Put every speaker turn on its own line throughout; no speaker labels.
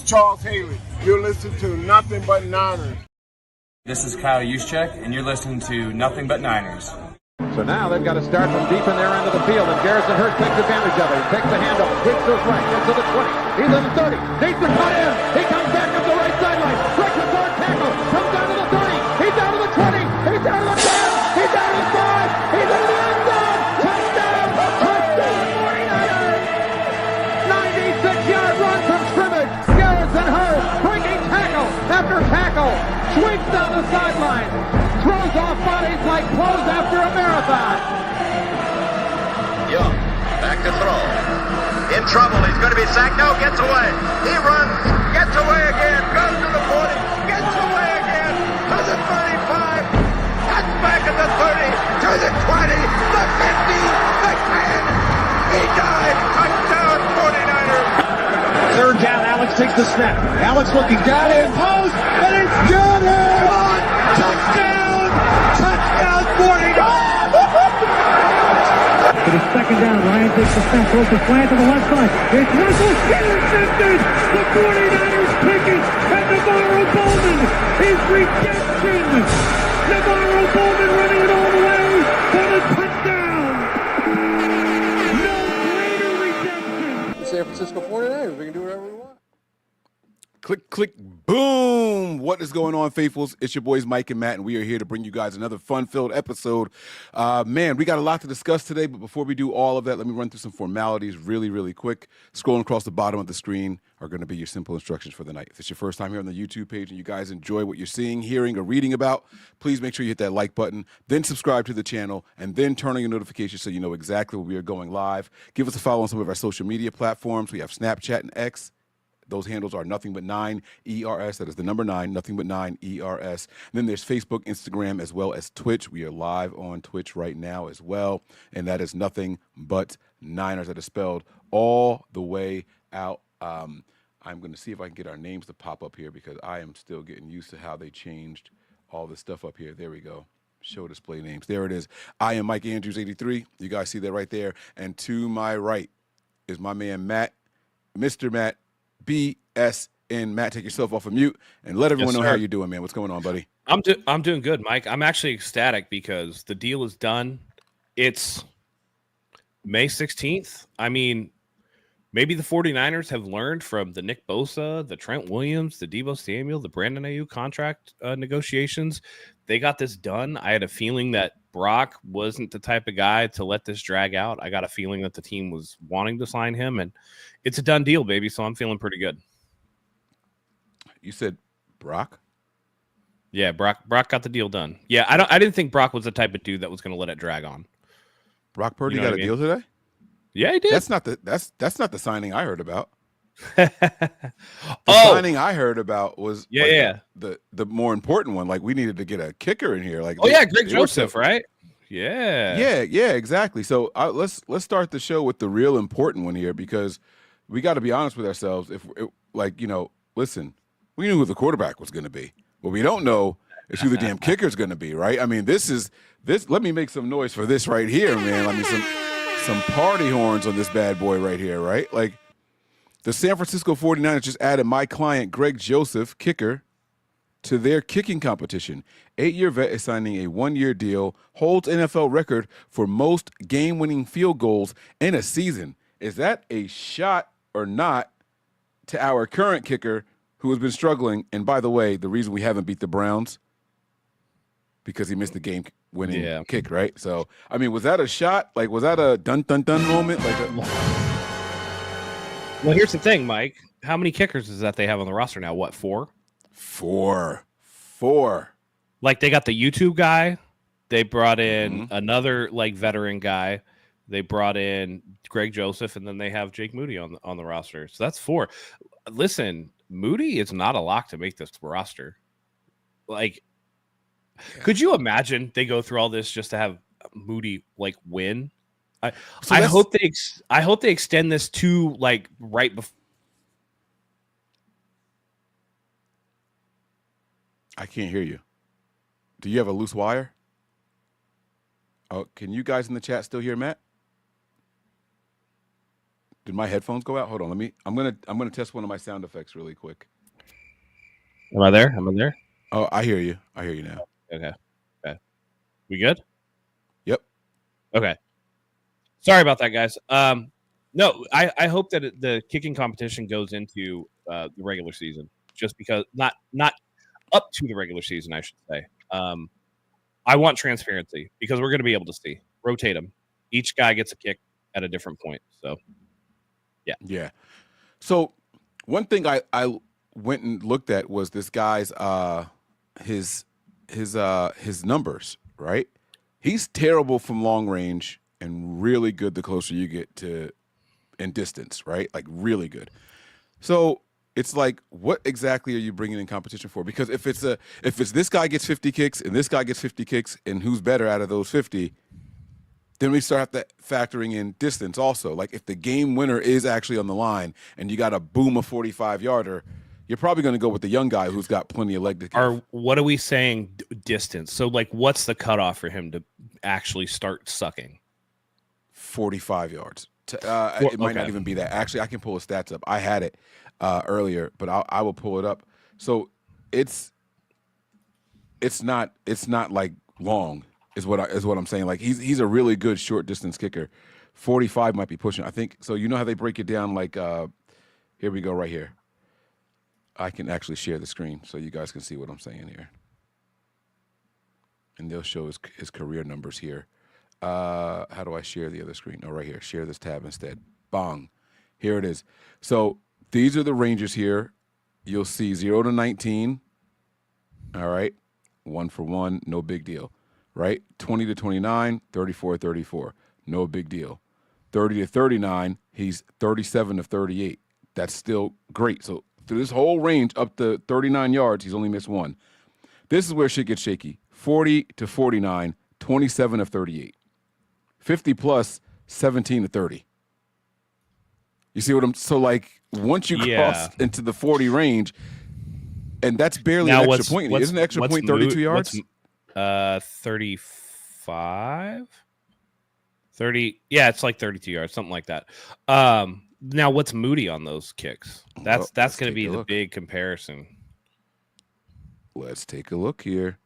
Charles Haley. You're listening to Nothing But Niners.
This is Kyle Juszczyk, and you're listening to Nothing But Niners.
So now they've got to start from deep in their end of the field, and Garrison Hurst takes advantage of it. He takes the handoff, hits to his right, gets to the 20. He's in the 30, needs to cut in. He comes back up the right sideline, breaks a hard tackle, comes down to the 30. He's down to the 20. He's down to the 10. He's down to the 5. He's into the end zone. Touchdown! Touchdown! 49ers! 96-yard run from scrimmage. Garrison Hurst breaking tackle after tackle, sweeps down the sideline. Throws off bodies like clothes after a marathon.
Young, back to throw. In trouble, he's going to be sacked. No, gets away. He runs, gets away again, goes to the 40, gets away again, to the 35, cuts back at the 30, to the 20, the 50, the 10. He died. Touchdown, 49ers.
Third down, Alex takes the snap. Alex looking down in post, and it's good. Touchdown! Touchdown, 49ers!
It is second down. Ryan takes the snap, throws the slant to the left side. It's Russell intercepted. The 49ers pick it, and Navarro Bowman is redemption. Navarro Bowman running it all the way for the touchdown. No greater redemption.
The San Francisco 49ers. We can do whatever we want.
Click, click, boom. What is going on, faithfuls? It's your boys, Mike and Matt, and we are here to bring you guys another fun-filled episode. Man, we got a lot to discuss today, but before we do all of that, let me run through some formalities really, really quick. Scrolling across the bottom of the screen are going to be your simple instructions for the night. If it's your first time here on the YouTube page and you guys enjoy what you're seeing, hearing, or reading about, please make sure you hit that like button, then subscribe to the channel, and then turn on your notifications so you know exactly when we are going live. Give us a follow on some of our social media platforms. We have Snapchat and X. Those handles are Nothing But 9ERS. That is the number 9, Nothing But 9ERS. And then there's Facebook, Instagram, as well as Twitch. We are live on Twitch right now as well. And that is Nothing But Niners. That is spelled all the way out. I'm going to see if I can get our names to pop up here because I am still getting used to how they changed all this stuff up here. There we go. Show display names. There it is. I am Mike Andrews, 83. You guys see that right there. And to my right is my man Matt, Mr. Matt, BS. And Matt, take yourself off of mute and let everyone know how you're doing, man. What's going on, buddy?
I'm doing good, Mike. I'm actually ecstatic because the deal is done. It's May 16th. I mean, maybe the 49ers have learned from the Nick Bosa, the Trent Williams, the Deebo Samuel, the Brandon Ayuk contract negotiations. They got this done. I had a feeling that Brock wasn't the type of guy to let this drag out. I got a feeling that the team was wanting to sign him, and it's a done deal, baby. So I'm feeling pretty good.
You said Brock?
Yeah, Brock got the deal done. Yeah, I didn't think Brock was the type of dude that was going to let it drag on.
Brock Purdy got a deal today?
Yeah, he did.
That's not the signing I heard about. The signing I heard about was the more important one. Like, we needed to get a kicker in here. Like,
Greg Joseph, right? Yeah,
exactly. So let's start the show with the real important one here because we got to be honest with ourselves. Listen, we knew who the quarterback was going to be. What we don't know is who the damn kicker is going to be, right? I mean, this. Let me make some noise for this right here, man. I mean, some party horns on this bad boy right here, right? Like, the San Francisco 49ers just added my client, Greg Joseph, kicker, to their kicking competition. 8-year vet is signing a 1-year deal, holds NFL record for most game-winning field goals in a season. Is that a shot or not to our current kicker who has been struggling? And by the way, the reason we haven't beat the Browns, because he missed the game-winning kick, right? So, I mean, was that a shot? Like, was that a dun-dun-dun moment?
Well, here's the thing, Mike. How many kickers is that they have on the roster now? What, 4?
Four.
Like, they got the YouTube guy. They brought in another, veteran guy. They brought in Greg Joseph, and then they have Jake Moody on the roster. So that's 4. Listen, Moody is not a lock to make this roster. Could you imagine they go through all this just to have Moody, win? I hope they extend this to right before.
I can't hear you. Do you have a loose wire? Oh, can you guys in the chat still hear Matt? Did my headphones go out? Hold on. I'm gonna test one of my sound effects really quick.
Am I there? Am I there?
Oh, I hear you. I hear you now.
Okay. We good?
Yep.
Okay. Sorry about that, guys. No, I hope that the kicking competition goes into the regular season, just because not up to the regular season, I should say. I want transparency because we're going to be able to see. Rotate them. Each guy gets a kick at a different point. So, yeah.
Yeah. So one thing I went and looked at was this guy's his numbers, right? He's terrible from long range and really good the closer you get to in distance, right? Like really good. So it's like, what exactly are you bringing in competition for? Because if it's this guy gets 50 kicks and this guy gets 50 kicks, and who's better out of those 50, then we start factoring in distance also. Like if the game winner is actually on the line and you got a boom of 45-yarder, you're probably going to go with the young guy who's got plenty of leg to give.
Or what are we saying distance? So like what's the cutoff for him to actually start sucking?
45 yards. It might not even be that. Actually, I can pull his stats up. I had it earlier, but I will pull it up. So it's not like long is what I'm saying. Like he's a really good short distance kicker. 45 might be pushing. I think so. You know how they break it down? Like here we go right here. I can actually share the screen so you guys can see what I'm saying here, and they'll show his career numbers here. How do I share the other screen? Oh, right here. Share this tab instead. Bong. Here it is. So these are the ranges here. You'll see 0 to 19. All right. 1 for 1. No big deal. Right? 20 to 29, 34, 34. No big deal. 30 to 39, he's 37 to 38. That's still great. So through this whole range up to 39 yards, he's only missed one. This is where shit gets shaky. 40 to 49, 27 of 38. 50 plus, 17 to 30. You see what I'm... So, like, once you cross into the 40 range, and that's barely an extra point. Isn't an extra point 32 yards?
35? 30... Yeah, it's like 32 yards, something like that. Now, what's Moody on those kicks? That's going to be the big comparison.
Let's take a look here.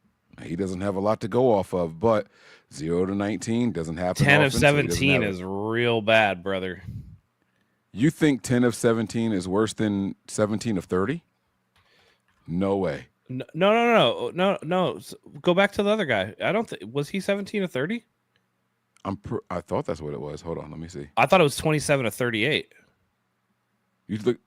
He doesn't have a lot to go off of, but 0 to 19 doesn't happen.
10 of 17 is real bad, brother.
You think 10 of 17 is worse than 17 of 30? No way.
No. Go back to the other guy. I don't think was he 17 of 30?
I thought that's what it was. Hold on, let me see.
I thought it was 27 of 38.
You look.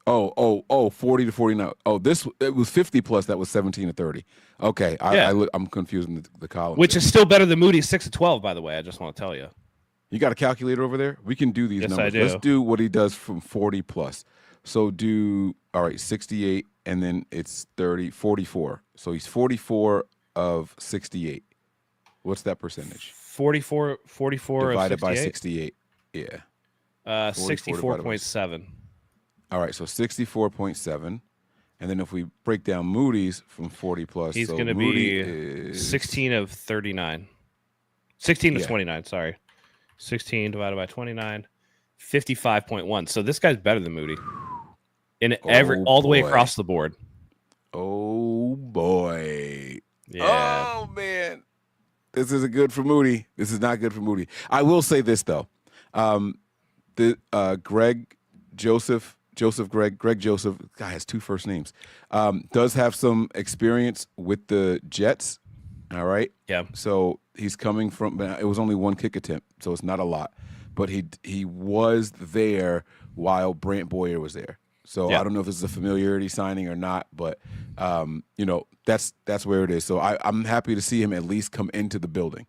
40 to 49. Oh, it was 50 plus. That was 17 to 30. Okay, I'm confusing the column.
Which is still better than Moody's 6 to 12, by the way. I just want to tell you.
You got a calculator over there? We can do these numbers.
I do.
Let's do what he does from 40 plus. So do 68, and then it's 44. So he's 44 of 68. What's that percentage?
44
divided
of 68?
by 68. Yeah.
64.7.
All right, so 64.7. And then if we break down Moody's from 40 plus,
he's going to be 16 of 39. 16 of 29, sorry. 16 divided by 29, 55.1. So this guy's better than Moody in all the way across the board.
Oh, boy.
Yeah.
Oh, man. This isn't good for Moody. This is not good for Moody. I will say this, though. Greg Joseph, guy has two first names, does have some experience with the Jets. All right.
Yeah.
So he's coming from, it was only one kick attempt, so it's not a lot, but he was there while Brant Boyer was there. So I don't know if this is a familiarity signing or not, but that's where it is. So I'm happy to see him at least come into the building.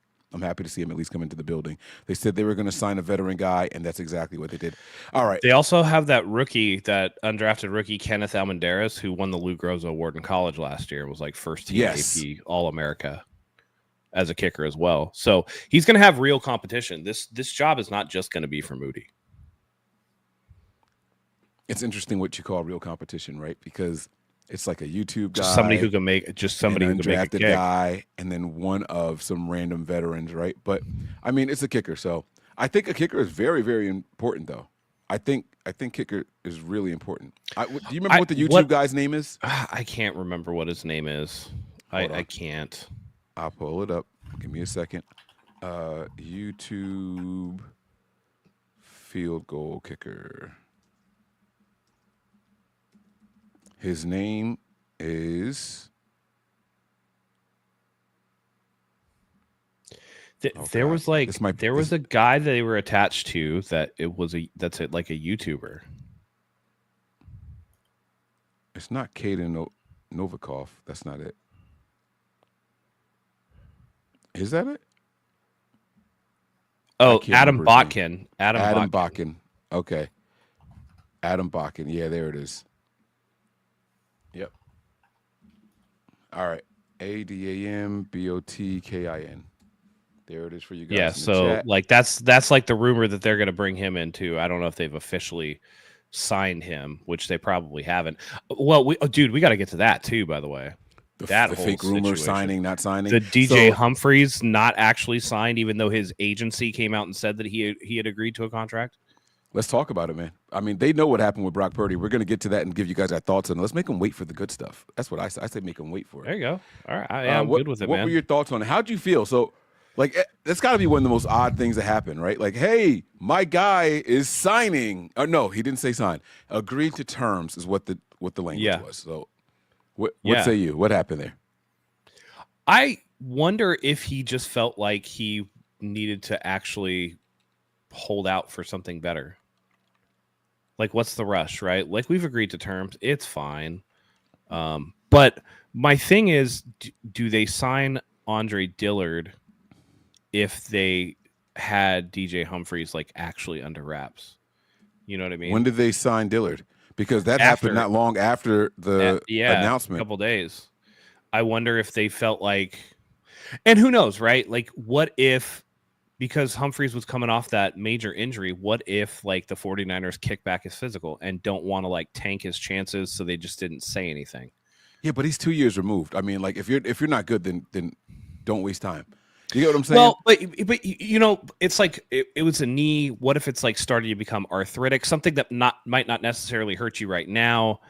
They said they were going to sign a veteran guy, and that's exactly what they did. All right.
They also have that undrafted rookie, Kenneth Almendarez, who won the Lou Groza Award in college last year. Was like first team AP All-America as a kicker as well. So he's going to have real competition. This job is not just going to be for Moody.
It's interesting what you call real competition, right? Because it's like a YouTube guy,
somebody who can make a kick.
Guy, and then one of some random veterans, right? But I mean, it's a kicker, so I think a kicker is very, very important, though. I think kicker is really important. Do you remember what the YouTube guy's name is?
I can't remember what his name is. I can't.
I'll pull it up. Give me a second. YouTube field goal kicker. His name is.
There was a guy that they were attached to like a YouTuber.
It's not Caden Novikov. That's not it. Is that it?
Oh, Adam Botkin. Adam
Botkin. Okay. Adam Botkin. Yeah, there it is. Yep. All right. ADAMBOTKIN. There it is for you guys.
Yeah, so like that's like the rumor that they're going to bring him into. I don't know if they've officially signed him, which they probably haven't. Well, we got to get to that too, by the way.
The fake rumor signing, not signing.
The DJ Humphries not actually signed, even though his agency came out and said that he had agreed to a contract.
Let's talk about it, man. I mean, they know what happened with Brock Purdy. We're going to get to that and give you guys our thoughts on it. Let's make them wait for the good stuff. That's what I say. I say make them wait for it.
There you go. All right. I'm good with it, man.
What were your thoughts on it? How'd you feel? So, like, that's got to be one of the most odd things that happen, right? Like, hey, my guy is signing. No, he didn't say sign. Agreed to terms is what the language was. So, what say you? What happened there?
I wonder if he just felt like he needed to actually hold out for something better. Like, what's the rush, right? Like, we've agreed to terms. It's fine. But my thing is, do they sign Andre Dillard if they had DJ Humphries, like, actually under wraps? You know what I mean?
When did they sign Dillard? Because that happened not long after the announcement.
A couple days. I wonder if they felt like, and who knows, right? Like, what if, because Humphries was coming off that major injury, what if like the 49ers kick back his physical and don't want to like tank his chances, so they just didn't say anything?
Yeah, but he's 2 years removed. I mean, like if you're not good, then don't waste time. You get what I'm saying?
Well, but you know, it's like it was a knee. What if it's like starting to become arthritic, something that might not necessarily hurt you right now,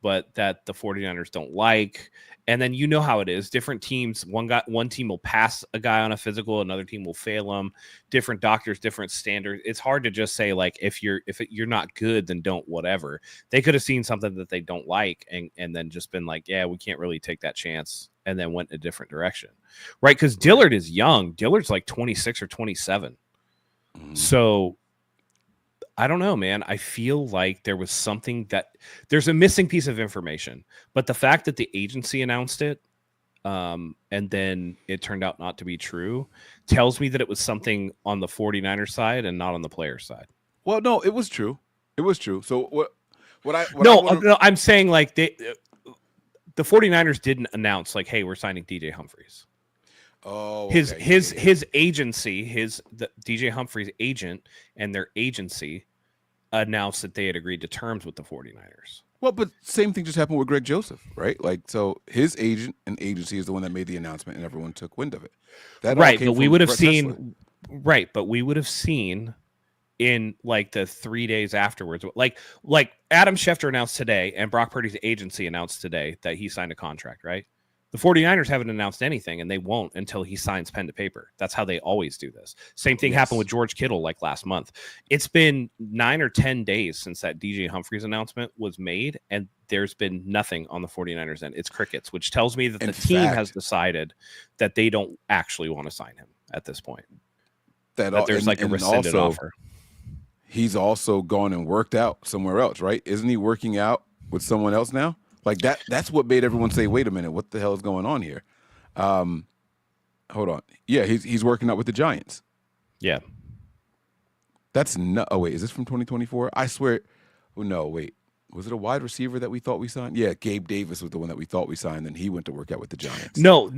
but that the 49ers don't like? And then you know how it is. Different teams, one team will pass a guy on a physical, another team will fail him. Different doctors, different standards. It's hard to just say like if you're not good, then don't whatever. They could have seen something that they don't like and then just been like, yeah, we can't really take that chance, and then went in a different direction, right? Because Dillard is young. Dillard's like 26 or 27. So I don't know, man. I feel like there was something there's a missing piece of information, but the fact that the agency announced it, and then it turned out not to be true, tells me that it was something on the 49ers side and not on the player side.
Well, no, it was true. It was true. So
I'm saying like the 49ers didn't announce like, hey, we're signing DJ Humphries.
Oh,
his agency, the DJ Humphries agent and their agency announced that they had agreed to terms with the 49ers.
Well, but same thing just happened with Greg Joseph, right? Like, so his agent and agency is the one that made the announcement, and everyone took wind of it.
But we would have seen in like the 3 days afterwards, like Adam Schefter announced today, and Brock Purdy's agency announced today that he signed a contract, right? The 49ers haven't announced anything, and they won't until he signs pen to paper. That's how they always do this. Same thing happened with George Kittle like last month. It's been 9 or 10 days since that DJ Humphries announcement was made, and there's been nothing on the 49ers end. It's crickets, which tells me that the team has decided that they don't actually want to sign him at this point. That there's like a rescinded offer.
He's also gone and worked out somewhere else, right? Isn't he working out with someone else now? Like that's what made everyone say, wait a minute, what the hell is going on here? Hold on. Yeah, he's working out with the Giants.
Yeah.
That's no. Oh, wait, is this from 2024? I swear. Oh, no, wait. Was it a wide receiver that we thought we signed? Yeah, Gabe Davis was the one that we thought we signed, and he went to work out with the Giants.
No.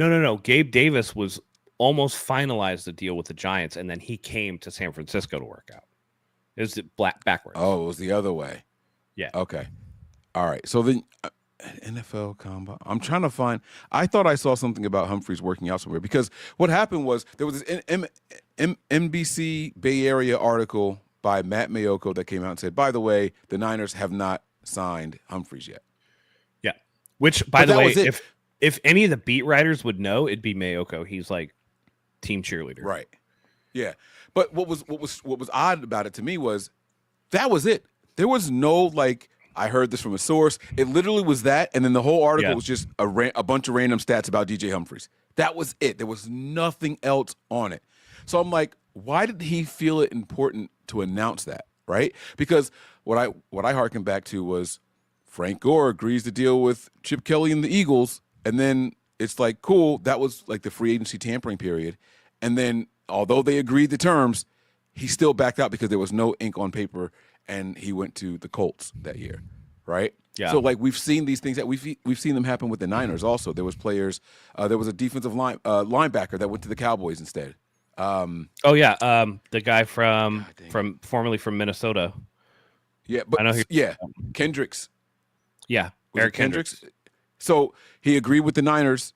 Gabe Davis was almost finalized the deal with the Giants, and then he came to San Francisco to work out. It was backwards.
Oh, it was the other way.
Yeah.
Okay. All right. So then NFL Combine. I'm trying to find. I thought I saw something about Humphries working out somewhere, because what happened was there was this NBC Bay Area article by Matt Mayoko that came out and said, by the way, the Niners have not signed Humphries yet.
Yeah. Which, by the way, if any of the beat writers would know, it'd be Mayoko. He's like team cheerleader.
Right. Yeah. But what was odd about it to me was that was it. There was no like, I heard this from a source. It literally was that, and then the whole article was just a bunch of random stats about DJ Humphries. That was it. There was nothing else on it. So I'm like, why did he feel it important to announce that, right? Because what I harken back to was Frank Gore agrees to deal with Chip Kelly and the Eagles, and then it's like, cool, that was like the free agency tampering period. And then although they agreed the terms, he still backed out because there was no ink on paper, and he went to the Colts that year, right?
Yeah.
So like we've seen these things that we've seen them happen with the Niners. Also, there was players. There was a defensive linebacker that went to the Cowboys instead.
The guy from formerly from Minnesota.
Yeah, but
I know
Kendricks.
Yeah,
Eric Kendricks. So he agreed with the Niners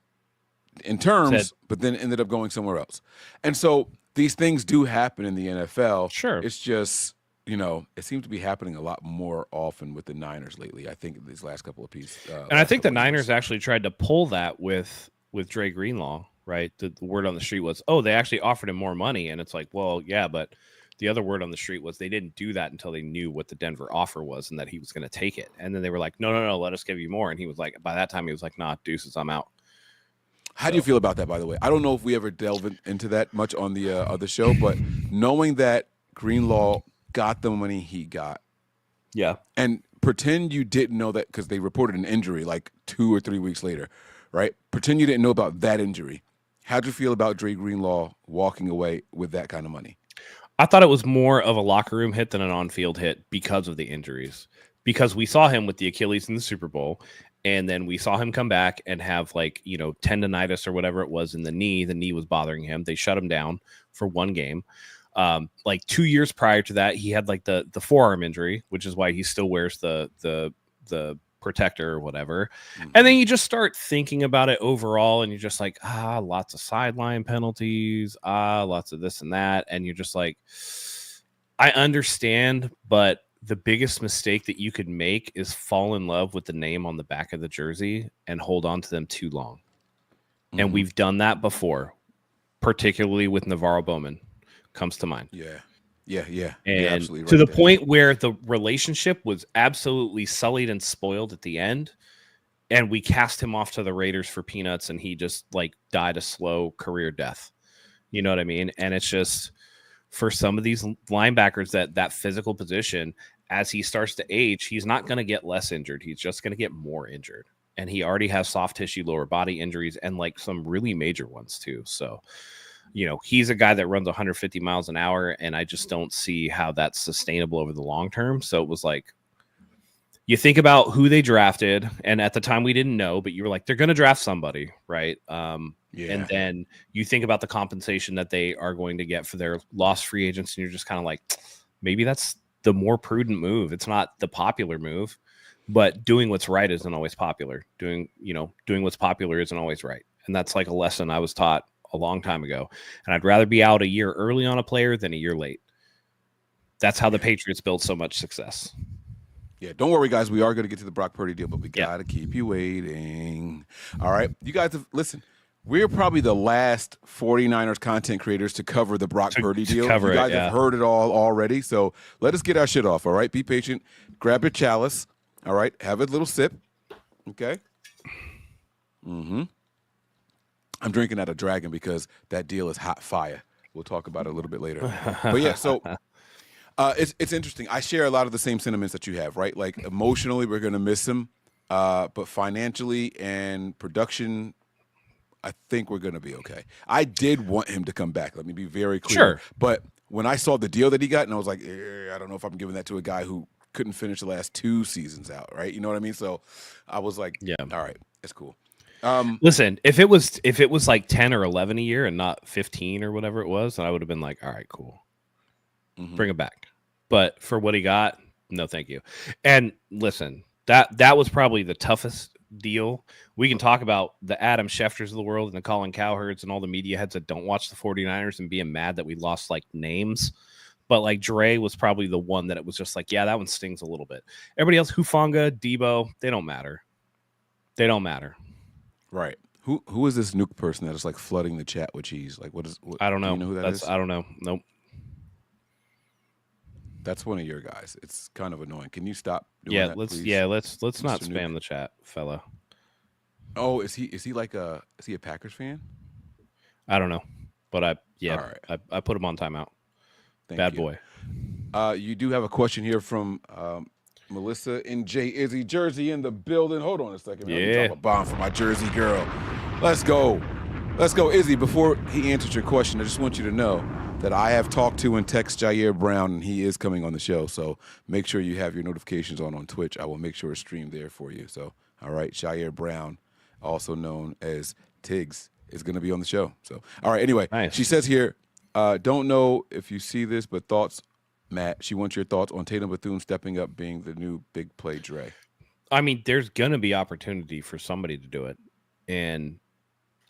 in terms, but then ended up going somewhere else. And so these things do happen in the NFL.
Sure,
it's just. It seems to be happening a lot more often with the Niners lately. I think these last couple of pieces.
And I think the Niners actually tried to pull that with Dre Greenlaw, right? The word on the street was, oh, they actually offered him more money. And it's like, well, yeah, but the other word on the street was they didn't do that until they knew what the Denver offer was and that he was going to take it. And then they were like, no, let us give you more. And he was like, by that time, he was like, nah, deuces, I'm out.
How do you feel about that, by the way? I don't know if we ever delve into that much on the other show, but knowing that Greenlaw got the money he got.
Yeah.
And pretend you didn't know that because they reported an injury like 2 or 3 weeks later, right? Pretend you didn't know about that injury. How'd you feel about Dre Greenlaw walking away with that kind of money?
I thought it was more of a locker room hit than an on-field hit because of the injuries. Because we saw him with the Achilles in the Super Bowl, and then we saw him come back and have tendonitis or whatever it was in the knee. The knee was bothering him. They shut him down for one game. 2 years prior to that, he had the forearm injury, which is why he still wears the protector or whatever. Mm-hmm. And then you just start thinking about it overall, and you're just like, lots of sideline penalties, lots of this and that. And you're just like, I understand, but the biggest mistake that you could make is fall in love with the name on the back of the jersey and hold on to them too long. Mm-hmm. And we've done that before, particularly with Navarro Bowman. Comes to mind.
Yeah.
And to the point where the relationship was absolutely sullied and spoiled at the end, and we cast him off to the Raiders for peanuts, and he just died a slow career death. You know what I mean? And it's just for some of these linebackers that physical position, as he starts to age, he's not going to get less injured. He's just going to get more injured. And he already has soft tissue, lower body injuries, and some really major ones too. So, he's a guy that runs 150 miles an hour, and I just don't see how that's sustainable over the long term. So it was you think about who they drafted, and at the time we didn't know, but you were like, they're going to draft somebody, right? And then you think about the compensation that they are going to get for their lost free agents, and you're just kind of like, maybe that's the more prudent move. It's not the popular move, but doing what's right isn't always popular. Doing what's popular isn't always right. And that's a lesson I was taught a long time ago, and I'd rather be out a year early on a player than a year late. That's how the Patriots built so much success.
Yeah, don't worry, guys. We are going to get to the Brock Purdy deal, but we got to keep you waiting. All right, you guys listen. We're probably the last 49ers content creators to cover the Brock Purdy deal. You guys have heard it all already, so let us get our shit off, all right? Be patient. Grab your chalice, all right? Have a little sip, okay? Mm-hmm. I'm drinking out of Dragon because that deal is hot fire. We'll talk about it a little bit later. But yeah, so it's interesting. I share a lot of the same sentiments that you have, right? Emotionally, we're going to miss him. But financially and production, I think we're going to be okay. I did want him to come back. Let me be very clear.
Sure.
But when I saw the deal that he got, and I was like, I don't know if I'm giving that to a guy who couldn't finish the last 2 seasons out, right? You know what I mean? So I was like, all right, it's cool.
Listen, if it was 10 or 11 a year and not 15 or whatever it was, then I would have been like, all right, cool. Mm-hmm. Bring him back. But for what he got, no, thank you. And listen, that was probably the toughest deal. We can talk about the Adam Schefters of the world and the Colin Cowherds and all the media heads that don't watch the 49ers and being mad that we lost names. But like Dre was probably the one that it was just like, yeah, that one stings a little bit. Everybody else, Hufanga, Debo, they don't matter. They don't matter.
Right. Who is this nuke person that is like flooding the chat with cheese? Like, what?
I don't know.
Do you know who that is?
I don't know. Nope.
That's one of your guys. It's kind of annoying. Can you stop doing that, please?
Let's not spam the chat, fella.
Oh, is he a Packers fan?
I don't know. But
All right.
I put him on timeout.
Thank
Bad
you.
boy.
You do have a question here from Melissa in J Izzy Jersey in the building. Hold on a second. Man.
Yeah.
Drop a bomb for my Jersey girl. Let's go, Izzy. Before he answers your question, I just want you to know that I have talked to and text Jair Brown, and he is coming on the show. So make sure you have your notifications on Twitch. I will make sure it's streamed there for you. So, all right, Jair Brown, also known as Tiggs, is going to be on the show. So, all right, anyway,
nice.
She says here, don't know if you see this, but thoughts, Matt. She wants your thoughts on Tatum Bethune stepping up, being the new big play Dre.
I mean, there's going to be opportunity for somebody to do it. And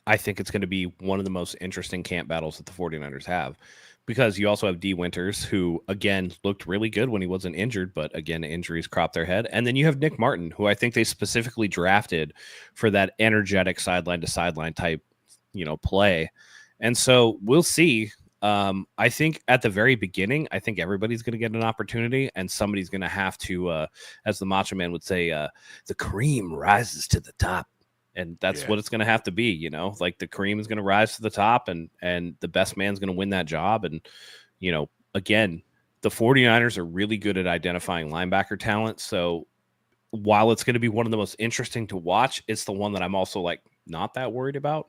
I think it's going to be one of the most interesting camp battles that the 49ers have, because you also have D. Winters, who, again, looked really good when he wasn't injured, but, again, injuries crop their head. And then you have Nick Martin, who I think they specifically drafted for that energetic sideline-to-sideline type, play. And so we'll see. I think at the very beginning, I think everybody's going to get an opportunity, and somebody's going to have to, as the Macho Man would say, the cream rises to the top. And that's what it's going to have to be, like the cream is going to rise to the top, and the best man's going to win that job. And, again, the 49ers are really good at identifying linebacker talent. So while it's going to be one of the most interesting to watch, it's the one that I'm also like not that worried about.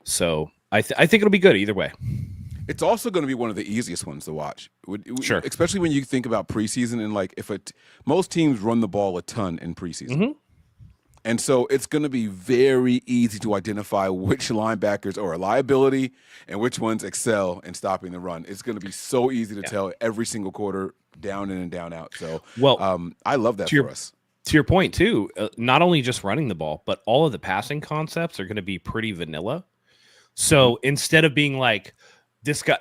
So I think it'll be good either way.
It's also going to be one of the easiest ones to watch.
Sure.
Especially when you think about preseason, and like most teams run the ball a ton in preseason.
Mm-hmm.
And so it's going to be very easy to identify which linebackers are a liability and which ones excel in stopping the run. It's going to be so easy to tell every single quarter, down in and down out. So, I love that for us.
To your point, too, not only just running the ball, but all of the passing concepts are going to be pretty vanilla. So instead of being like this guy,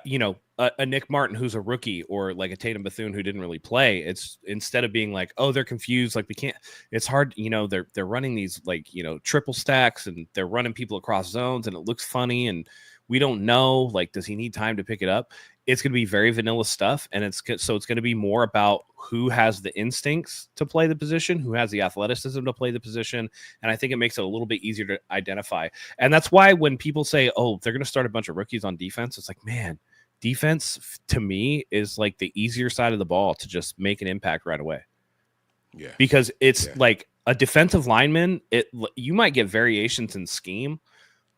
a Nick Martin who's a rookie, or like a Tatum Bethune who didn't really play, it's instead of being like, oh, they're confused, like we can't, it's hard, they're running these like, triple stacks, and they're running people across zones, and it looks funny, and we don't know, like, does he need time to pick it up? It's going to be very vanilla stuff, and it's going to be more about who has the instincts to play the position, who has the athleticism to play the position, and I think it makes it a little bit easier to identify. And that's why when people say, oh, they're going to start a bunch of rookies on defense, it's like, man, defense to me is like the easier side of the ball to just make an impact right away.
Yeah.
Because it's like a defensive lineman, you might get variations in scheme,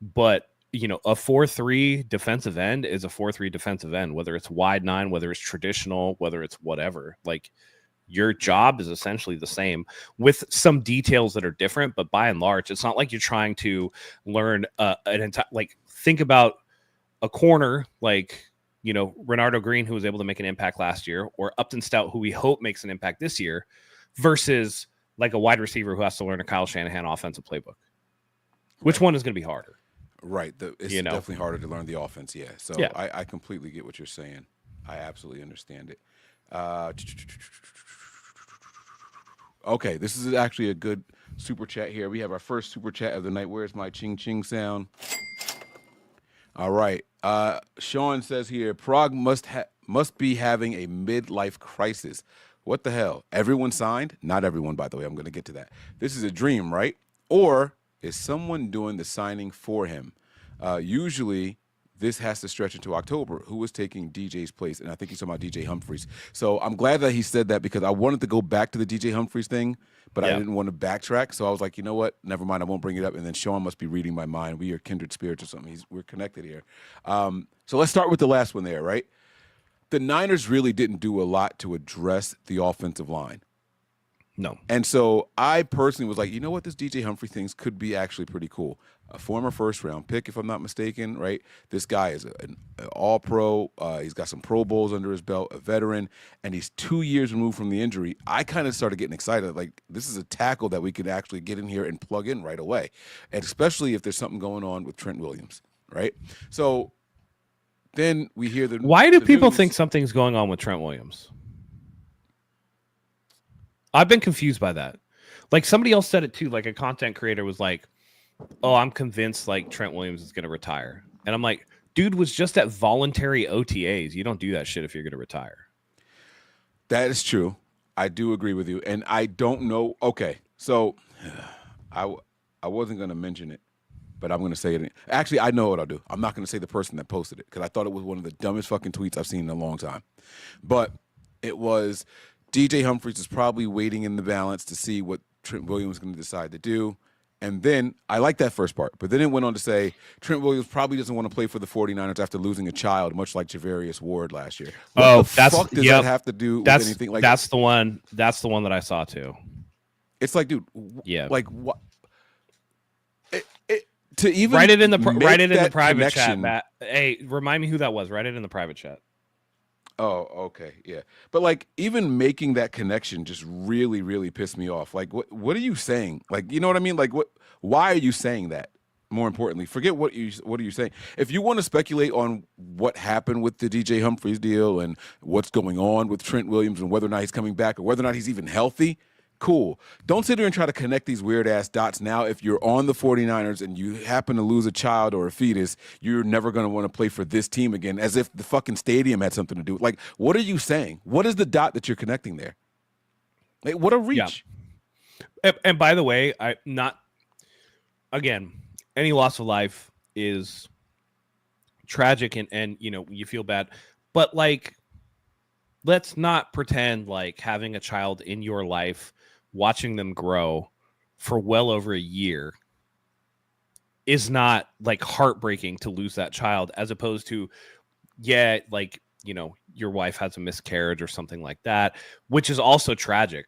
but a 4-3 defensive end is a 4-3 defensive end, whether it's wide 9, whether it's traditional, whether it's whatever. Like, your job is essentially the same with some details that are different, but by and large, it's not like you're trying to learn an entire, like, think about a corner, like, Renardo Green, who was able to make an impact last year, or Upton Stout, who we hope makes an impact this year, versus like a wide receiver who has to learn a Kyle Shanahan offensive playbook. Which one is going to be harder?
Right. It's definitely harder to learn the offense. Yeah. So I completely get what you're saying. I absolutely understand it. Okay. This is actually a good super chat here. We have our first super chat of the night. Where's my ching ching sound? All right. Sean says here, Prague must be having a midlife crisis. What the hell? Everyone signed? Not everyone, by the way. I'm going to get to that. This is a dream, right? Or is someone doing the signing for him? Usually, this has to stretch into October. Who was taking DJ's place? And I think he's talking about DJ Humphries. So I'm glad that he said that, because I wanted to go back to the DJ Humphries thing, but I didn't want to backtrack. So I was like, you know what? Never mind. I won't bring it up. And then Sean must be reading my mind. We are kindred spirits or something. We're connected here. So let's start with the last one there, right? The Niners really didn't do a lot to address the offensive line.
No.
And so I personally was like, you know what? This DJ Humphrey things could be actually pretty cool. A former first-round pick, if I'm not mistaken, right? This guy is an all-pro. He's got some Pro Bowls under his belt, a veteran, and he's 2 years removed from the injury. I kind of started getting excited. Like, this is a tackle that we could actually get in here and plug in right away, and especially if there's something going on with Trent Williams, right? So then we hear the.
Why do
the
people
news.
think something's going on with Trent Williams? I've been confused by that. Like somebody else said it too. Like a content creator was like, "Oh, I'm convinced like Trent Williams is going to retire," and I'm like, "Dude was just at voluntary OTAs. You don't do that shit if you're going to retire."
That is true. I do agree with you, and I don't know. Okay, so I wasn't going to mention it, but I'm going to say it. Actually, I know what I'll do. I'm not going to say the person that posted it because I thought it was one of the dumbest fucking tweets I've seen in a long time. But it was DJ Humphries is probably waiting in the balance to see what Trent Williams is going to decide to do. And then I like that first part, but then it went on to say Trent Williams probably doesn't want to play for the 49ers after losing a child, much like Javarius Ward last year. What the fuck does that have to do with anything? Like
that's the one. That's the one that I saw too.
It's like, dude,
yeah,
like what? To even
write it in the private
connection,
chat, Matt. Hey, remind me who that was. Write it in the private chat.
Oh, okay, yeah. But like even making that connection just really, really pissed me off. Like, what are you saying? Like, you know what I mean? Like, why are you saying that? More importantly, forget what are you saying. If you want to speculate on what happened with the DJ Humphries deal and what's going on with Trent Williams and whether or not he's coming back or whether or not he's even healthy, cool. Don't sit there and try to connect these weird-ass dots now. If you're on the 49ers and you happen to lose a child or a fetus, you're never going to want to play for this team again, as if the fucking stadium had something to do with it. Like, what are you saying? What is the dot that you're connecting there? Like, what a reach.
Yeah. And by the way, again, any loss of life is tragic and you know, you feel bad. But, like, let's not pretend like having a child in your life, watching them grow for well over a year is not like heartbreaking to lose that child, as opposed to, yeah, like, you know, your wife has a miscarriage or something like that, which is also tragic.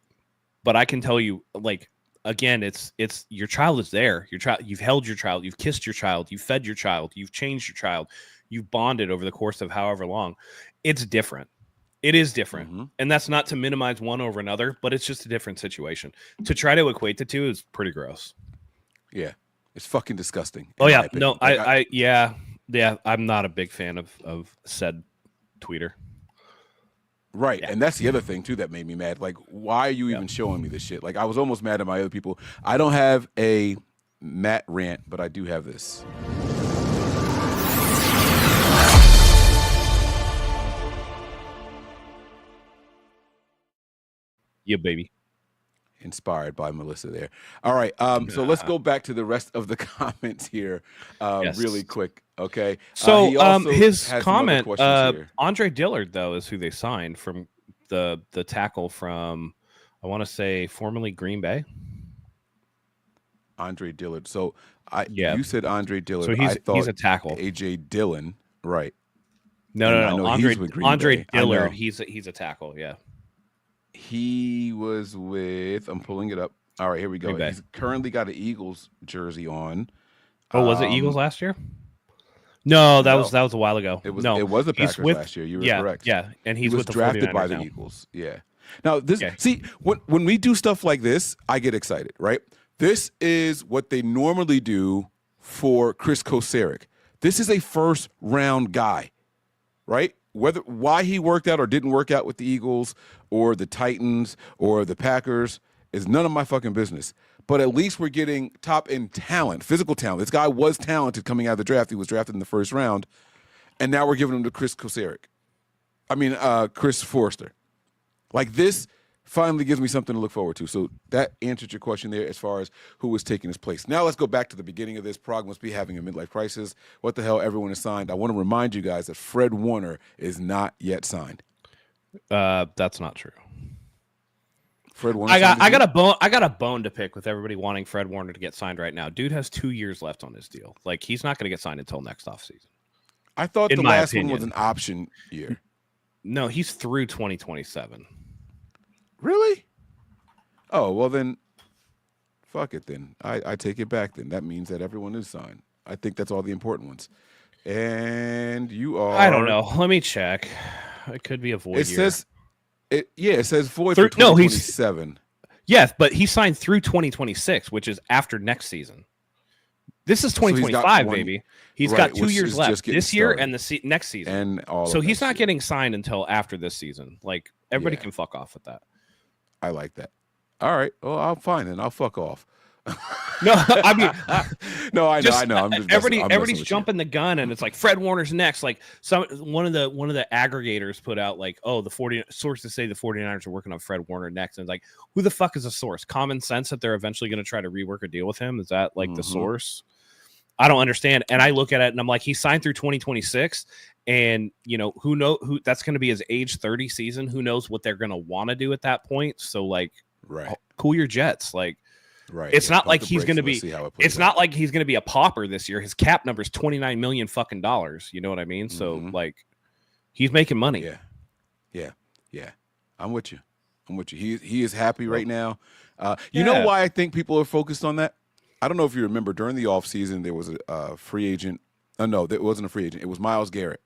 But I can tell you, like, again, it's your child is there. Your child, you've held your child, you've kissed your child, you've fed your child, you've changed your child, you've bonded over the course of however long. It's different. It is different. Mm-hmm. And that's not to minimize one over another, but it's just a different situation. To try to equate the two is pretty gross.
Yeah. It's fucking disgusting.
Oh, yeah. No, yeah, I'm not a big fan of said tweeter.
Right.
Yeah.
And that's the other thing, too, that made me mad. Like, why are you even showing me this shit? Like, I was almost mad at my other people. I don't have a Matt rant, but I do have this.
Yeah, baby.
Inspired by Melissa there. All right. So let's go back to the rest of the comments here really quick. Okay.
So his comment, Andre Dillard, though, is who they signed from the tackle from, I want to say, formerly Green Bay.
Andre Dillard. So you said Andre Dillard.
So he's a tackle.
AJ Dillon. Right.
No. Andre Dillard. He's a tackle. Yeah.
He was with, I'm pulling it up. All right, here we go. He's currently got an Eagles jersey on.
Oh, was it Eagles last year? No, that was a while ago.
It was the Packers last year. You were correct.
Yeah, and he
was
with the
drafted by the Eagles. Yeah. Now see, when we do stuff like this, I get excited, right? This is what they normally do for Chris Kosaric. This is a first round guy, right? Why he worked out or didn't work out with the Eagles or the Titans or the Packers is none of my fucking business. But at least we're getting top end talent, physical talent. This guy was talented coming out of the draft. He was drafted in the first round. And now we're giving him to Chris Forrester. Like, this finally gives me something to look forward to. So that answered your question there as far as who was taking his place. Now let's go back to the beginning of this. Prague must be having a midlife crisis. What the hell? Everyone is signed. I want to remind you guys that Fred Warner is not yet signed.
That's not true.
Fred Warner.
I got a bone to pick with everybody wanting Fred Warner to get signed right now. Dude has 2 years left on his deal. Like, he's not going to get signed until next offseason.
I thought the last one was an option year.
No, he's through 2027.
Really? Oh, well then, fuck it then. I take it back then. That means that everyone is signed. I think that's all the important ones. And you are...
I don't know. Let me check. It could be a void year.
It says void for 2027.
Yes, but he signed through 2026, which is after next season. This is 2025, baby. He's
right,
got 2 years left this year
started.
and the next season.
And all
so
of
he's
that
not
shit.
getting signed until after this season. Like, everybody can fuck off with that.
I like that. All right. Well, I'm fine then. I'll fuck off.
No, I mean,
no, I know. I'm just
everybody's jumping the gun, and it's like Fred Warner's next. Like one of the aggregators put out like, oh, sources say the 49ers are working on Fred Warner next, and it's like, who the fuck is a source? Common sense that they're eventually going to try to rework a deal with him. Is that like the source? I don't understand. And I look at it and I'm like, he signed through 2026, and who that's going to be his age 30 season. Who knows what they're going to want to do at that point? So like, cool your jets, like.
Right.
It's not like he's going to be. It's not like he's going to be a pauper this year. His cap number is $29 million fucking dollars. You know what I mean? So like, he's making money.
Yeah. I'm with you. He is happy right now. You know why I think people are focused on that? I don't know if you remember during the offseason, there was a free agent. No, it wasn't a free agent. It was Myles Garrett,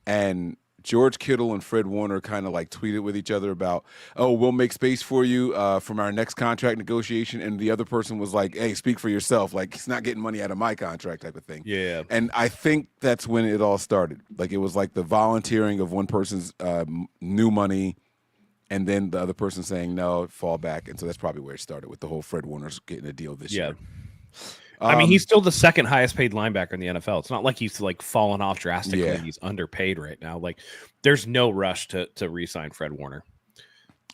and George Kittle and Fred Warner kind of like tweeted with each other about, oh, we'll make space for you from our next contract negotiation. And the other person was like, hey, speak for yourself. Like, he's not getting money out of my contract type of thing.
Yeah.
And I think that's when it all started. Like, it was like the volunteering of one person's new money and then the other person saying, no, fall back. And so that's probably where it started with the whole Fred Warner's getting a deal this year.
I mean, he's still the second highest paid linebacker in the NFL. It's not like he's like fallen off drastically. He's underpaid right now. Like, there's no rush to re-sign Fred Warner.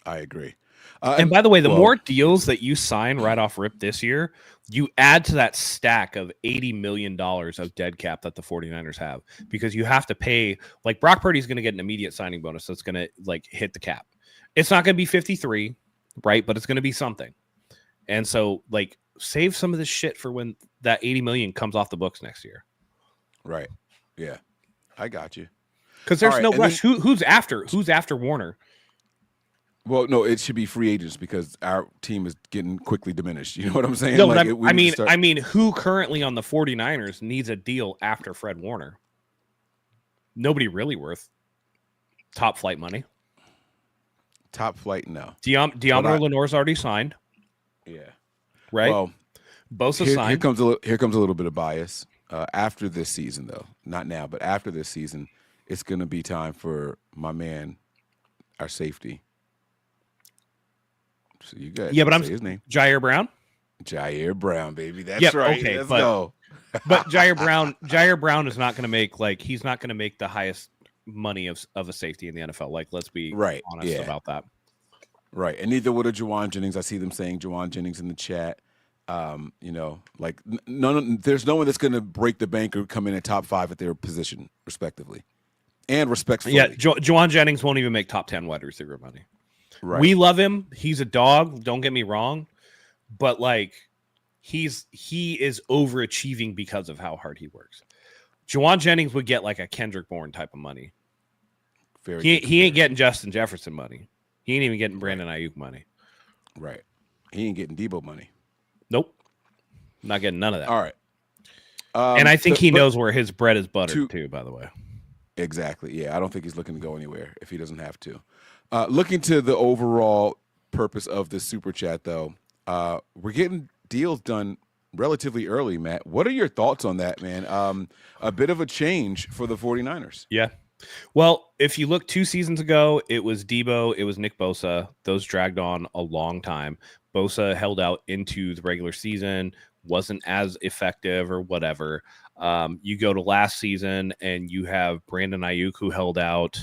I agree.
And by the way, the more deals that you sign right off rip this year, you add to that stack of $80 million of dead cap that the 49ers have, because you have to pay. Like, Brock Purdy's going to get an immediate signing bonus that's going to like hit the cap. It's not going to be 53, right? But it's going to be something. And so, like, save some of this shit for when that 80 million comes off the books next year.
Right. Yeah. I got you.
Because there's no rush. Who's after Warner?
Well, no, it should be free agents because our team is getting quickly diminished. You know what I'm saying?
No,
like,
I mean, who currently on the 49ers needs a deal after Fred Warner? Nobody really worth top flight money.
Top flight, no.
Deommodore Lenoir's already signed.
Yeah.
Right.
Well,
Bosa signed.
Here comes a little bit of bias. After this season, though, not now, but after this season, it's going to be time for my man, our safety. So you got
but I'm
his name.
Jair Brown.
Jair Brown, baby. That's right.
Okay,
Let's go.
But Jair Brown is not going to make he's not going to make the highest money of a safety in the NFL. Like, let's be honest about that.
Right, and neither would a Juwan Jennings. I see them saying Juwan Jennings in the chat. Like there's no one that's going to break the bank or come in at top 5 at their position, respectively, and respectfully.
Yeah, Juwan Jennings won't even make top 10 wide receiver money.
Right.
We love him. He's a dog. Don't get me wrong, but like he is overachieving because of how hard he works. Juwan Jennings would get like a Kendrick Bourne type of money. He ain't getting Justin Jefferson money. He ain't even getting Brandon Ayuk money.
Right. He ain't getting Debo money.
Nope. Not getting none of that.
All right.
And I think he knows where his bread is buttered too, by the way.
Exactly. Yeah. I don't think he's looking to go anywhere if he doesn't have to. Looking to the overall purpose of this super chat, though, we're getting deals done relatively early, Matt. What are your thoughts on that, man? A bit of a change for the 49ers.
Yeah. Well, if you look 2 seasons ago, it was Debo, it was Nick Bosa. Those dragged on a long time. Bosa held out into the regular season, wasn't as effective or whatever. You go to last season and you have Brandon Ayuk who held out,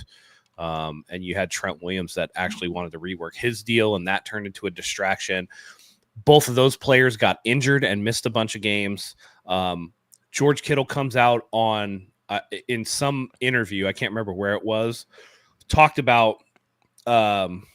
and you had Trent Williams that actually wanted to rework his deal, and that turned into a distraction. Both of those players got injured and missed a bunch of games. George Kittle comes out on in some interview, I can't remember where it was, talked about, I'm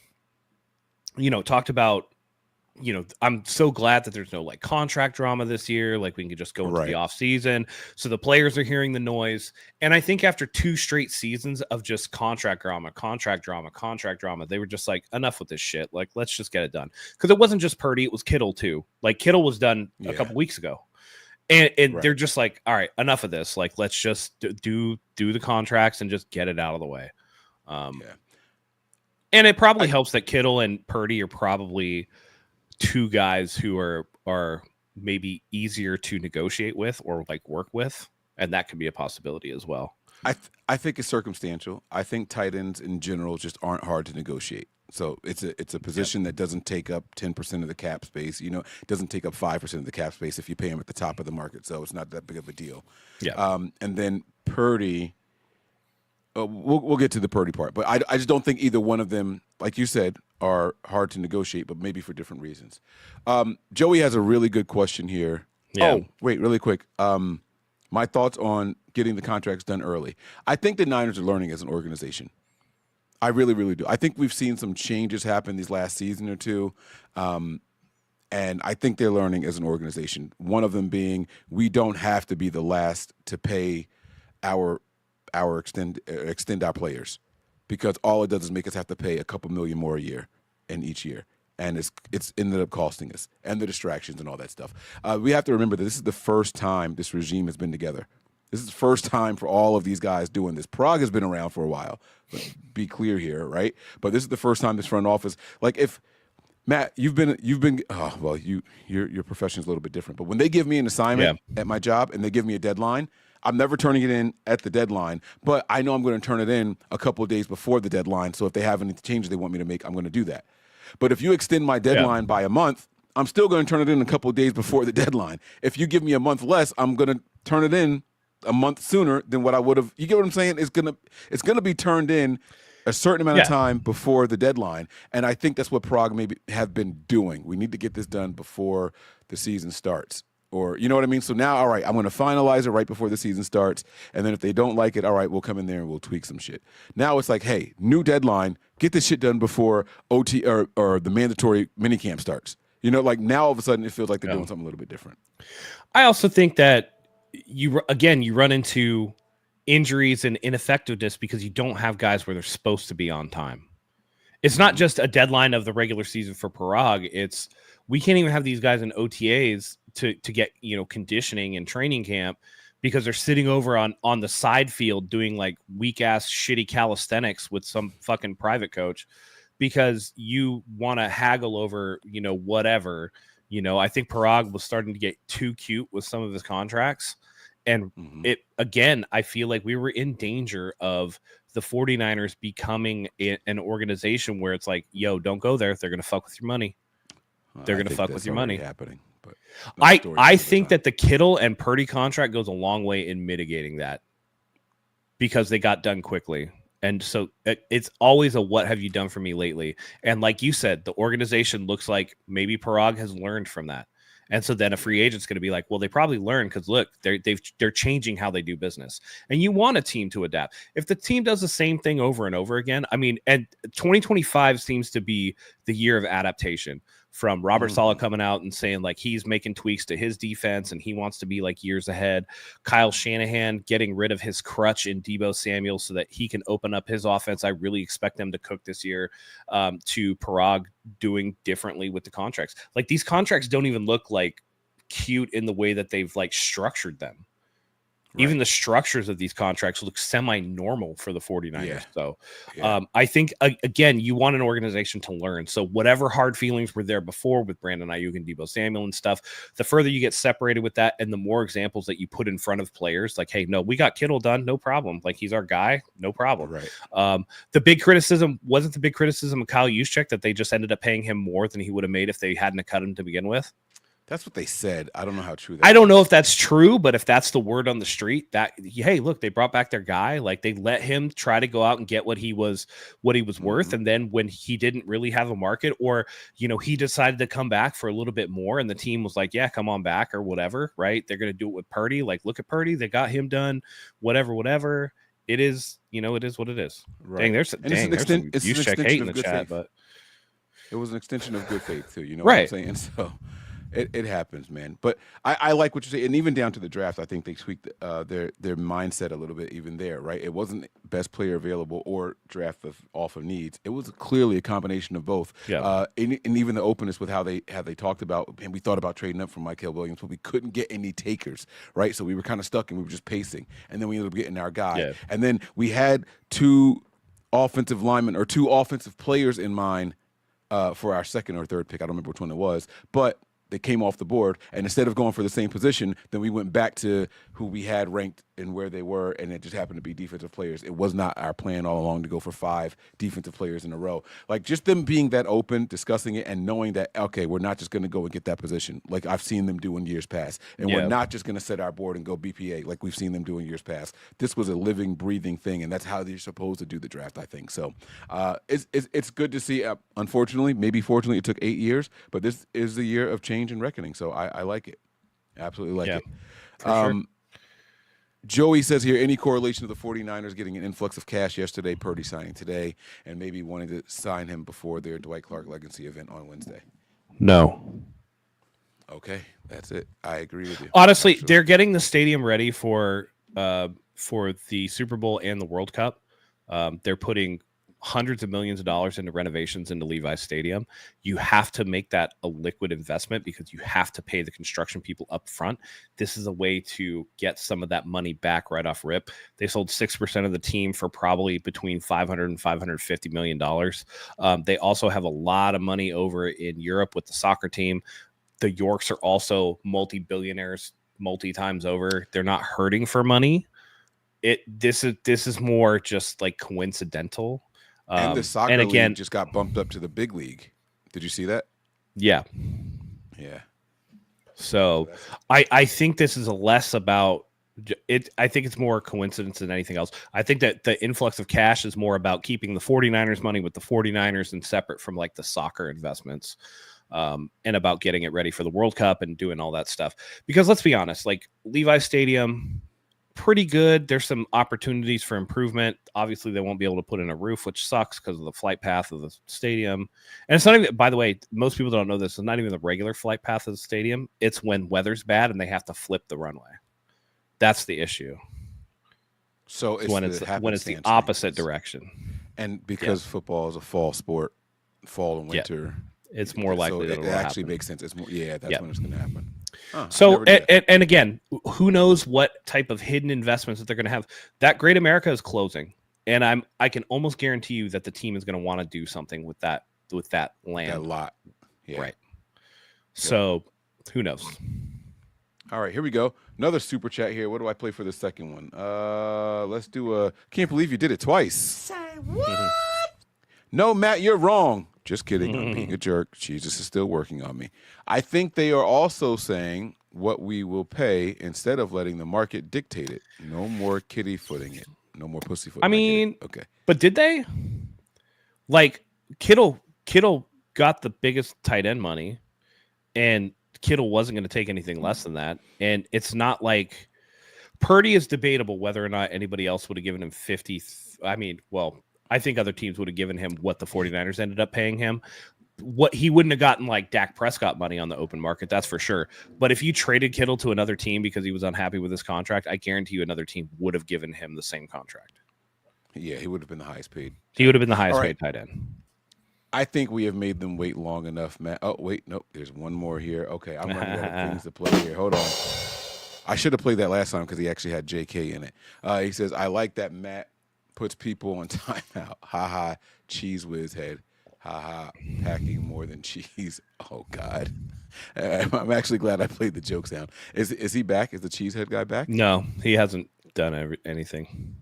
so glad that there's no like contract drama this year. Like, we can just go into the off season. So the players are hearing the noise. And I think after 2 straight seasons of just contract drama, they were just like, enough with this shit. Like, let's just get it done. Because it wasn't just Purdy, it was Kittle too. Like, Kittle was done a couple weeks ago. And they're just like, all right, enough of this. Like, let's just do the contracts and just get it out of the way. And it probably helps that Kittle and Purdy are probably 2 guys who are maybe easier to negotiate with or like work with, and that could be a possibility as well.
I think it's circumstantial. I think tight ends in general just aren't hard to negotiate. So it's a position that doesn't take up 10% of the cap space. You know, it doesn't take up 5% of the cap space if you pay him at the top of the market. So it's not that big of a deal.
Yeah.
And then Purdy, we'll get to the Purdy part, but I just don't think either one of them, like you said, are hard to negotiate, but maybe for different reasons. Joey has a really good question here.
Yeah.
Oh, wait, really quick. My thoughts on getting the contracts done early. I think the Niners are learning as an organization. I really, really do. I think we've seen some changes happen these last season or two, and I think they're learning as an organization. One of them being we don't have to be the last to pay our extend our players, because all it does is make us have to pay a couple million more a year and each year. And it's ended up costing us, and the distractions and all that stuff. We have to remember that this is the first time this regime has been together. This is the first time for all of these guys doing this. Prague has been around for a while. Let's be clear here, right? But this is the first time this front office, like if Matt, you've been your profession is a little bit different. But when they give me an assignment at my job and they give me a deadline, I'm never turning it in at the deadline, but I know I'm going to turn it in a couple of days before the deadline. So if they have any changes they want me to make, I'm going to do that. But if you extend my deadline by a month, I'm still going to turn it in a couple of days before the deadline. If you give me a month less, I'm going to turn it in a month sooner than what I would have. You get what I'm saying? It's gonna be turned in a certain amount of time before the deadline, and I think that's what Prague maybe have been doing. We need to get this done before the season starts, or you know what I mean. So now, all right, I'm going to finalize it right before the season starts, and then if they don't like it, all right, we'll come in there and we'll tweak some shit. Now it's like, hey, new deadline, get this shit done before OT or the mandatory minicamp starts. You know, like now all of a sudden it feels like they're doing something a little bit different.
I also think that you run into injuries and ineffectiveness because you don't have guys where they're supposed to be on time. It's not just a deadline of the regular season for Prague. It's we can't even have these guys in OTAs to get, you know, conditioning and training camp because they're sitting over on the side field doing like weak ass shitty calisthenics with some fucking private coach because you want to haggle over, you know, whatever. You know, I think Prague was starting to get too cute with some of his contracts. And it, again, I feel like we were in danger of the 49ers becoming an organization where it's like, yo, don't go there. They're going to fuck with your money. They're going to fuck with your money.
Happening, but
I think that the Kittle and Purdy contract goes a long way in mitigating that because they got done quickly. And so it's always a what have you done for me lately? And like you said, the organization looks like maybe Prague has learned from that. And so then a free agent's going to be like, well, they probably learned because look, they're changing how they do business. And you want a team to adapt. If the team does the same thing over and over again, I mean, and 2025 seems to be the year of adaptation. From Robert Saleh coming out and saying like he's making tweaks to his defense and he wants to be like years ahead. Kyle Shanahan getting rid of his crutch in Deebo Samuel so that he can open up his offense. I really expect them to cook this year. To Prague doing differently with the contracts. Like these contracts don't even look like cute in the way that they've like structured them. Right. Even the structures of these contracts look semi-normal for the 49ers. Yeah. So I think, again, you want an organization to learn. So whatever hard feelings were there before with Brandon Ayuk and Deebo Samuel and stuff, the further you get separated with that and the more examples that you put in front of players, like, hey, no, we got Kittle done. No problem. Like, he's our guy. No problem. Right. The big criticism wasn't the big criticism of Kyle Juszczyk that they just ended up paying him more than he would have made if they hadn't cut him to begin with.
That's what they said. I don't know how true that
I don't know if that's true, but if that's the word on the street, that hey, look, they brought back their guy. Like they let him try to go out and get what he was worth. And then when he didn't really have a market, or you know, he decided to come back for a little bit more, and the team was like, yeah, come on back or whatever, right? They're gonna do it with Purdy. Like, look at Purdy, they got him done, whatever. It is, you know, it is what it is. Right. Dang, there's some Juszczyk hate in the chat, but
it was an extension of good faith too, you know what I'm saying? So It happens, man. But I like what you say, and even down to the draft, I think they tweaked their mindset a little bit even there, right? It wasn't best player available or draft off of needs. It was clearly a combination of both. Yeah. And even the openness with how they talked about, and we thought about trading up for Michael Williams, but we couldn't get any takers, right? So we were kind of stuck, and we were just pacing, and then we ended up getting our guy. Yeah. And then we had two offensive linemen or two offensive players in mind for our second or third pick. I don't remember which one it was, but they came off the board, and instead of going for the same position, then we went back to who we had ranked and where they were, and it just happened to be defensive players. It was not our plan all along to go for 5 defensive players in a row. Like, just them being that open, discussing it, and knowing that, okay, we're not just going to go and get that position like I've seen them do in years past, and we're not just going to set our board and go BPA like we've seen them do in years past. This was a living, breathing thing, and that's how they're supposed to do the draft, I think. So it's good to see. Unfortunately, maybe fortunately, it took 8 years, but this is the year of change and reckoning. So I like it. Absolutely like it.
Sure.
Joey says here, any correlation to the 49ers getting an influx of cash yesterday, Purdy signing today, and maybe wanting to sign him before their Dwight Clark legacy event on Wednesday?
No.
Okay, that's it. I agree with you.
Honestly, they're getting the stadium ready for the Super Bowl and the World Cup. They're putting hundreds of millions of dollars into renovations into Levi's Stadium. You have to make that a liquid investment because you have to pay the construction people up front. This is a way to get some of that money back right off rip. They sold 6% of the team for probably between $500 and $550 million. They also have a lot of money over in Europe with the soccer team. The Yorks are also multi-billionaires multi-times over. They're not hurting for money. This is more just like coincidental.
And the soccer league just got bumped up to the big league. Did you see that?
Yeah.
Yeah.
So I think this is less about it. I think it's more coincidence than anything else. I think that the influx of cash is more about keeping the 49ers money with the 49ers and separate from like the soccer investments, and about getting it ready for the World Cup and doing all that stuff. Because let's be honest, like Levi's Stadium, pretty good. There's some opportunities for improvement. Obviously, they won't be able to put in a roof, which sucks because of the flight path of the stadium. And it's not even, by the way, most people don't know this, it's not even the regular flight path of the stadium. It's when weather's bad and they have to flip the runway. That's the issue.
So it's
when it's the opposite direction.
And because football is a fall sport, fall and winter,
it's more likely that it
actually
happen.
makes sense. It's more, that's when it's going to happen.
So, and again, who knows what type of hidden investments that they're going to have. That Great America is closing, and I can almost guarantee you that the team is going to want to do something with that land.
That lot. Yeah.
Right. So, who knows?
All right, here we go. Another super chat here. What do I play for the second one? Let's do can't believe you did it twice.
Say what?
No, Matt, you're wrong. Just kidding. I'm being a jerk. Jesus is still working on me. I think they are also saying what we will pay instead of letting the market dictate it. No more kitty footing it. No more pussy footing.
I mean,
okay.
But did they? Like Kittle got the biggest tight end money, and Kittle wasn't going to take anything less than that. And it's not like Purdy is debatable whether or not anybody else would have given him 50. I mean, well, I think other teams would have given him what the 49ers ended up paying him. What he wouldn't have gotten like Dak Prescott money on the open market, that's for sure. But if you traded Kittle to another team because he was unhappy with his contract, I guarantee you another team would have given him the same contract.
Yeah, he would have been the highest paid.
He would have been the highest paid tight end.
I think we have made them wait long enough, Matt. Oh, wait, nope. There's one more here. Okay, I'm running out of things to play here. Hold on. I should have played that last time because he actually had JK in it. He says, I like that Matt puts people on timeout. Ha ha, cheese whiz head. Ha ha, packing more than cheese. Oh, God. I'm actually glad I played the joke sound. Is he back? Is the cheesehead guy back?
No, he hasn't done anything.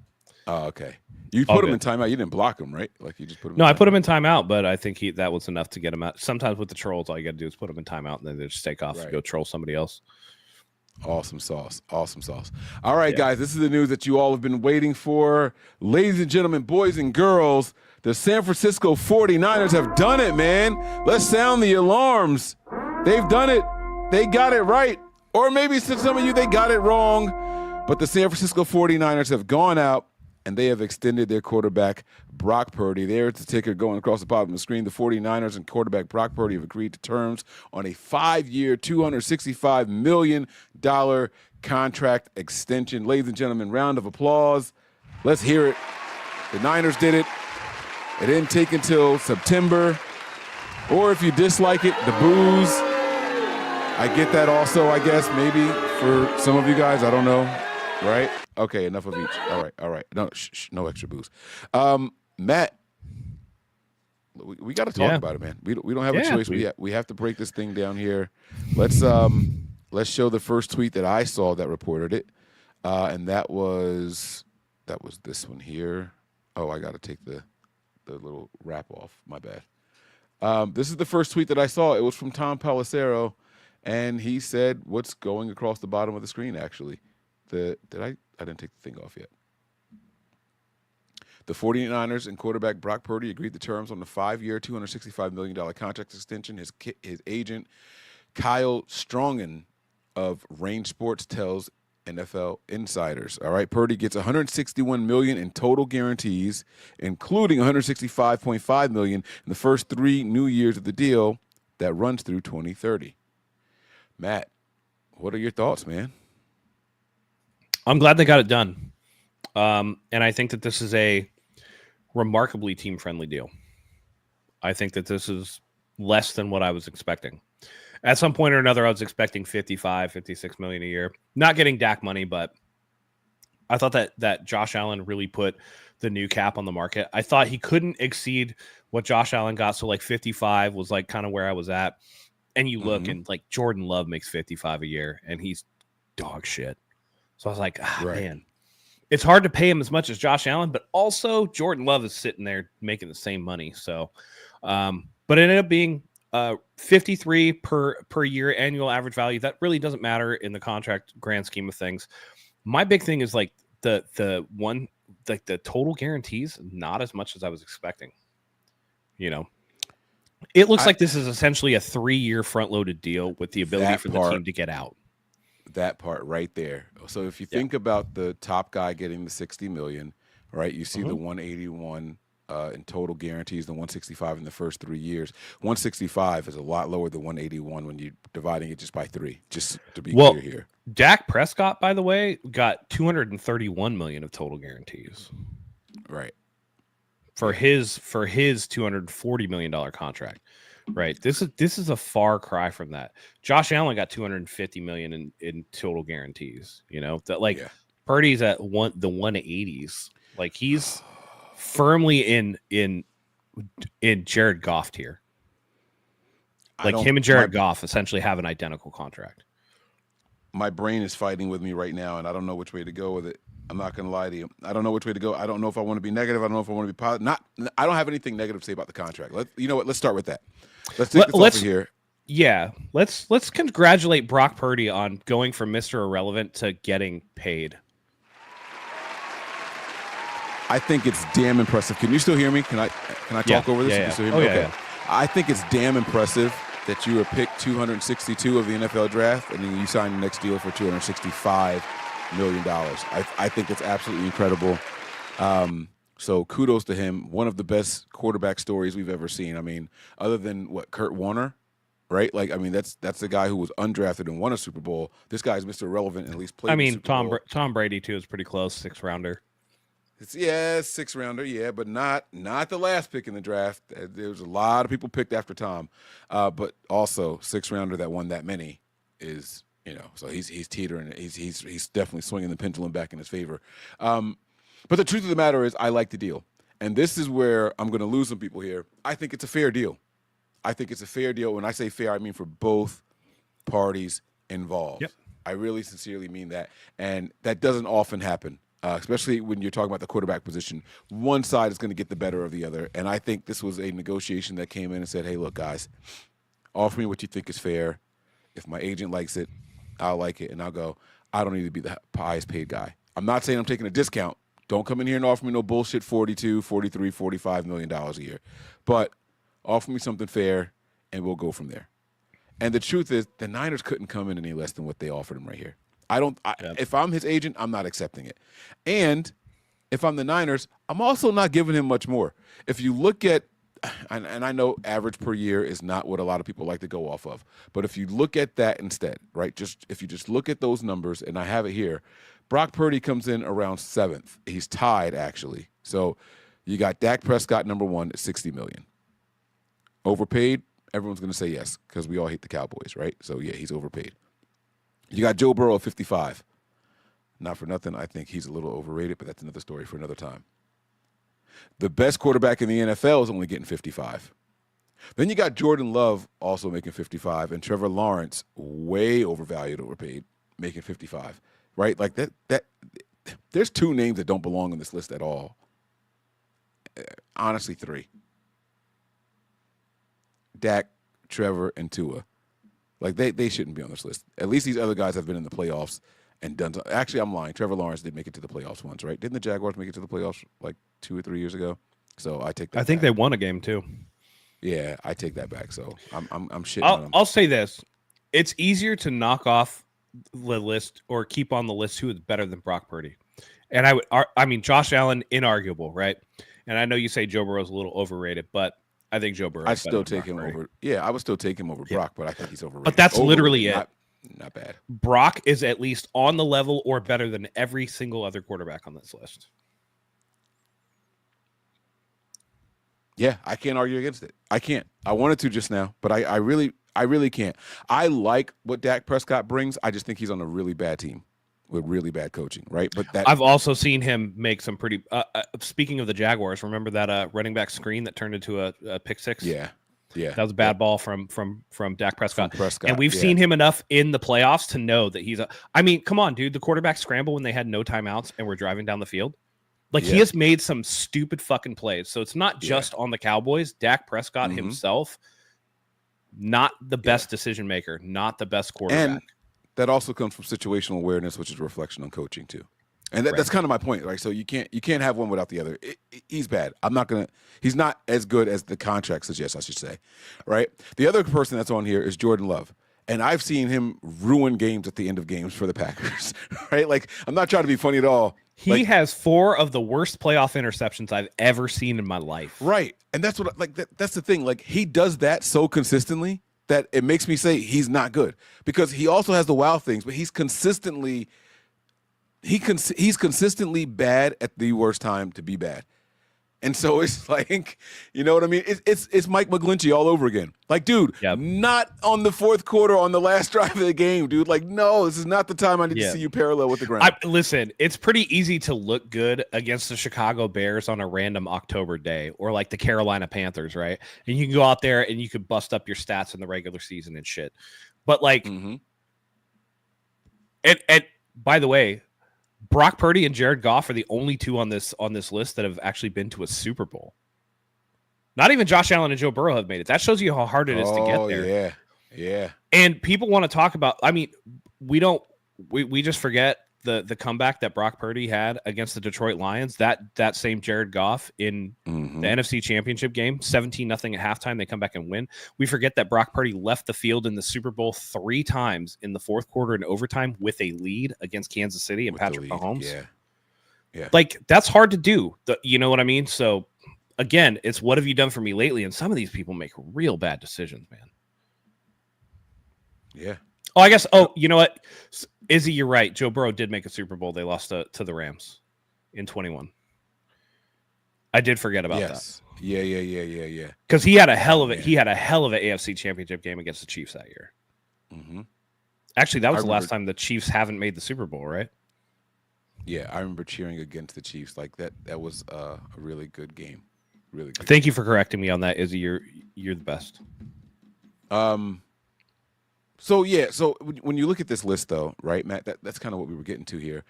Oh, okay. You put him in timeout. You didn't block him, right? Like you just put him.
No, I put him in timeout, but I think that was enough to get him out. Sometimes with the trolls, all you got to do is put him in timeout, and then they just take off and go troll somebody else.
Awesome sauce. Awesome sauce. All right, guys, this is the news that you all have been waiting for. Ladies and gentlemen, boys and girls, the San Francisco 49ers have done it, man. Let's sound the alarms. They've done it. They got it right. Or maybe some of you, they got it wrong. But the San Francisco 49ers have gone out and they have extended their quarterback, Brock Purdy. There's the ticker going across the bottom of the screen. The 49ers and quarterback Brock Purdy have agreed to terms on a 5-year, $265 million contract extension. Ladies and gentlemen, round of applause. Let's hear it. The Niners did it. It didn't take until September. Or if you dislike it, the boos. I get that also, I guess, maybe for some of you guys. I don't know. Right? Okay, enough of each. All right. No, no extra booze. Matt, We got to talk about it, man. We don't have a choice. We have to break this thing down here. Let's show the first tweet that I saw that reported it, and that was this one here. Oh, I got to take the little wrap off. My bad. This is the first tweet that I saw. It was from Tom Pelissero, and he said what's going across the bottom of the screen. Actually, I didn't take the thing off yet. The 49ers and quarterback Brock Purdy agreed to terms on the 5-year, $265 million contract extension. His agent, Kyle Strongen of Range Sports, tells NFL insiders. All right, Purdy gets $161 million in total guarantees, including $165.5 million in the first 3 new years of the deal that runs through 2030. Matt, what are your thoughts, man?
I'm glad they got it done. And I think that this is a remarkably team-friendly deal. I think that this is less than what I was expecting. At some point or another, I was expecting $56 million a year. Not getting Dak money, but I thought that Josh Allen really put the new cap on the market. I thought he couldn't exceed what Josh Allen got, so like 55 was like kind of where I was at. And you look and like Jordan Love makes 55 a year, and he's dog shit. So I was like, man. It's hard to pay him as much as Josh Allen, but also Jordan Love is sitting there making the same money. So, but it ended up being 53 per year annual average value. That really doesn't matter in the contract grand scheme of things. My big thing is like the total guarantees, not as much as I was expecting. You know, it looks like this is essentially a 3-year front loaded deal with the ability for the team to get out.
That part right there. So if you think about the top guy getting the $60 million, right? You see the 181 in total guarantees, the 165 in the first 3 years. 165 is a lot lower than 181 when you're dividing it just by 3. Just to be clear here.
Dak Prescott, by the way, got $231 million of total guarantees.
Right.
For his $240 million contract. Right. This is a far cry from that. Josh Allen got $250 million in total guarantees. You know, that Purdy's at the 180s. Like he's firmly in Jared Goff tier. Like him and Jared Goff essentially have an identical contract.
My brain is fighting with me right now, and I don't know which way to go with it. I'm not going to lie to you. I don't know which way to go. I don't know if I want to be negative. I don't know if I want to be positive. I don't have anything negative to say about the contract. You know what? Let's start with that. Let's take this off of here.
Yeah, let's congratulate Brock Purdy on going from Mr. Irrelevant to getting paid.
I think it's damn impressive. Can you still hear me? Can I talk over this?
Yeah,
Can you still hear me? Okay. I think it's damn impressive that you were picked 262 of the NFL draft, and then you signed the next deal for $265 million. I think it's absolutely incredible. So kudos to him. One of the best quarterback stories we've ever seen. I mean, other than Kurt Warner, right? Like, I mean, that's the guy who was undrafted and won a Super Bowl. This guy's Mr. Relevant and at least played. I mean,
Tom Brady too is pretty close, 6th rounder.
It's 6th rounder, but not the last pick in the draft. There was a lot of people picked after Tom, but also 6th rounder that won that many is, so he's teetering. He's definitely swinging the pendulum back in his favor. But the truth of the matter is, I like the deal. And this is where I'm going to lose some people here. I think it's a fair deal. I think it's a fair deal. When I say fair, I mean for both parties involved. Yep. I really sincerely mean that. And that doesn't often happen, especially when you're talking about the quarterback position. One side is going to get the better of the other. And I think this was a negotiation that came in and said, hey, look, guys, offer me what you think is fair. If my agent likes it, I'll like it. And I'll go, I don't need to be the highest paid guy. I'm not saying I'm taking a discount. Don't come in here and offer me no bullshit $42, $43, $45 million a year. But offer me something fair, and we'll go from there. And the truth is, the Niners couldn't come in any less than what they offered him right here. If I'm his agent, I'm not accepting it. And if I'm the Niners, I'm also not giving him much more. If you look at, and I know average per year is not what a lot of people like to go off of, but if you look at that instead, right, if you just look at those numbers, and I have it here, Brock Purdy comes in around 7th. He's tied, actually. So you got Dak Prescott, number 1, at $60 million. Overpaid? Everyone's going to say yes, because we all hate the Cowboys, right? So, yeah, he's overpaid. You got Joe Burrow at 55. Not for nothing, I think he's a little overrated, but that's another story for another time. The best quarterback in the NFL is only getting 55. Then you got Jordan Love also making 55, and Trevor Lawrence, way overvalued, overpaid, making 55. Right? Like that there's two names that don't belong on this list at all. Honestly, three. Dak, Trevor, and Tua. Like they shouldn't be on this list. At least these other guys have been in the playoffs and done. Actually, I'm lying. Trevor Lawrence did make it to the playoffs once, right? Didn't the Jaguars make it to the playoffs like 2 or 3 years ago? So I take that.
I think they won a game too.
Yeah, I take that back. So I'm shitting on them.
I'll say this: it's easier to knock off the list or keep on the list who is better than Brock Purdy. And I mean, Josh Allen, inarguable, right? And I know you say Joe Burrow's a little overrated, but I think Joe Burrow.
I still take him over. Yeah, I would still take him over Brock, but I think he's overrated.
But that's literally it.
Not bad.
Brock is at least on the level or better than every single other quarterback on this list.
Yeah, I can't argue against it. I can't. I wanted to just now, but I really can't. I like what Dak Prescott brings. I just think he's on a really bad team with really bad coaching, right? But
I've also seen him make some pretty. Speaking of the Jaguars, remember that running back screen that turned into a pick six?
Yeah,
that was a bad ball from Dak Prescott. And we've
yeah.
seen him enough in the playoffs to know that he's a. I mean, come on, dude. The quarterback scramble when they had no timeouts and were driving down the field. Like he has made some stupid fucking plays. So it's not just on the Cowboys. Dak Prescott himself, not the best decision maker, not the best quarterback.
And that also comes from situational awareness, which is a reflection on coaching too. And that's kind of my point, right? So you can't have one without the other. He's bad. He's not as good as the contract suggests, I should say, right? The other person that's on here is Jordan Love. And I've seen him ruin games at the end of games for the Packers, right? Like, I'm not trying to be funny at all.
He has 4 of the worst playoff interceptions I've ever seen in my life.
Right. And that's what, that's the thing. Like, he does that so consistently that it makes me say he's not good, because he also has the wow things, but he's consistently bad at the worst time to be bad. And so it's like, you know what I mean? It's Mike McGlinchey all over again. Like, dude, not on the fourth quarter on the last drive of the game, dude. Like, no, this is not the time I need to see you parallel with the ground.
Listen, it's pretty easy to look good against the Chicago Bears on a random October day, or like the Carolina Panthers, right? And you can go out there and you could bust up your stats in the regular season and shit. But like, and by the way, Brock Purdy and Jared Goff are the only two on this list that have actually been to a Super Bowl. Not even Josh Allen and Joe Burrow have made it. That shows you how hard it is to get there.
Yeah.
And people want to talk about, I mean, we just forget the comeback that Brock Purdy had against the Detroit Lions. That same Jared Goff in the NFC Championship game, 17-0 at halftime. They come back and win. We forget that Brock Purdy left the field in the Super Bowl 3 times in the fourth quarter and overtime with a lead against Kansas City and with Patrick Mahomes. Yeah. Like, that's hard to do. You know what I mean? So again, it's what have you done for me lately? And some of these people make real bad decisions, man.
Yeah.
Oh, I guess. Oh, you know what? Izzy, you're right. Joe Burrow did make a Super Bowl. They lost to the Rams in 21. I did forget about that.
Yeah.
Because he had a hell of it. He had a hell of an AFC Championship game against the Chiefs that year. Actually, that was the last time the Chiefs haven't made the Super Bowl, right?
Yeah, I remember cheering against the Chiefs. Like that was a really good game. Really good.
Thank you for correcting me on that, Izzy. You're the best.
So when you look at this list, though, right, Matt, that's kind of what we were getting to here.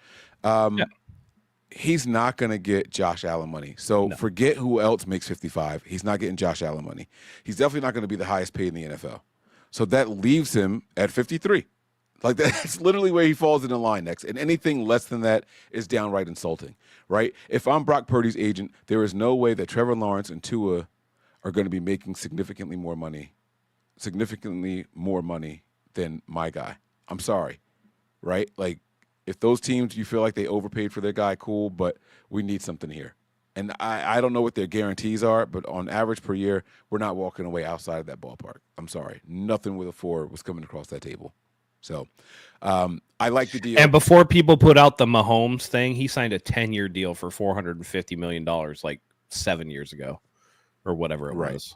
He's not going to get Josh Allen money. So forget who else makes 55. He's not getting Josh Allen money. He's definitely not going to be the highest paid in the NFL. So that leaves him at 53. Like, that's literally where he falls in the line next. And anything less than that is downright insulting, right? If I'm Brock Purdy's agent, there is no way that Trevor Lawrence and Tua are going to be making significantly more money than my guy. I'm sorry, right? Like, if those teams, you feel like they overpaid for their guy, cool, but we need something here. And I don't know what their guarantees are, but on average per year, we're not walking away outside of that ballpark. I'm sorry. Nothing with a 4 was coming across that table. So I like the deal.
And before people put out the Mahomes thing, he signed a 10-year deal for $450 million like 7 years ago or whatever it was.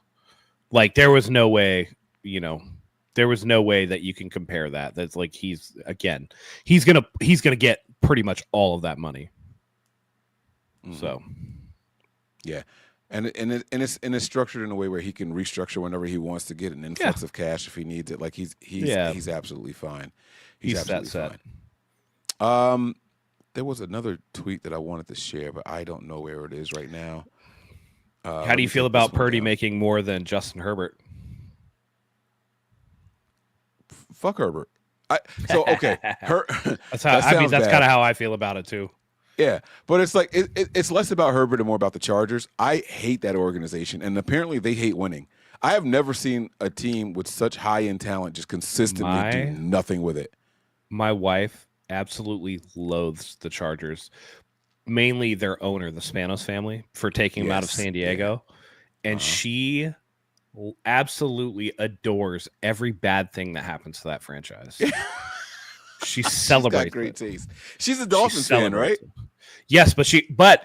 Like, there was no way, there was no way that you can compare that. That's like, he's gonna get pretty much all of that money. So
Yeah. And it's structured in a way where he can restructure whenever he wants to get an influx of cash if he needs it. Like he's absolutely fine. He's absolutely
set.
fine. There was another tweet that I wanted to share, but I don't know where it is right now.
How do you feel about Purdy making more than Justin Herbert?
Fuck Herbert. Okay.
That's kind of how I feel about it too.
Yeah, but it's like it's less about Herbert and more about the Chargers. I hate that organization, and apparently they hate winning. I have never seen a team with such high-end talent just consistently do nothing with it.
My wife absolutely loathes the Chargers, mainly their owner, the Spanos family, for taking him out of San Diego, and she absolutely adores every bad thing that happens to that franchise. She celebrates.
She's got great taste. She's a Dolphins fan, right?
Yes, but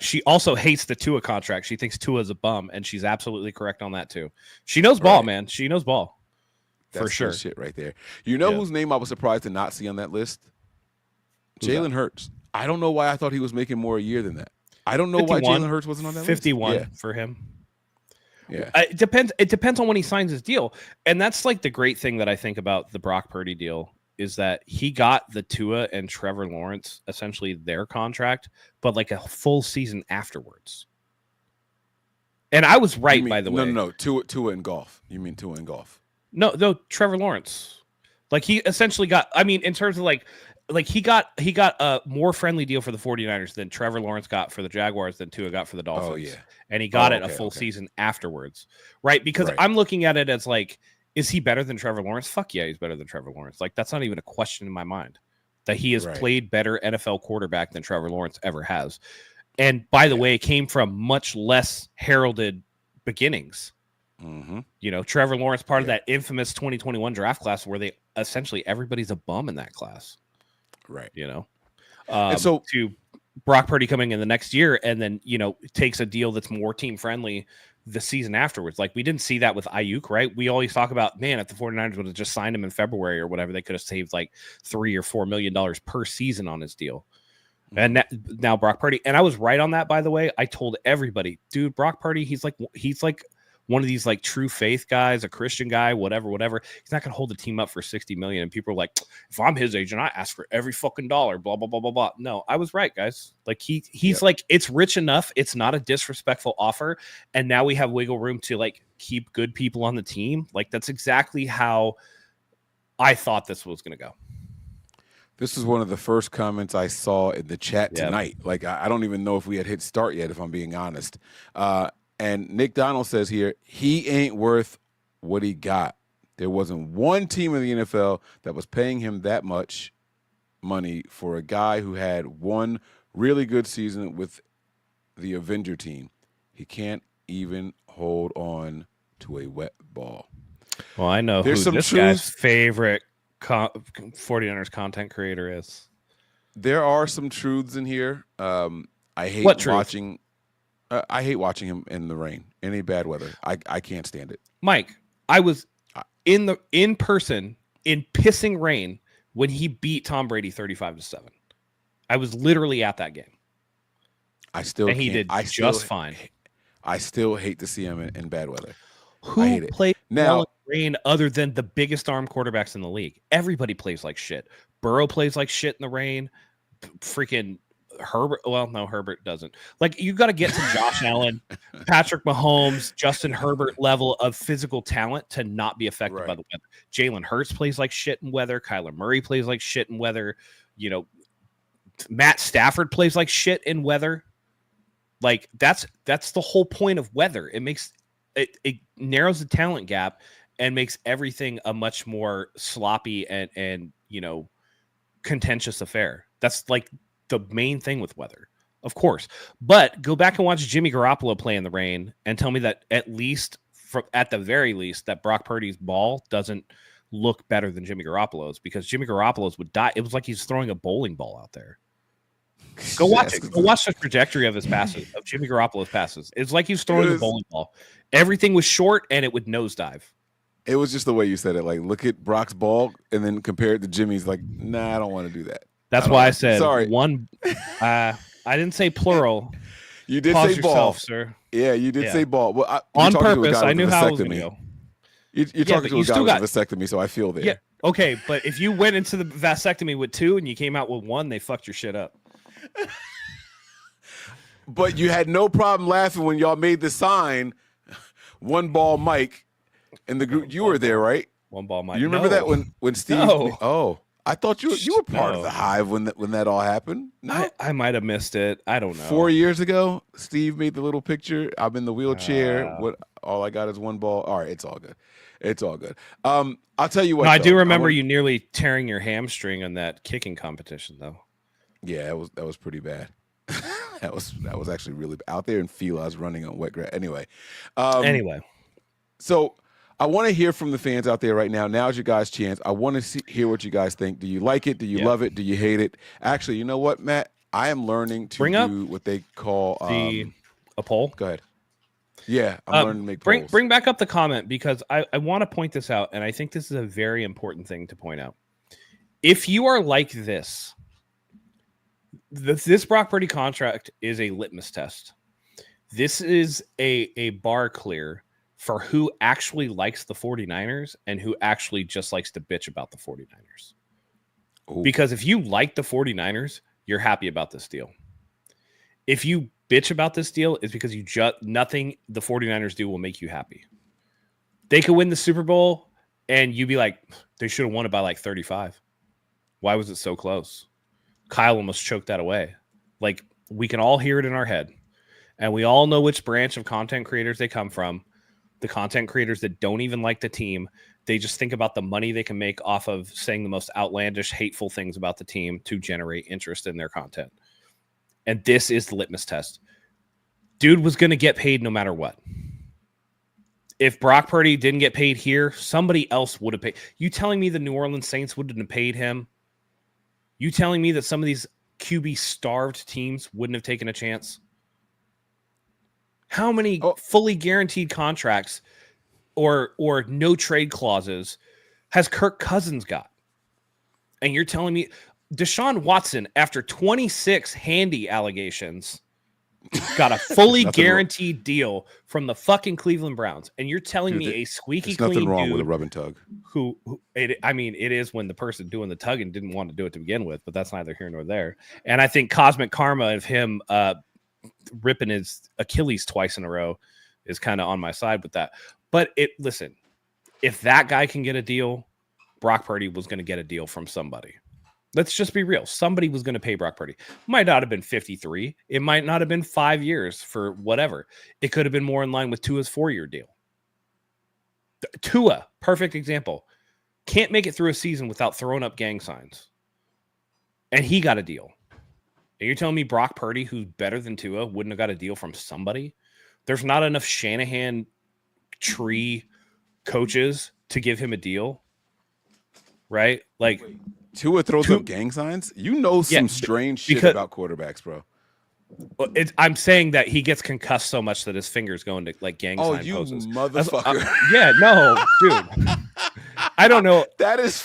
she also hates the Tua contract. She thinks Tua is a bum, and she's absolutely correct on that too. She knows ball, man. She knows ball.
That's
for sure.
Shit right there. You know whose name I was surprised to not see on that list? Jalen Hurts. I don't know why I thought he was making more a year than that. I don't know why Jalen Hurts wasn't on that
51
list. 51
for him.
Yeah.
It depends on when he signs his deal. And that's like the great thing that I think about the Brock Purdy deal is that he got the Tua and Trevor Lawrence, essentially their contract, but like a full season afterwards. And I was right, by the way.
No. Tua in golf. You mean Tua in golf?
No, Trevor Lawrence. Like he essentially got, I mean, in terms of like he got a more friendly deal for the 49ers than Trevor Lawrence got for the Jaguars than Tua got for the Dolphins.
Oh, yeah.
And he got a full season afterwards. Right? Because I'm looking at it as like, is he better than Trevor Lawrence? Fuck yeah, he's better than Trevor Lawrence. Like, that's not even a question in my mind. That he has played better NFL quarterback than Trevor Lawrence ever has. And by the way, it came from much less heralded beginnings.
Mm-hmm.
You know, Trevor Lawrence, part of that infamous 2021 draft class where they essentially everybody's a bum in that class.
Right.
You know,
and so
to Brock Purdy coming in the next year and then, you know, takes a deal that's more team friendly the season afterwards. Like we didn't see that with Ayuk, right? We always talk about, man, if the 49ers would have just signed him in February or whatever, they could have saved like $3 or $4 million per season on his deal. And now Brock Purdy, and I was right on that, by the way. I told everybody, dude, Brock Purdy, he's like one of these like true faith guys, a Christian guy, whatever. He's not going to hold the team up for $60 million. And people are like, if I'm his agent, I ask for every fucking dollar, blah, blah, blah, blah, blah. No, I was right, guys. Like he's like, it's rich enough. It's not a disrespectful offer. And now we have wiggle room to like keep good people on the team. Like that's exactly how I thought this was going to go.
This is one of the first comments I saw in the chat tonight. Like, I don't even know if we had hit start yet, if I'm being honest. And Nick Donald says here, he ain't worth what he got. There wasn't one team in the NFL that was paying him that much money for a guy who had one really good season with the Avenger team. He can't even hold on to a wet ball.
Well, I know who this guy's favorite 49ers content creator is.
There are some truths in here. I hate watching. I hate watching him in the rain, any bad weather. I can't stand it.
Mike, I was in person in pissing rain when he beat Tom Brady 35-7. I was literally at that game. And he did just fine.
I still hate to see him in bad weather.
Who plays well in rain other than the biggest arm quarterbacks in the league? Everybody plays like shit. Burrow plays like shit in the rain. Freaking Herbert. Well, no, Herbert doesn't. Like, you got to get to Josh Allen, Patrick Mahomes, Justin Herbert level of physical talent to not be affected by the weather. Jalen Hurts plays like shit in weather. Kyler Murray plays like shit in weather. You know, Matt Stafford plays like shit in weather. Like, that's the whole point of weather. It makes it narrows the talent gap and makes everything a much more sloppy and you know, contentious affair. That's like the main thing with weather, of course. But go back and watch Jimmy Garoppolo play in the rain and tell me that at the very least, that Brock Purdy's ball doesn't look better than Jimmy Garoppolo's, because Jimmy Garoppolo's would die. It was like he's throwing a bowling ball out there. Go watch it. Go watch the trajectory of his passes, of Jimmy Garoppolo's passes. It's like he's throwing a bowling ball. Everything was short and it would nosedive. It
was just the way you said it. Like, look at Brock's ball and then compare it to Jimmy's. Like, nah, I don't want to do that.
That's why I said one. I didn't say plural.
You did
Pause
say ball,
yourself, sir.
Yeah, you did say ball. Well,
on purpose. I knew how it was going to go.
You're talking to a guy with a vasectomy, so I feel there.
Yeah. Okay, but if you went into the vasectomy with 2 and you came out with 1, they fucked your shit up.
But you had no problem laughing when y'all made the sign, one ball Mike, in the group. You were there, right?
One ball Mike.
You remember that when Steve?
No.
Oh, I thought you were part of the Hive when that all happened. No?
I might have missed it. I don't know.
4 years ago, Steve made the little picture. I'm in the wheelchair. What? All I got is one ball. All right, it's all good. It's all good. I'll tell you what.
No, I do remember you nearly tearing your hamstring on that kicking competition, though.
Yeah, that was pretty bad. that was actually really out there in field. I was running on wet grass. Anyway. So I want to hear from the fans out there right now. Now's your guys' chance. I want to hear what you guys think. Do you like it? Do you love it? Do you hate it? Actually, you know what, Matt? I am learning to do what they call
a poll.
Go ahead. Yeah, I'm learning to make polls.
Bring back up the comment because I want to point this out, and I think this is a very important thing to point out. If you are like this Brock Purdy contract is a litmus test. This is a bar clear for who actually likes the 49ers and who actually just likes to bitch about the 49ers. Ooh. Because if you like the 49ers, you're happy about this deal. If you bitch about this deal, it's because nothing the 49ers do will make you happy. They could win the Super Bowl and you'd be like, they should have won it by like 35. Why was it so close? Kyle almost choked that away. Like, we can all hear it in our head. And we all know which branch of content creators they come from. The content creators that don't even like the team. They just think about the money they can make off of saying the most outlandish, hateful things about the team to generate interest in their content. And this is the litmus test. Dude was going to get paid no matter what. If Brock Purdy didn't get paid here, somebody else would have paid. You telling me the New Orleans Saints wouldn't have paid him? You telling me that some of these QB-starved teams wouldn't have taken a chance? How many fully guaranteed contracts or no trade clauses has Kirk Cousins got? And you're telling me Deshaun Watson, after 26 handy allegations, got a fully guaranteed deal from the fucking Cleveland Browns. And you're telling me a squeaky clean dude.
Nothing wrong with a rub and tug.
It is when the person doing the tugging didn't want to do it to begin with, but that's neither here nor there. And I think cosmic karma of him ripping his Achilles twice in a row is kind of on my side with that. But listen, if that guy can get a deal, Brock Purdy was going to get a deal from somebody. Let's just be real. Somebody was going to pay Brock Purdy. Might not have been 53. It might not have been 5 years for whatever. It could have been more in line with Tua's 4-year deal. Tua, perfect example. Can't make it through a season without throwing up gang signs. And he got a deal. And you're telling me Brock Purdy, who's better than Tua, wouldn't have got a deal from somebody? There's not enough Shanahan tree coaches to give him a deal. Right? Like,
Tua throws up gang signs? You know some strange shit about quarterbacks, bro.
I'm saying that he gets concussed so much that his fingers go into like gang sign poses.
Oh, you motherfucker.
Yeah, no, dude. I don't know.
That is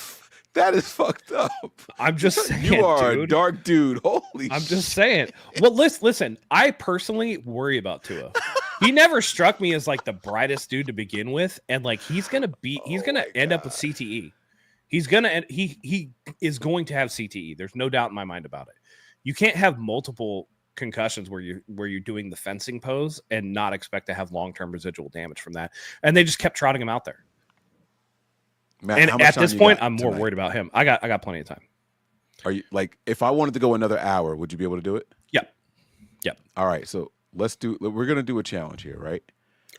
fucked up.
I'm just saying,
you are
dude.
A dark dude. Holy shit.
I'm just saying. Well, listen, I personally worry about Tua. He never struck me as like the brightest dude to begin with. And like, he's going to end up with CTE. He is going to have CTE. There's no doubt in my mind about it. You can't have multiple concussions where you're doing the fencing pose and not expect to have long-term residual damage from that. And they just kept trotting him out there.
Matt,
and at this point, I'm more worried about him. I got plenty of time.
Are you like, if I wanted to go another hour, would you be able to do it?
Yep.
All right. So we're going to do a challenge here, right?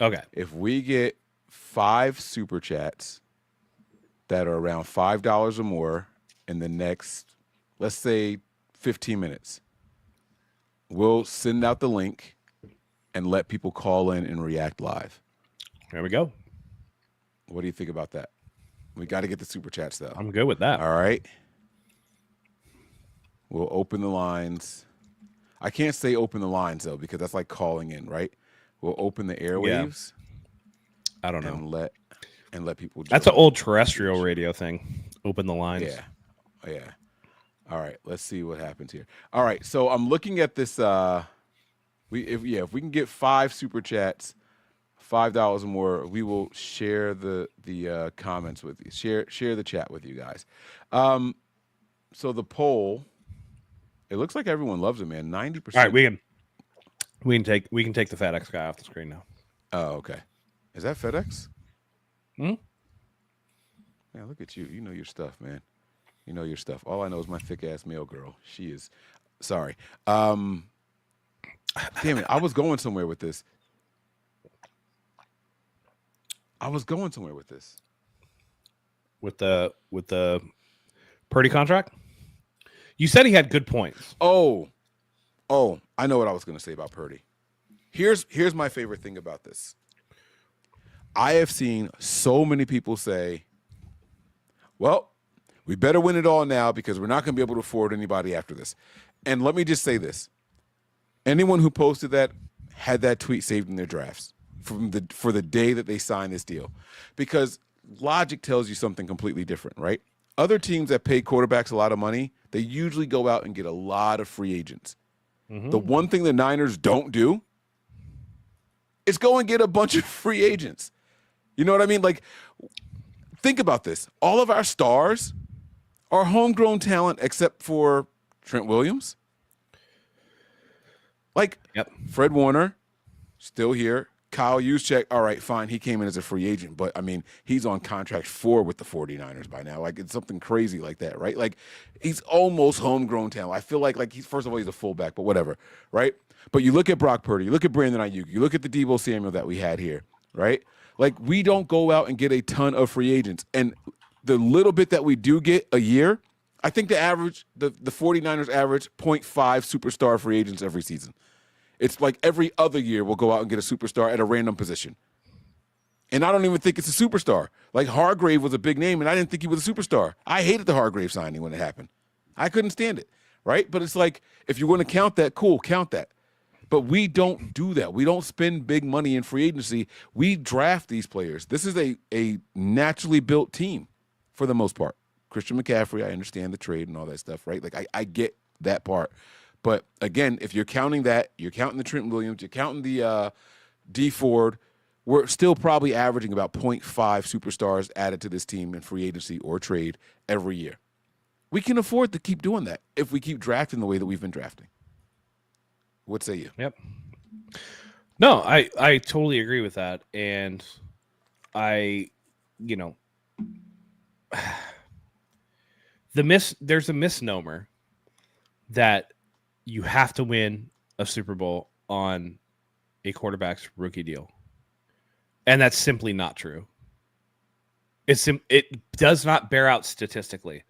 Okay.
If we get 5 super chats that are around $5 or more in the next, let's say, 15 minutes, we'll send out the link and let people call in and react live.
There we go.
What do you think about that? We got to get the super chats, though.
I'm good with that.
All right. We'll open the lines. I can't say open the lines, though, because that's like calling in, right? We'll open the airwaves.
Yeah. I don't know.
And let people.
That's an old terrestrial radio thing. Open the lines.
Yeah. All right. Let's see what happens here. All right. So I'm looking at this If we can get 5 super chats, $5 or more, we will share the comments with you. Share the chat with you guys. So the poll, it looks like everyone loves it, man. 90%.
All right, we can take the FedEx guy off the screen now.
Oh, okay. Is that FedEx?
Hmm?
Man, look at you. You know your stuff, man. You know your stuff. All I know is my thick ass mail girl. She is sorry. Damn it. I was going somewhere with this.
With the Purdy contract? You said he had good points.
Oh, I know what I was going to say about Purdy. Here's my favorite thing about this. I have seen so many people say, well, we better win it all now because we're not going to be able to afford anybody after this. And let me just say this. Anyone who posted that had that tweet saved in their drafts for the day that they signed this deal. Because logic tells you something completely different, right? Other teams that pay quarterbacks a lot of money, they usually go out and get a lot of free agents. Mm-hmm. The one thing the Niners don't do is go and get a bunch of free agents. You know what I mean? Like, think about this. All of our stars are homegrown talent except for Trent Williams. Like, Fred Warner, still here. Kyle Juszczyk, all right, fine. He came in as a free agent, but, I mean, he's on contract 4 with the 49ers by now. Like, it's something crazy like that, right? Like, he's almost homegrown talent. I feel like he's, first of all, he's a fullback, but whatever, right? But you look at Brock Purdy, you look at Brandon Ayuk, you look at the Deebo Samuel that we had here, right? Like, we don't go out and get a ton of free agents. And the little bit that we do get a year, I think the 49ers average 0.5 superstar free agents every season. It's like every other year we'll go out and get a superstar at a random position. And I don't even think it's a superstar. Like Hargrave was a big name, and I didn't think he was a superstar. I hated the Hargrave signing when it happened. I couldn't stand it, right? But it's like, if you want to count that, cool, count that. But we don't do that. We don't spend big money in free agency. We draft these players. This is a naturally built team for the most part. Christian McCaffrey, I understand the trade and all that stuff, right? Like, I get that part. But, again, if you're counting that, you're counting the Trent Williams, you're counting the D Ford, we're still probably averaging about 0.5 superstars added to this team in free agency or trade every year. We can afford to keep doing that if we keep drafting the way that we've been drafting. What say you?
Yep. No, I totally agree with that. And there's a misnomer that you have to win a Super Bowl on a quarterback's rookie deal. And that's simply not true. It does not bear out statistically.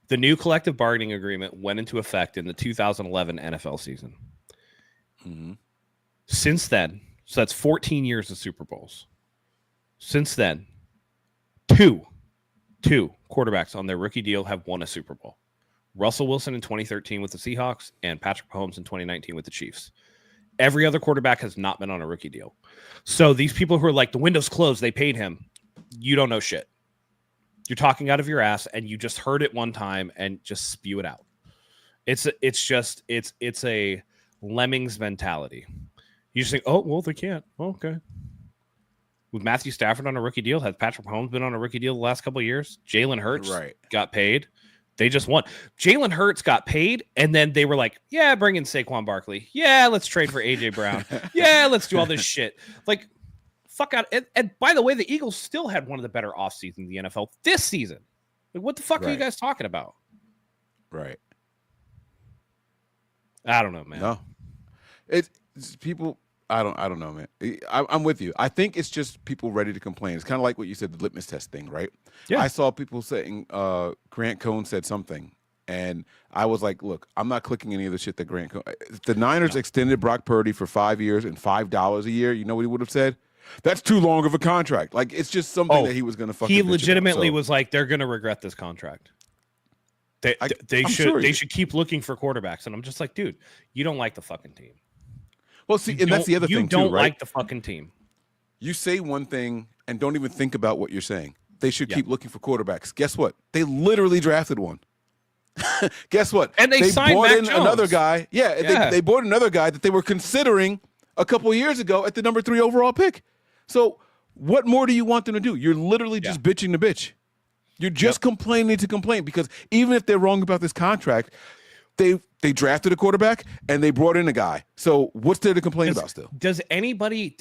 The new collective bargaining agreement went into effect in the 2011 NFL season. Mm-hmm. Since then, so that's 14 years of Super Bowls. Since then, two quarterbacks on their rookie deal have won a Super Bowl. Russell Wilson in 2013 with the Seahawks and Patrick Mahomes in 2019 with the Chiefs. Every other quarterback has not been on a rookie deal. So these people who are like, the window's closed, they paid him. You don't know shit. You're talking out of your ass, and you just heard it one time and just spew it out. It's a lemmings mentality. You just think, oh, well, they can't. Oh, okay. With Matthew Stafford on a rookie deal, has Patrick Mahomes been on a rookie deal the last couple of years? Jalen Hurts got paid. They just won. Jalen Hurts got paid, and then they were like, yeah, bring in Saquon Barkley. Yeah, let's trade for A.J. Brown. Yeah, let's do all this shit. Like, fuck out. And by the way, the Eagles still had one of the better off seasons in the NFL this season. Like, what the fuck are you guys talking about?
Right.
I don't know, man.
No. It's people... I don't know, man. I'm with you. I think it's just people ready to complain. It's kind of like what you said, the litmus test thing, right? Yeah. I saw people saying Grant Cohn said something, and I was like, look, I'm not clicking any of the shit that Grant Cohn. If the Niners extended Brock Purdy for 5 years and $5 a year, you know what he would have said? That's too long of a contract. Like, it's just something that he was going to fucking.
He legitimately was like, they're going to regret this contract. They should keep looking for quarterbacks, and I'm just like, dude, you don't like the fucking team.
Well, see, and that's the other thing, too, right?
You don't like the fucking team.
You say one thing and don't even think about what you're saying. They should keep looking for quarterbacks. Guess what? They literally drafted one. Guess what?
And they signed
brought
Mac
in
Jones.
another guy. Yeah,
Yeah.
They brought another guy that they were considering a couple of years ago at the number 3 overall pick. So what more do you want them to do? You're literally just bitching to bitch. You're just complaining to complain, because even if they're wrong about this contract, they drafted a quarterback and they brought in a guy. So what's there to complain about still?
Does anybody,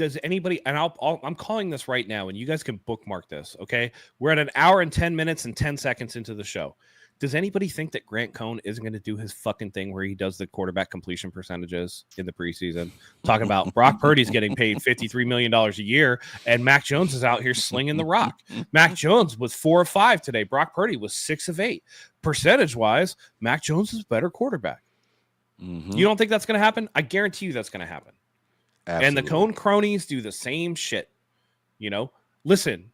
and I'm calling this right now, and you guys can bookmark this, okay? We're at an hour and 10 minutes and 10 seconds into the show. Does anybody think that Grant Cohn isn't going to do his fucking thing where he does the quarterback completion percentages in the preseason? Talking about Brock Purdy's getting paid $53 million a year, and Mac Jones is out here slinging the rock. Mac Jones was 4 of 5 today. Brock Purdy was 6 of 8. Percentage-wise, Mac Jones is a better quarterback.
Mm-hmm.
You don't think that's going to happen? I guarantee you that's going to happen.
Absolutely.
And the Cohn cronies do the same shit. You know, listen,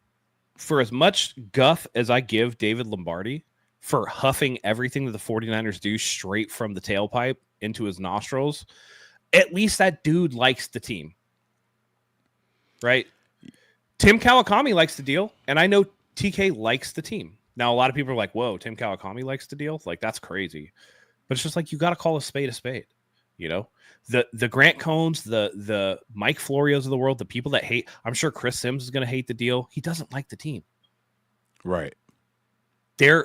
for as much guff as I give David Lombardi for huffing everything that the 49ers do straight from the tailpipe into his nostrils, at least that dude likes the team. Right? Tim Kawakami likes the deal, and I know TK likes the team. Now, a lot of people are like, whoa, Tim Kawakami likes the deal? Like, that's crazy. But it's just like, you got to call a spade, you know? The Grant Cohns, the Mike Florios of the world, the people that hate, I'm sure Chris Sims is going to hate the deal. He doesn't like the team.
Right.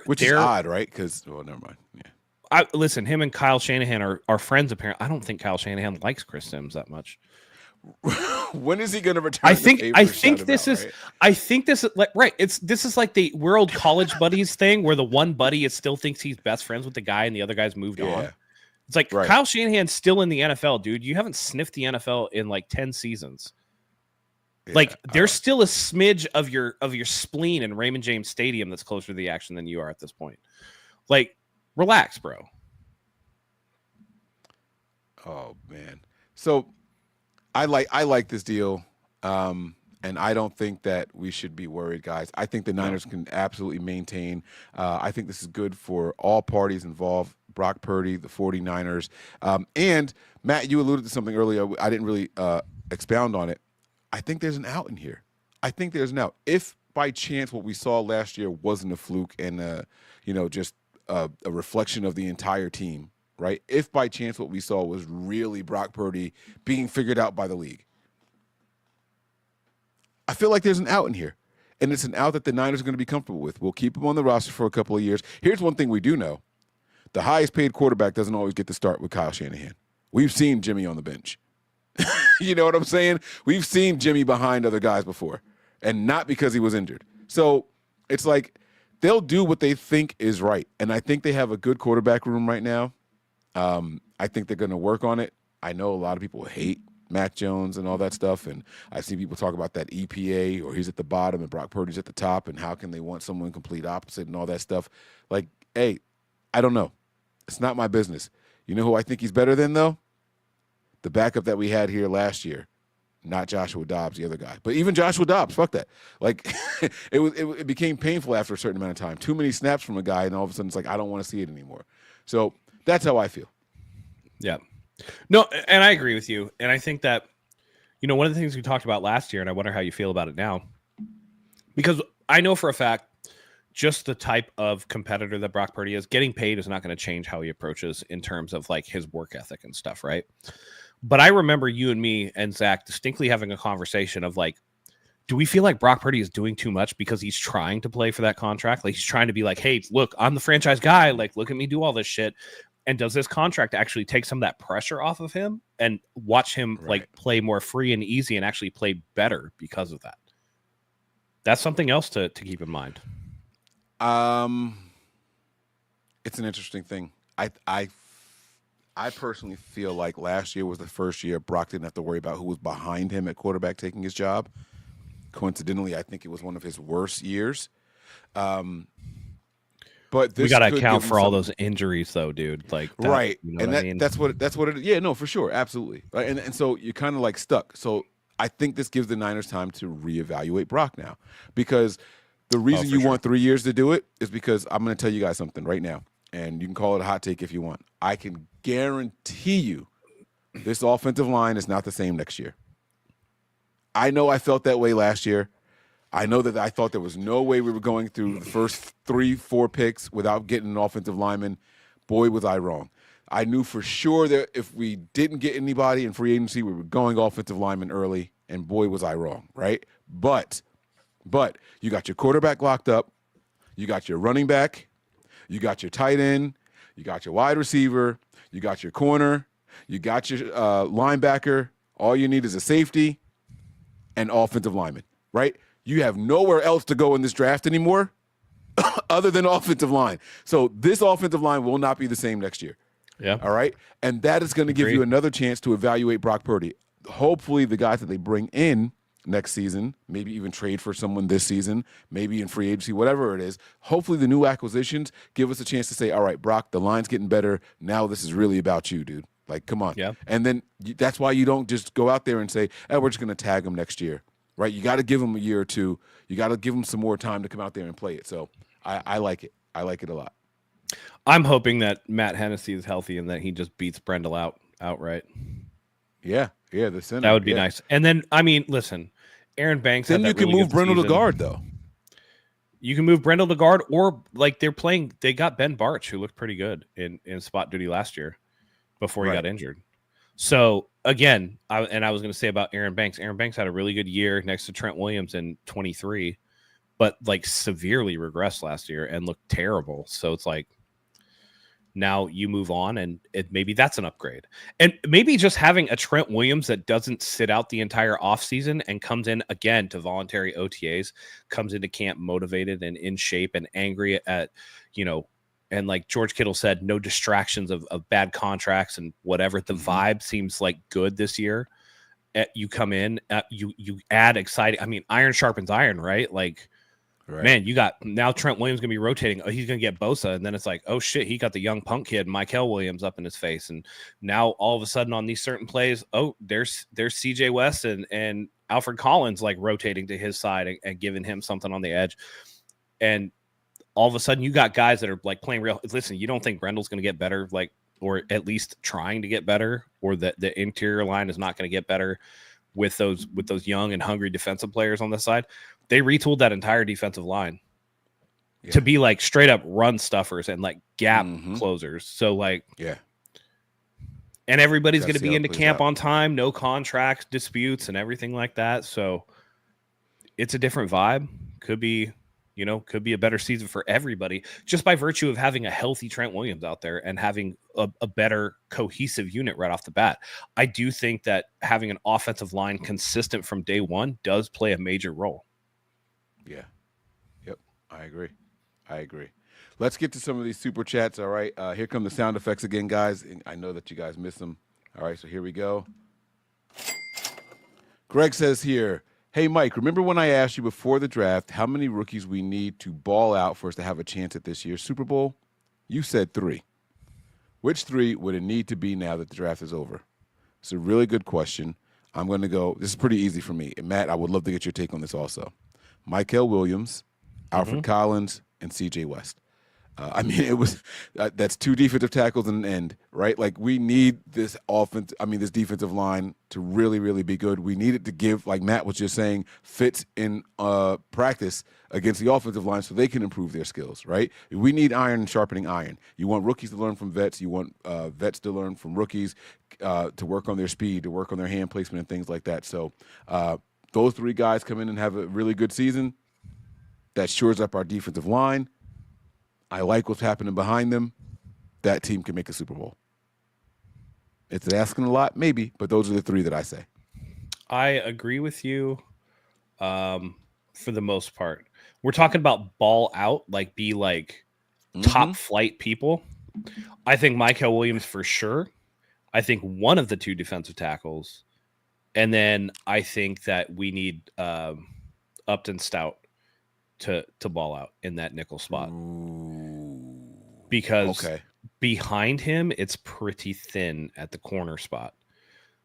Which
is odd, right? Because, well, never mind. Yeah.
Listen, him and Kyle Shanahan are friends, apparently. I don't think Kyle Shanahan likes Chris Sims that much.
When is he going to return?
I think this is like, right. This is like the World College Buddies thing, where the one buddy still thinks he's best friends with the guy and the other guy's moved on. It's like, Kyle Shanahan's still in the NFL, dude. You haven't sniffed the NFL in like 10 seasons. Yeah, like, there's still a smidge of your spleen in Raymond James Stadium that's closer to the action than you are at this point. Like, relax, bro.
Oh man. So I like this deal. And I don't think that we should be worried, guys. I think the Niners can absolutely maintain. I think this is good for all parties involved. Brock Purdy, the 49ers. And Matt, you alluded to something earlier. I didn't really expound on it. I think there's an out in here. I think there's an out. If by chance what we saw last year wasn't a fluke and just a reflection of the entire team, right? If by chance what we saw was really Brock Purdy being figured out by the league, I feel like there's an out in here. And it's an out that the Niners are going to be comfortable with. We'll keep him on the roster for a couple of years. Here's one thing we do know. The highest paid quarterback doesn't always get to start with Kyle Shanahan. We've seen Jimmy on the bench. You know what I'm saying? We've seen Jimmy behind other guys before, and not because he was injured. So it's like they'll do what they think is right. And I think they have a good quarterback room right now. I think they're going to work on it. I know a lot of people hate Mac Jones and all that stuff, and I see people talk about that EPA, or he's at the bottom and Brock Purdy's at the top, and how can they want someone complete opposite and all that stuff. Like, hey, I don't know. It's not my business. You know who I think he's better than, though? The backup that we had here last year. Not Joshua Dobbs, the other guy. But even Joshua Dobbs, fuck that. Like, it became painful after a certain amount of time. Too many snaps from a guy, and all of a sudden it's like, I don't want to see it anymore. So that's how I feel.
Yeah. No, and I agree with you. And I think that, one of the things we talked about last year, and I wonder how you feel about it now, because I know for a fact, just the type of competitor that Brock Purdy is, getting paid is not going to change how he approaches in terms of like his work ethic and stuff, right? But I remember you and me and Zach distinctly having a conversation of like, do we feel like Brock Purdy is doing too much because he's trying to play for that contract? Like, he's trying to be like, hey, look, I'm the franchise guy. Like, look at me do all this shit. And does this contract actually take some of that pressure off of him and watch him like play more free and easy and actually play better because of that? That's something else to keep in mind.
It's an interesting thing. I personally feel like last year was the first year Brock didn't have to worry about who was behind him at quarterback taking his job. Coincidentally, I think it was one of his worst years. But this
we got to account for all those injuries, though, dude. Like, that,
right,
you know
and
what I mean?
that's what it is. Yeah, no, for sure, absolutely. Right? And so you're kind of like stuck. So I think this gives the Niners time to reevaluate Brock now, because the reason you want 3 years to do it is because I'm going to tell you guys something right now, and you can call it a hot take if you want. I can guarantee you this offensive line is not the same next year. I know I felt that way last year. I know that I thought there was no way we were going through the first 3-4 picks without getting an offensive lineman. boy, was I wrong. I knew for sure that if we didn't get anybody in free agency, we were going offensive lineman early, and boy, was I wrong, right? But you got your quarterback locked up, you got your running back, you got your tight end, you got your wide receiver, you got your corner, you got your linebacker. All you need is a safety and offensive lineman, right? You have nowhere else to go in this draft anymore other than offensive line. So this offensive line will not be the same next year.
Yeah.
All right? And that is going to give you another chance to evaluate Brock Purdy. Hopefully the guys that they bring in next season, maybe even trade for someone this season, maybe in free agency, whatever it is, hopefully the new acquisitions give us a chance to say, all right, Brock, the line's getting better. Now this is really about you, dude. Like, come on.
Yeah.
And then that's why you don't just go out there and say, we're just going to tag him next year, right? You got to give him a year or two. You got to give him some more time to come out there and play it. So I like it. I like it a lot.
I'm hoping that Matt Hennessy is healthy and that he just beats Brendel outright.
Yeah, the center.
That would be nice. And then, I mean, listen, Aaron Banks.
Then you can move Brendel to guard, though.
You can move Brendel to guard, or like they got Ben Barch, who looked pretty good in spot duty last year before he got injured. So again, I was going to say about Aaron Banks. Aaron Banks had a really good year next to Trent Williams in 23, but like severely regressed last year and looked terrible. So it's like, now you move on, and maybe that's an upgrade. And maybe just having a Trent Williams that doesn't sit out the entire offseason and comes in again to voluntary OTAs, comes into camp motivated and in shape and angry at, and like George Kittle said, no distractions of bad contracts and whatever. The vibe seems like good this year. You come in, you add exciting. I mean, iron sharpens iron, right? Like, man, you got now Trent Williams going to be rotating. Oh, he's going to get Bosa. And then it's like, oh, shit, he got the young punk kid, Michael Williams, up in his face. And now all of a sudden on these certain plays, oh, there's CJ West and Alfred Collins like rotating to his side and giving him something on the edge. And all of a sudden you got guys that are like playing real. Listen, you don't think Brendel's going to get better, like, or at least trying to get better, or that the interior line is not going to get better with those young and hungry defensive players on the side. They retooled that entire defensive line to be like straight up run stuffers and like gap closers. So like, and everybody's going to be into camp on time, no contract disputes and everything like that. So it's a different vibe. Could be a better season for everybody just by virtue of having a healthy Trent Williams out there and having a better cohesive unit right off the bat. I do think that having an offensive line consistent from day one does play a major role.
Yeah. Yep. I agree. Let's get to some of these super chats. All right. Here come the sound effects again, guys. I know that you guys miss them. All right. So here we go. Greg says here, hey, Mike, remember when I asked you before the draft how many rookies we need to ball out for us to have a chance at this year's Super Bowl? You said 3. Which 3 would it need to be now that the draft is over? It's a really good question. I'm going to go. This is pretty easy for me. And Matt, I would love to get your take on this also. Michael Williams, Alfred Collins, and C.J. West. I mean, it was that's 2 defensive tackles and an end, right? Like, we need this this defensive line to really, really be good. We need it to give, like Matt was just saying, fits in practice against the offensive line so they can improve their skills, right? We need iron and sharpening iron. You want rookies to learn from vets. You want vets to learn from rookies, to work on their speed, to work on their hand placement and things like that. So those 3 guys come in and have a really good season. That shores up our defensive line. I like what's happening behind them. That team can make a Super Bowl. It's asking a lot, maybe, but those are the 3 that I say.
I agree with you for the most part. We're talking about ball out, like be like top flight people. I think Michael Williams for sure. I think one of the 2 defensive tackles. And then I think that we need Upton Stout to ball out in that nickel spot. Because behind him, it's pretty thin at the corner spot.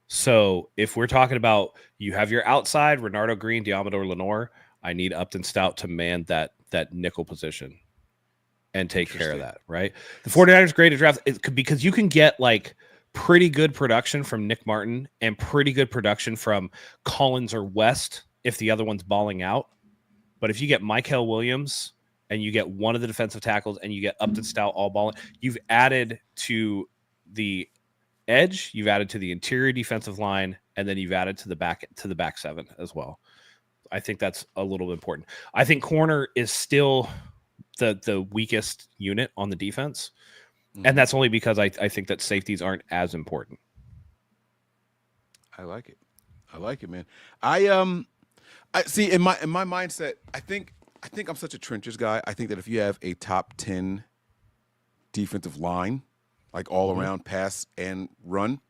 So if we're talking about you have your outside, Renardo Green, Diamador Lenore, I need Upton Stout to man that nickel position and take care of that, right? The 49ers great at draft because you can get like pretty good production from Nick Martin and pretty good production from Collins or West if the other one's balling out. But if you get Michael Williams and you get one of the defensive tackles, and you get Upton Stout all balling. You've added to the edge, you've added to the interior defensive line, and then you've added to the back seven as well. I think that's a little important. I think corner is still the weakest unit on the defense, and that's only because I think that safeties aren't as important.
I like it, man. I see in my mindset, I think I'm such a trenches guy. I think that if you have a top 10 defensive line, like all around pass and run,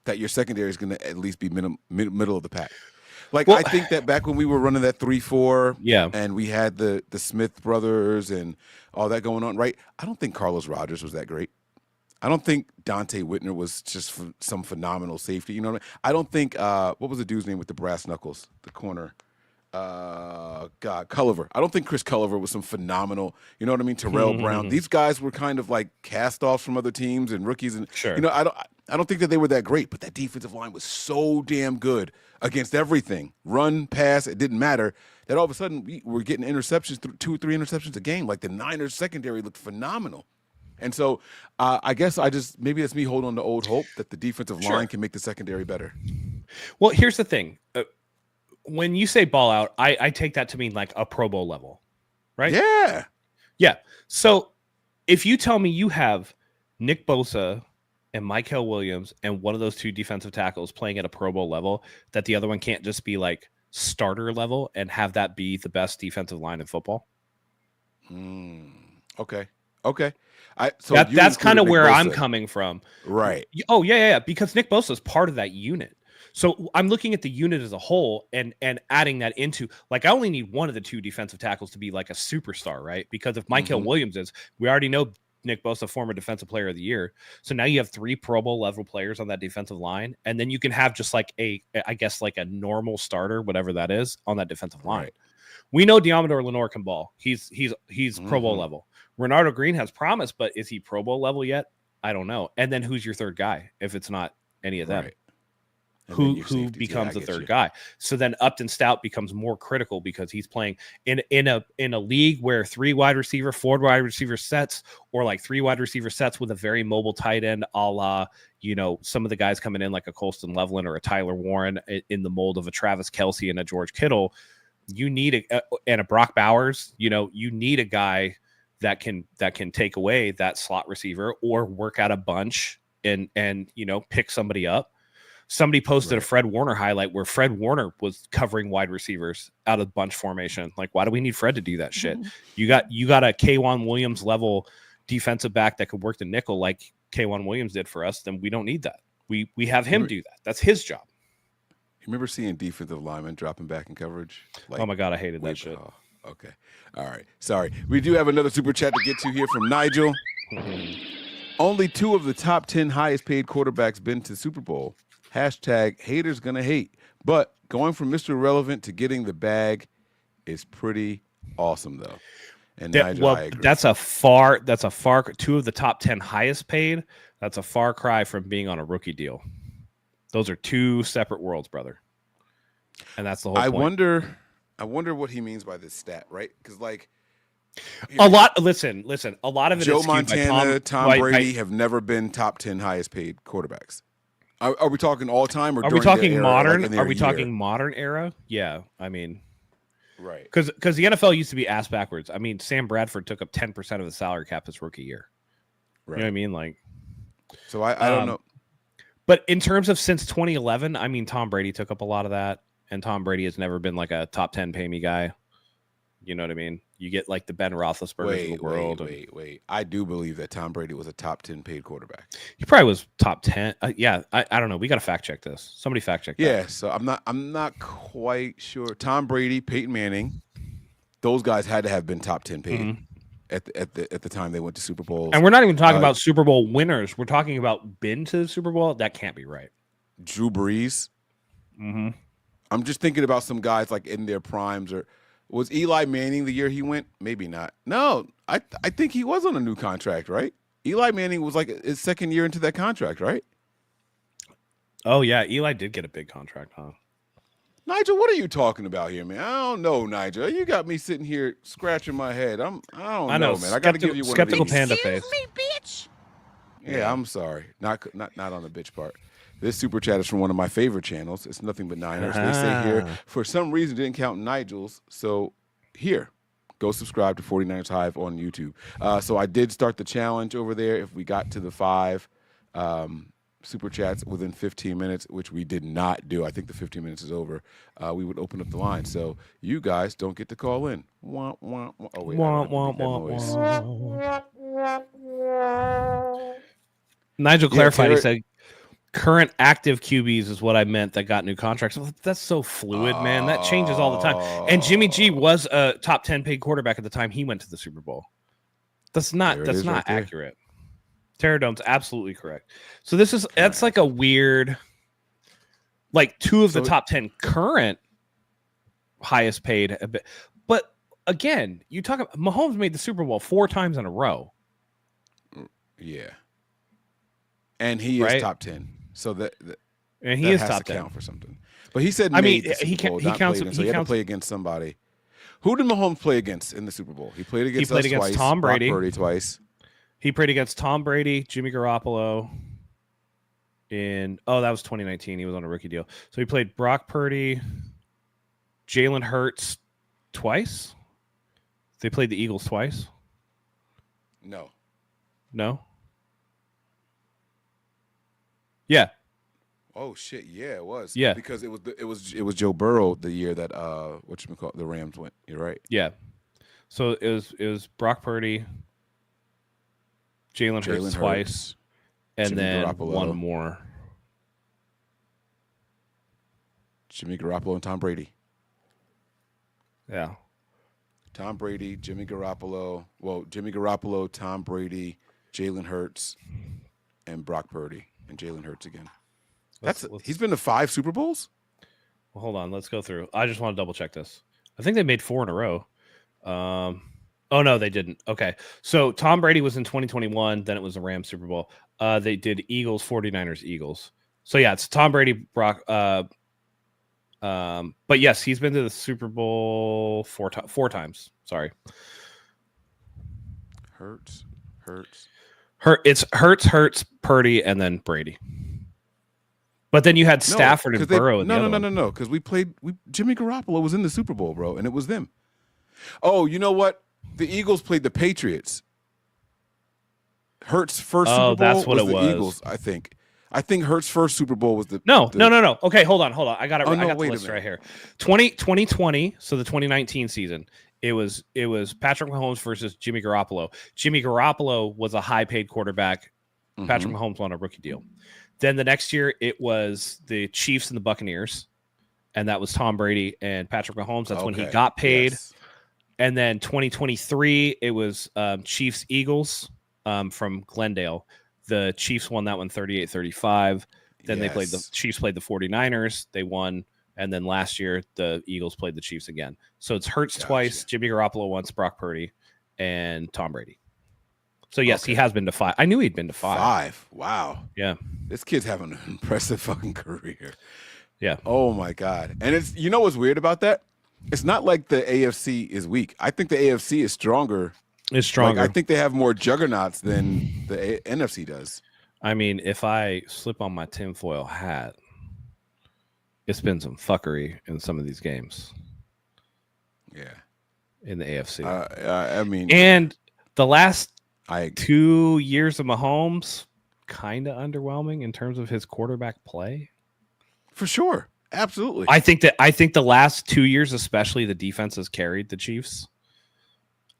that your secondary is going to at least be middle of the pack. Like, I think that back when we were running that 3-4, and we had the Smith brothers and all that going on, right? I don't think Carlos Rogers was that great. I don't think Dante Whitner was just some phenomenal safety. You know what I mean? I don't think what was the dude's name with the brass knuckles, the corner? Culliver. I don't think Chris Culliver was some phenomenal, you know what I mean? Terrell Brown. These guys were kind of like cast-offs from other teams and rookies, and you know, I don't think that they were that great, but that defensive line was so damn good against everything. Run, pass, it didn't matter. That all of a sudden we were getting interceptions, 2 or 3 interceptions a game. Like the Niners secondary looked phenomenal. And so I guess maybe that's me holding on to old hope that the defensive line can make the secondary better.
Well, here's the thing. When you say ball out, I take that to mean like a Pro Bowl level, right?
Yeah.
Yeah. So if you tell me you have Nick Bosa and Mykel Williams and one of those 2 defensive tackles playing at a Pro Bowl level, that the other one can't just be like starter level and have that be the best defensive line in football.
Okay. So
that's kind of where I'm coming from.
Right.
Oh, yeah. Because Nick Bosa is part of that unit. So I'm looking at the unit as a whole and adding that into, like, I only need one of the 2 defensive tackles to be like a superstar, right? Because if Mykel Williams is, we already know Nick Bosa, former defensive player of the year. So now you have 3 Pro Bowl level players on that defensive line. And then you can have just like a normal starter, whatever that is, on that defensive line. Right. We know Diamador Lenore can ball. He's Pro Bowl level. Renardo Green has promise, but is he Pro Bowl level yet? I don't know. And then who's your third guy if it's not any of them? Right. Who becomes the third guy? So then Upton Stout becomes more critical because he's playing in a league where 4 wide receiver sets, or like 3 wide receiver sets with a very mobile tight end, a la, you know, some of the guys coming in like a Colston Loveland or a Tyler Warren in the mold of a Travis Kelce and a George Kittle. You need and a Brock Bowers. You know, you need a guy that can take away that slot receiver or work out a bunch and you know, pick somebody up. Somebody posted a Fred Warner highlight where Fred Warner was covering wide receivers out of bunch formation. Like, why do we need Fred to do that shit? You got a K'Wan Williams level defensive back that could work the nickel like K'Wan Williams did for us. Then we don't need that. We have him do that. That's his job.
You remember seeing defensive linemen dropping back in coverage? Like,
oh my God, I hated that shit.
Oh, okay. All right. Sorry. We do have another super chat to get to here from Nigel. Only 2 of the top 10 highest paid quarterbacks been to Super Bowl. Hashtag haters gonna hate. But going from Mr. Irrelevant to getting the bag is pretty awesome, though. And Nigel, I agree.
That's a far 2 of the top 10 highest paid. That's a far cry from being on a rookie deal. Those are 2 separate worlds, brother. And that's the whole point.
I wonder what he means by this stat, right? Because like
listen, a lot of it
Joe
is
Montana, Tom Brady have never been top 10 highest paid quarterbacks. Are we talking all time, or
are we talking modern? Are we talking modern era? Yeah, I mean,
right?
Because the NFL used to be ass backwards. I mean, Sam Bradford took up 10% of the salary cap his rookie year. Right. You know what I mean? Like,
so I don't know.
But in terms of since 2011, I mean, Tom Brady took up a lot of that, and Tom Brady has never been like a top 10 pay me guy. You know what I mean? You get like the Ben Roethlisberger of the world.
Wait. I do believe that Tom Brady was a top 10 paid quarterback.
He probably was top 10. Yeah, I don't know. We got to fact check this. Somebody fact check that.
Yeah, so I'm not quite sure. Tom Brady, Peyton Manning, those guys had to have been top 10 paid at the time they went to Super Bowl.
And we're not even talking about Super Bowl winners. We're talking about been to the Super Bowl. That can't be right.
Drew Brees. I'm just thinking about some guys like in their primes. Or was Eli Manning the year he went? Maybe not. No, I think he was on a new contract, right? Eli Manning was like his second year into that contract, right?
Oh, yeah. Eli did get a big contract, huh?
Nigel, what are you talking about here, man? I don't know, Nigel. You got me sitting here scratching my head. I don't know, man. I got to give you one
skeptical
of these.
panda face.
Yeah, I'm sorry. Not on the bitch part. This super chat is from one of my favorite channels. It's Nothing But Niners. They say here, for some reason, didn't count Nigel's. So here, go subscribe to 49ersHive on YouTube. So I did start the challenge over there. If we got to the 5 super chats within 15 minutes, which we did not do, I think the 15 minutes is over, we would open up the line. So you guys don't get to call in. Wah, wah, wah. Oh, wait.
Nigel clarified. He said, current active QBs is what I meant that got new contracts. That's so fluid, man. That changes all the time. And Jimmy G was a top 10 paid quarterback at the time he went to the Super Bowl. That's not accurate. Terradome's absolutely correct. So that's like a weird, like 2 of the top 10 current highest paid. But again, you talk about Mahomes made the Super Bowl 4 times in a row.
Yeah. And he is top 10. So
and he is
has
top
to
10
count for something. But he said,
he
counts. So he had to play against somebody. Who did Mahomes play against in the Super Bowl? He played against twice,
Tom Brady.
Brock Purdy twice.
He played against Tom Brady, Jimmy Garoppolo. That was 2019. He was on a rookie deal. So he played Brock Purdy, Jalen Hurts twice. They played the Eagles twice.
No.
Yeah.
Oh shit! Yeah, it was.
Yeah,
because it was Joe Burrow the year that the Rams went. You're right.
Yeah. So it was Brock Purdy, Jalen Hurts twice, and Jimmy then Garoppolo. One more.
Jimmy Garoppolo and Tom Brady.
Yeah. Tom
Brady, Jimmy Garoppolo. Well, Jimmy Garoppolo, Tom Brady, Jalen Hurts, and Brock Purdy, and Jalen Hurts again. He's been to 5 Super Bowls?
Well, hold on. Let's go through. I just want to double check this. I think they made 4 in a row. Oh, no, they didn't. Okay. So Tom Brady was in 2021. Then it was the Rams Super Bowl. They did Eagles, 49ers, Eagles. So, yeah, it's Tom Brady, Brock. But, yes, he's been to the Super Bowl 4 times. Sorry.
Hurts.
It's Hurts, Purdy, and then Brady. But then you had Stafford and Burrow.
No. Because Jimmy Garoppolo was in the Super Bowl, bro, and it was them. Oh, you know what? The Eagles played the Patriots. Hurts' first Super Bowl
that's what
was
it
the Eagles, I think. I think Hurts' first Super Bowl was the
No. Okay, hold on. I got it. I got the list right here. 2020, so the 2019 season. It was Patrick Mahomes versus Jimmy Garoppolo. Jimmy Garoppolo was a high-paid quarterback. Mm-hmm. Patrick Mahomes won a rookie deal. Then the next year, it was the Chiefs and the Buccaneers, and that was Tom Brady and Patrick Mahomes. That's when he got paid. Yes. And then 2023, it was Chiefs-Eagles from Glendale. The Chiefs won that one 38-35. Then the Chiefs played the 49ers. They won. And then last year, the Eagles played the Chiefs again. So it's Hurts twice, Jimmy Garoppolo once, Brock Purdy, and Tom Brady. So, yes, he has been to 5. I knew he'd been to 5.
5. Wow.
Yeah.
This kid's having an impressive fucking career.
Yeah.
Oh, my God. And you know what's weird about that? It's not like the AFC is weak. I think the AFC is stronger.
It's stronger.
I think they have more juggernauts than the NFC does.
I mean, if I slip on my tinfoil hat, it's been some fuckery in some of these games.
Yeah.
In the AFC.
I mean.
And the last 2 years of Mahomes, kind of underwhelming in terms of his quarterback play.
For sure. Absolutely.
I think the last 2 years, especially, the defense has carried the Chiefs.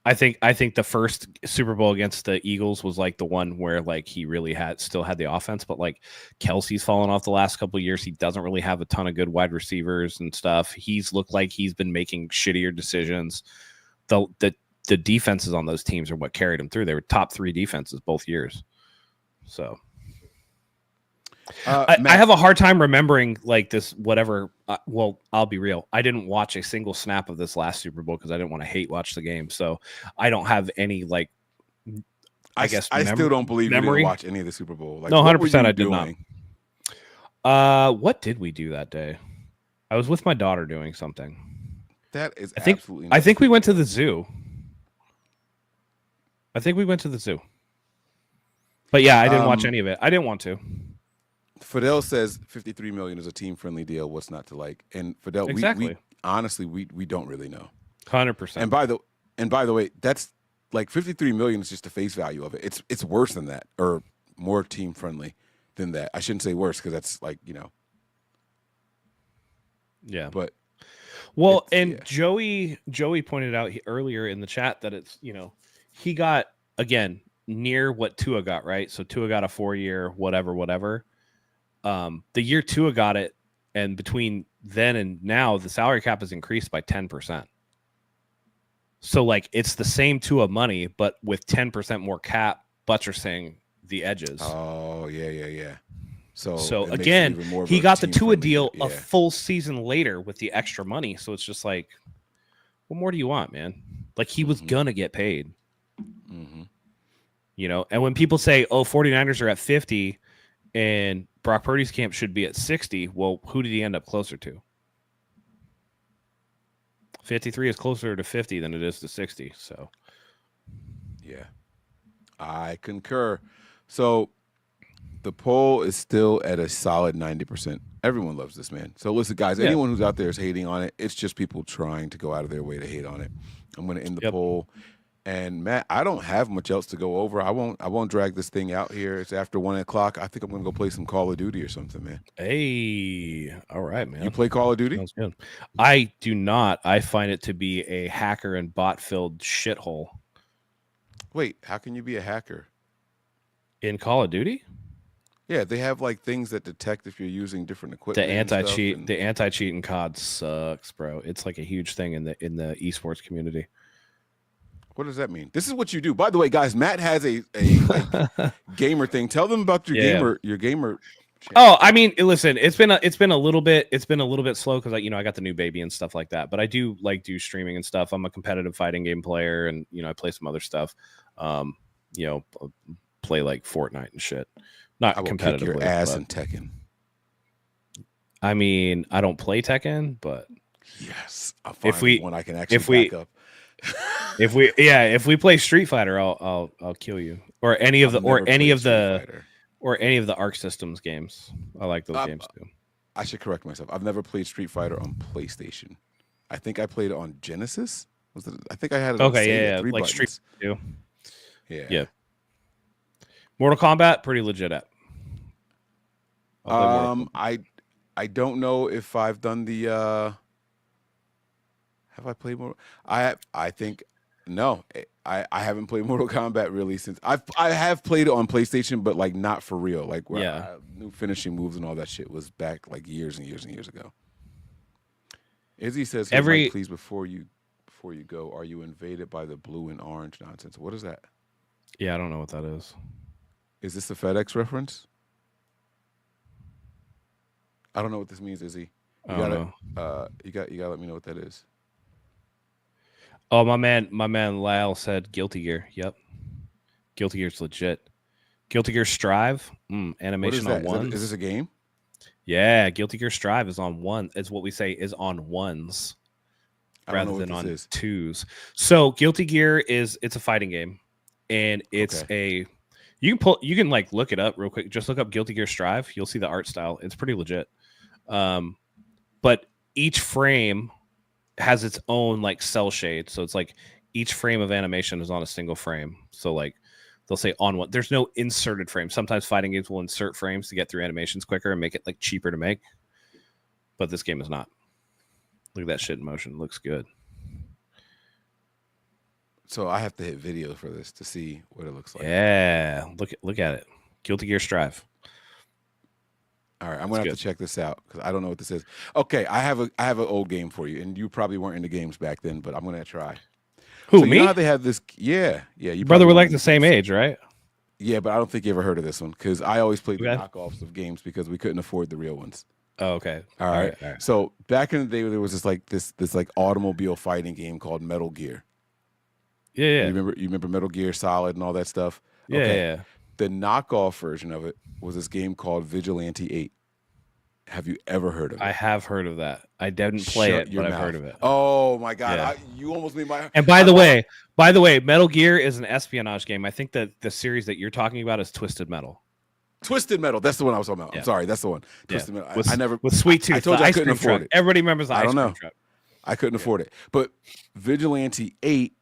I think the first Super Bowl against the Eagles was like the one where like he really still had the offense, but like Kelsey's fallen off the last couple of years. He doesn't really have a ton of good wide receivers and stuff. He's looked like he's been making shittier decisions. The defenses on those teams are what carried him through. They were top 3 defenses both years. So I have a hard time remembering like this, whatever. Well, I'll be real. I didn't watch a single snap of this last Super Bowl because I didn't want to hate watch the game. So I don't have any like, I
still don't believe you didn't watch any of the Super Bowl. Like,
no, 100% I did not. What did we do that day? I was with my daughter doing something.
That is
absolutely.
Nuts.
I think we went to the zoo. But yeah, I didn't watch any of it. I didn't want to.
Fidel says $53 million is a team-friendly deal. What's not to like? And Fidel,
exactly.
we honestly we don't really know.
100%.
And by the way, that's like $53 million is just the face value of it. It's worse than that, or more team-friendly than that. I shouldn't say worse because that's like, you know.
Yeah.
But
Joey pointed out earlier in the chat that it's, you know, he got again near what Tua got, right? So Tua got a 4-year whatever. The year Tua got it, and between then and now, the salary cap has increased by 10%. So like it's the same Tua money, but with 10% more cap buttressing the edges.
Oh yeah.
So again, he got the Tua deal a full season later with the extra money. So it's just like, what more do you want, man? Like he was gonna get paid. You know, and when people say, oh, 49ers are at 50 and Brock Purdy's camp should be at 60, well, who did he end up closer to? 53 is closer to 50 than it is to 60. So,
yeah, I concur. So the poll is still at a solid 90%. Everyone loves this man. So listen, guys, anyone who's out there is hating on it, it's just people trying to go out of their way to hate on it. I'm going to end the poll. And Matt, I don't have much else to go over. I won't drag this thing out here. It's after 1 o'clock. I think I'm gonna go play some Call of Duty or something, man.
Hey, all right, man.
You play Call of Duty?
Sounds good. I do not. I find it to be a hacker and bot filled shithole.
Wait, how can you be a hacker
in Call of Duty?
Yeah, they have like things that detect if you're using different equipment.
The anti-cheat in COD sucks, bro. It's like a huge thing in the esports community.
What does that mean? This is what you do. By the way, guys, Matt has a like, gamer thing. Tell them about your gamer.
Oh, I mean, listen, it's been a little bit slow because I got the new baby and stuff like that. But I do do streaming and stuff. I'm a competitive fighting game player, and I play some other stuff. Play like Fortnite and shit. Not competitively. Kick
your ass in Tekken.
I mean, I don't play Tekken, but
yes, I'll find one I can actually back up.
If we play Street Fighter, I'll kill you. Or any of the Arc Systems games. I like those games too.
I should correct myself. I've never played Street Fighter on PlayStation. I think I played it on Genesis. I think I had it on Sega, 3
like
buttons.
Street Fighter 2.
Yeah.
Mortal Kombat, pretty legit at.
I don't know if I've done the have I played Mortal? I think no. I haven't played Mortal Kombat really since I have played it on PlayStation, but like not for real. Like where I knew finishing moves and all that shit was back like years and years and years ago. Izzy says, hey, Mike, please before you go, are you invaded by the blue and orange nonsense? What is that?
Yeah, I don't know what that is.
Is this a FedEx reference? I don't know what this means, Izzy. You gotta let me know what that is.
Oh, my man Lyle said Guilty Gear. Yep. Guilty Gear's legit. Guilty Gear Strive, animation on ones.
Is this a game?
Yeah, Guilty Gear Strive is on one. Is what we say is on ones rather than on twos. So Guilty Gear it's a fighting game, and it's you can like look it up real quick. Just look up Guilty Gear Strive. You'll see the art style. It's pretty legit. But each frame has its own like cell shade, so it's like each frame of animation is on a single frame. So like they'll say on one. There's no inserted frame. Sometimes fighting games will insert frames to get through animations quicker and make it like cheaper to make. But this game is not. Look at that shit in motion. It looks good.
So I have to hit video for this to see what it looks like.
Yeah, look at it. Guilty Gear Strive.
All right, I'm gonna have to check this out because I don't know what this is. Okay, I have an old game for you, and you probably weren't into games back then, but I'm gonna try.
Who,
so
me?
You know how they have this? Yeah.
You brother, we're like the same age, right?
Yeah, but I don't think you ever heard of this one because I always played the knockoffs of games because we couldn't afford the real ones.
Oh, okay.
All right. So back in the day, there was this automobile fighting game called Metal Gear.
Yeah.
You remember Metal Gear Solid and all that stuff?
Yeah.
The knockoff version of it was this game called Vigilante 8. Have you ever heard of it?
I have heard of that. I didn't play
Shut
it,
your
but I've
mouth.
heard of it.
Oh my god,
Yeah.
you almost made my.
And by the way, Metal Gear is an espionage game. I think that the series that you're talking about is Twisted Metal.
Twisted Metal. That's the one I was talking about.
Yeah.
I'm sorry, that's the one. Twisted Metal. I never
with Sweet Tooth.
I told you I couldn't afford it.
Everybody remembers the
I
ice
don't
cream
know.
truck.
I couldn't afford it. But Vigilante 8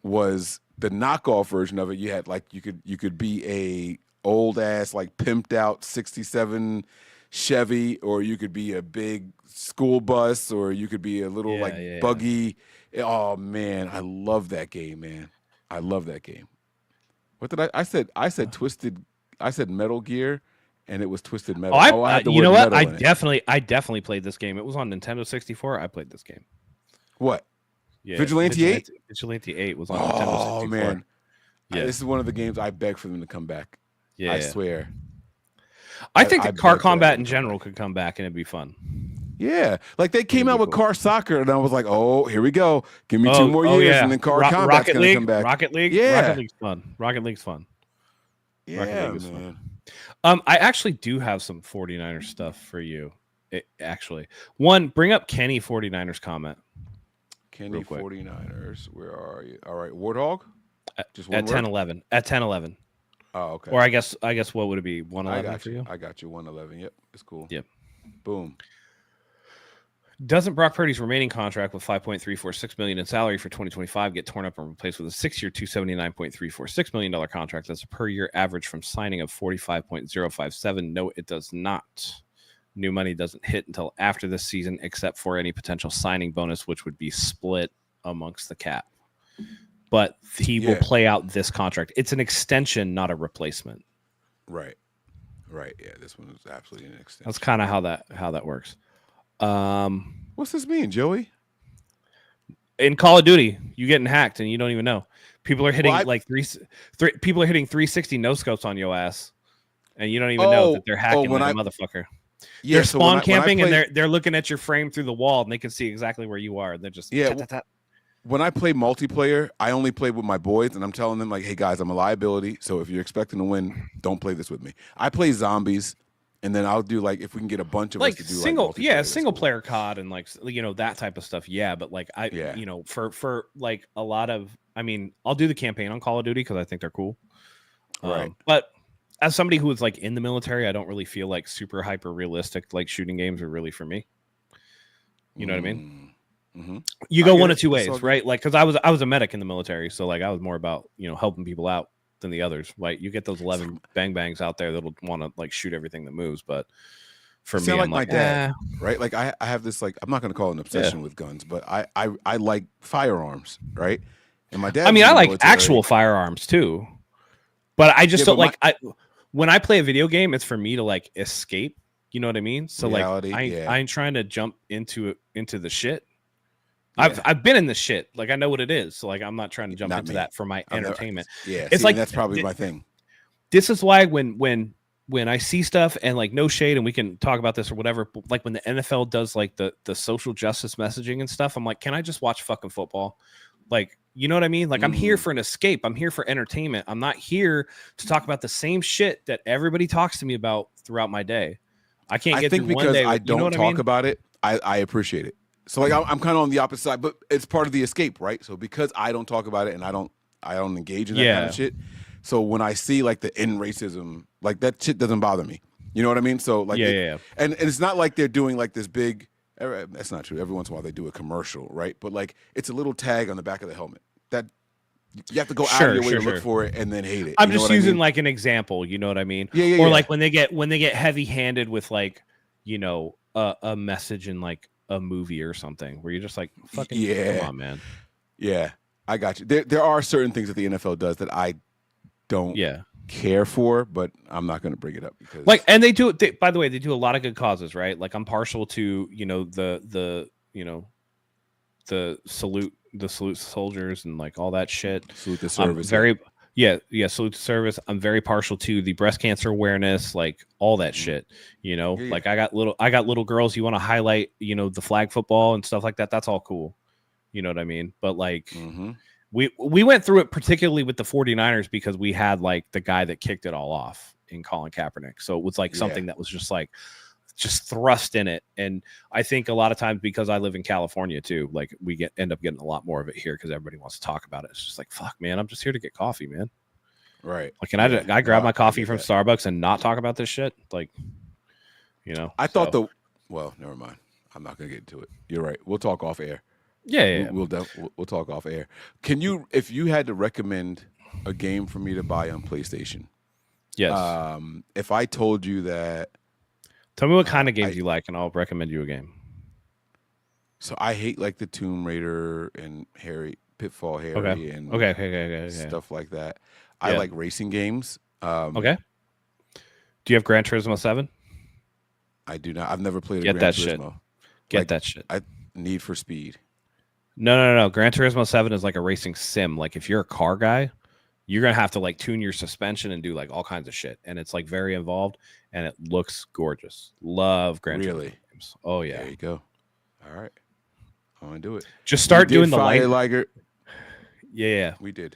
was the knockoff version of it. You had like you could be a old ass like pimped out 67 Chevy, or you could be a big school bus, or you could be a little buggy. Oh man, I love that game, man. I love that game. What did I said Twisted. I said Metal Gear, and it was Twisted Metal.
I you know what? I definitely played this game. It was on Nintendo 64. I played this game.
What?
Yeah,
Vigilante 8?
Vigilante 8 was on Nintendo 64.
Oh man.
Yeah.
This is one of the games I beg for them to come back.
Yeah.
I swear.
I think that car combat in general could come back and it'd be fun.
Yeah. Like they came out with car soccer and I was like, "Oh, here we go. Give me 2 more years and then car combat's going to come back."
Rocket League?
Yeah.
Rocket League's fun. Rocket League's fun.
Yeah,
Rocket League is
man.
fun. I actually do have some 49ers stuff for you. Actually. One, bring up Kenny 49ers comment.
Kenny 49ers. Where are you? All right, Warthog?
Just one at 10-11. At 10-11.
Oh, okay.
Or I guess what would it be? 111 for you?
I got you. 111. Yep, it's cool.
Yep.
Boom.
Doesn't Brock Purdy's remaining contract with $5.346 million in salary for 2025 get torn up and replaced with a 6-year, $279.346 million contract? That's a per-year average from signing of $45.057. No, it does not. New money doesn't hit until after this season, except for any potential signing bonus, which would be split amongst the cap. But he will play out this contract. It's an extension, not a replacement.
Right. Yeah, this one is absolutely an extension.
That's kind of how that works.
What's this mean, Joey?
In Call of Duty, you getting hacked and you don't even know. People are hitting people are hitting 360 no scopes on your ass, and you don't even know that they're hacking like a motherfucker.
Yeah,
they're spawn camping and they're looking at your frame through the wall and they can see exactly where you are. They're just
When I play multiplayer, I only play with my boys, and I'm telling them like, "Hey guys, I'm a liability. So if you're expecting to win, don't play this with me." I play zombies, and then I'll do like if we can get a bunch of us to do
single player COD and like that type of stuff. Yeah, but like for like a lot of, I mean, I'll do the campaign on Call of Duty because I think they're cool.
Right,
but as somebody who is like in the military, I don't really feel like super hyper realistic like shooting games are really for me. You know what I mean?
Mm-hmm.
You go one of two ways, right? Like, because I was a medic in the military, so like I was more about helping people out than the others. Like, you get those 11 bang bangs out there that'll want to like shoot everything that moves, but for me, I'm
my dad, right? Like I have this like I'm not going to call it an obsession with guns, but I like firearms, right? And my dad.
I mean, I like actual firearms too, but I just don't like when I play a video game, it's for me to like escape. You know what I mean? So reality, like I ain't trying to jump into the shit. I've been in the shit. Like I know what it is. So like I'm not trying to jump into that for my entertainment. It's like
that's probably my thing.
This is why when I see stuff and like no shade, and we can talk about this or whatever, but like when the NFL does like the social justice messaging and stuff, I'm like, can I just watch fucking football? Like, you know what I mean? Like I'm here for an escape. I'm here for entertainment. I'm not here to talk about the same shit that everybody talks to me about throughout my day. I can't get through one day.
I don't talk about it. I appreciate it. So like I'm kind of on the opposite side, but it's part of the escape, right? So because I don't talk about it and I don't engage in that kind of shit. So when I see like the end racism, like that shit doesn't bother me. You know what I mean? So like and it's not like they're doing like this big. That's not true. Every once in a while they do a commercial, right? But like it's a little tag on the back of the helmet that you have to go out of your way to look for it and then hate it.
I'm just using like an example. You know what I mean? Or like when they get heavy-handed with like a message in like a movie or something where you're just like, fucking come on, man.
Yeah, I got you. There are certain things that the NFL does that I don't care for, but I'm not going to bring it up because
like, and they do. By the way, they do a lot of good causes, right? Like I'm partial to the salute soldiers and like all that shit.
Salute the service.
Salute the service. I'm very partial to the breast cancer awareness, like all that shit. Like I got little girls. You want to highlight, the flag football and stuff like that. That's all cool. You know what I mean? But like we went through it particularly with the 49ers because we had like the guy that kicked it all off in Colin Kaepernick. So it was like something that was just like just thrust in it. And I think a lot of times, because I live in California too, like we end up getting a lot more of it here because everybody wants to talk about it. It's just like, fuck, man, I'm just here to get coffee, man.
Right.
Like, can I grab my coffee from Starbucks and not talk about this shit? Like,
I thought well, never mind. I'm not gonna get into it. You're right. We'll talk off air.
Yeah.
We'll talk off air. Can you, if you had to recommend a game for me to buy on PlayStation?
Yes.
If I told you that,
tell me what kind of games you like, and I'll recommend you a game.
So I hate like the Tomb Raider and Pitfall Harry and
okay.
stuff like that. I like racing games.
Okay. Do you have Gran Turismo 7?
I do not. I've never played a
Get
Gran
that
Turismo.
shit. Get that shit.
Need for Speed.
No. Gran Turismo 7 is like a racing sim. Like, if you're a car guy, you're going to have to like tune your suspension and do like all kinds of shit. And it's like very involved and it looks gorgeous. Love Gran Turismo games. Oh, yeah.
There you go. All right. I want to do it.
Just start doing the
light.
Yeah.
We did.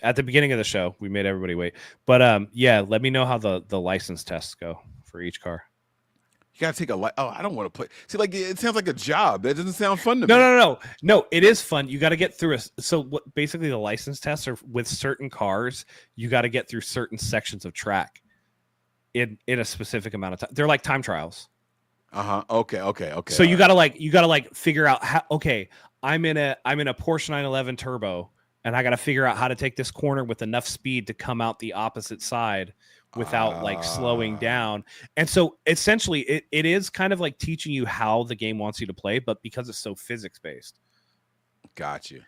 At the beginning of the show. We made everybody wait. But let me know how the license tests go for each car.
You gotta take I don't want to play. See, like, it sounds like a job. That doesn't sound fun to me.
No. It is fun. You got to get through basically the license tests are with certain cars. You got to get through certain sections of track in a specific amount of time. They're like time trials.
Okay.
So you gotta figure out how. Okay, I'm in a Porsche 911 Turbo, and I gotta figure out how to take this corner with enough speed to come out the opposite side without like slowing down. And so essentially it is kind of like teaching you how the game wants you to play, but because it's so physics based.
Got you.